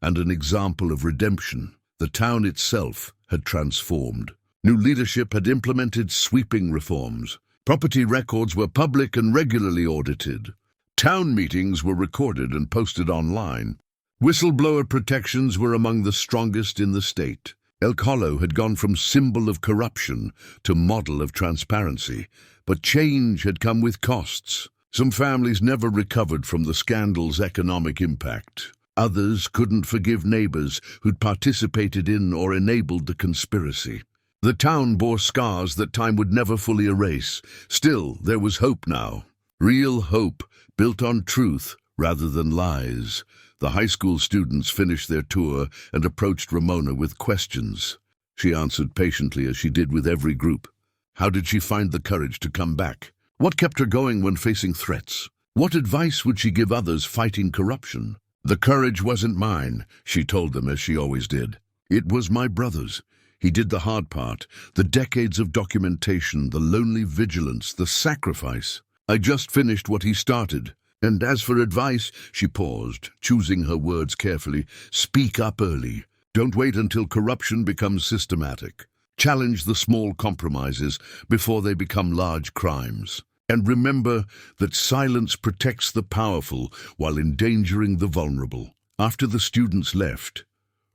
and an example of redemption. The town itself had transformed. New leadership had implemented sweeping reforms. Property records were public and regularly audited. Town meetings were recorded and posted online. Whistleblower protections were among the strongest in the state. Elk Hollow had gone from symbol of corruption to model of transparency, but change had come with costs. Some families never recovered from the scandal's economic impact. Others couldn't forgive neighbors who'd participated in or enabled the conspiracy. The town bore scars that time would never fully erase. Still, there was hope now. Real hope, built on truth rather than lies. The high school students finished their tour and approached Ramona with questions. She answered patiently, as she did with every group. How did she find the courage to come back? What kept her going when facing threats? What advice would she give others fighting corruption? The courage wasn't mine, she told them, as she always did. It was my brother's. He did the hard part, the decades of documentation, the lonely vigilance, the sacrifice. I just finished what he started. And as for advice, she paused, choosing her words carefully. Speak up early. Don't wait until corruption becomes systematic. Challenge the small compromises before they become large crimes. And remember that silence protects the powerful while endangering the vulnerable. After the students left,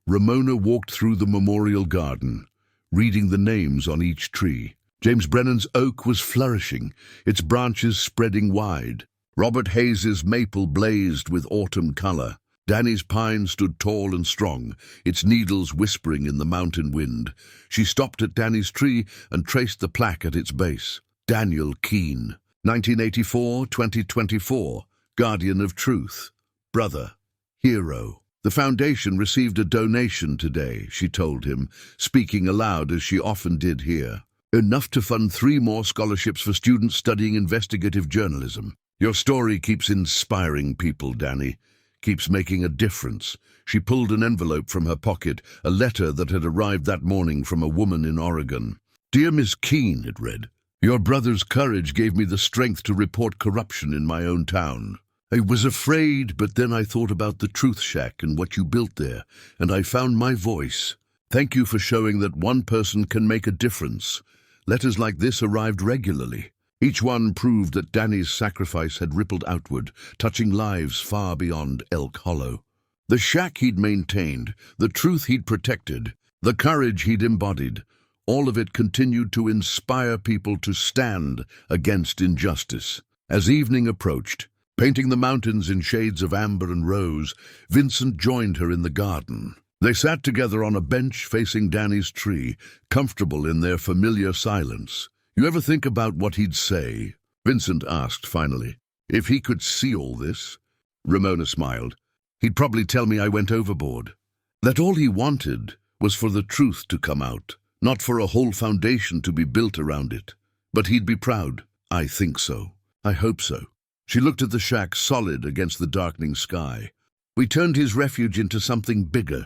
Ramona walked through the memorial garden, reading the names on each tree. James Brennan's oak was flourishing, its branches spreading wide. Robert Hayes's maple blazed with autumn color. Danny's pine stood tall and strong, its needles whispering in the mountain wind. She stopped at Danny's tree and traced the plaque at its base. Daniel Keane, 1984-2024, Guardian of Truth, Brother, Hero. The foundation received a donation today, she told him, speaking aloud as she often did here. Enough to fund 3 more scholarships for students studying investigative journalism. Your story keeps inspiring people, Danny. Keeps making a difference. She pulled an envelope from her pocket, a letter that had arrived that morning from a woman in Oregon. Dear Miss Keane, it read. Your brother's courage gave me the strength to report corruption in my own town. I was afraid, but then I thought about the Truth Shack and what you built there, and I found my voice. Thank you for showing that one person can make a difference. Letters like this arrived regularly. Each one proved that Danny's sacrifice had rippled outward, touching lives far beyond Elk Hollow. The shack he'd maintained, the truth he'd protected, the courage he'd embodied, all of it continued to inspire people to stand against injustice. As evening approached, painting the mountains in shades of amber and rose, Vincent joined her in the garden. They sat together on a bench facing Danny's tree, comfortable in their familiar silence. You ever think about what he'd say? Vincent asked finally. If he could see all this? Ramona smiled. He'd probably tell me I went overboard. That all he wanted was for the truth to come out, not for a whole foundation to be built around it. But he'd be proud. I think so. I hope so. She looked at the shack, solid against the darkening sky. We turned his refuge into something bigger,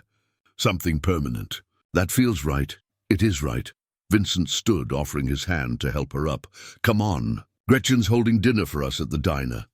something permanent. That feels right. It is right. Vincent stood, offering his hand to help her up. Come on. Gretchen's holding dinner for us at the diner.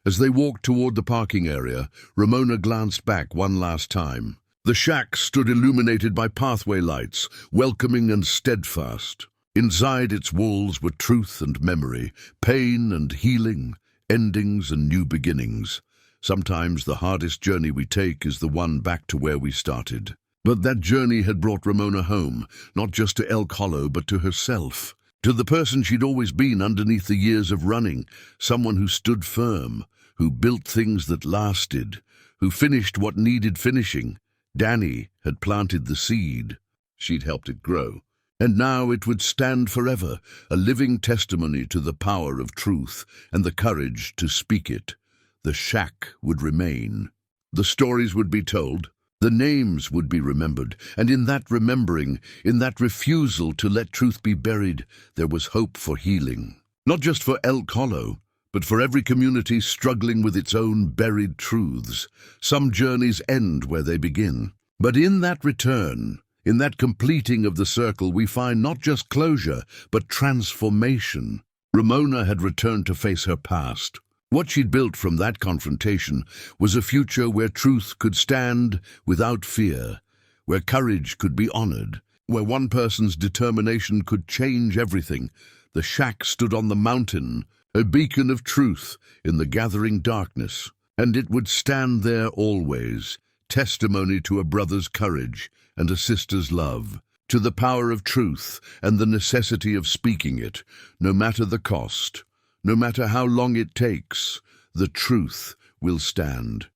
As they walked toward the parking area, Ramona glanced back one last time. The shack stood illuminated by pathway lights, welcoming and steadfast. Inside its walls were truth and memory, pain and healing, endings and new beginnings. Sometimes the hardest journey we take is the one back to where we started. But that journey had brought Ramona home, not just to Elk Hollow, but to herself, to the person she'd always been underneath the years of running, someone who stood firm, who built things that lasted, who finished what needed finishing. Danny had planted the seed. She'd helped it grow. And now it would stand forever, a living testimony to the power of truth and the courage to speak it. The shack would remain. The stories would be told, the names would be remembered, and in that remembering, in that refusal to let truth be buried, there was hope for healing. Not just for Elk Hollow, but for every community struggling with its own buried truths. Some journeys end where they begin. But in that return, in that completing of the circle, we find not just closure, but transformation. Ramona had returned to face her past. What she'd built from that confrontation was a future where truth could stand without fear, where courage could be honored, where one person's determination could change everything. The shack stood on the mountain, a beacon of truth in the gathering darkness, and it would stand there always, testimony to a brother's courage and a sister's love, to the power of truth and the necessity of speaking it, no matter the cost. No matter how long it takes, the truth will stand.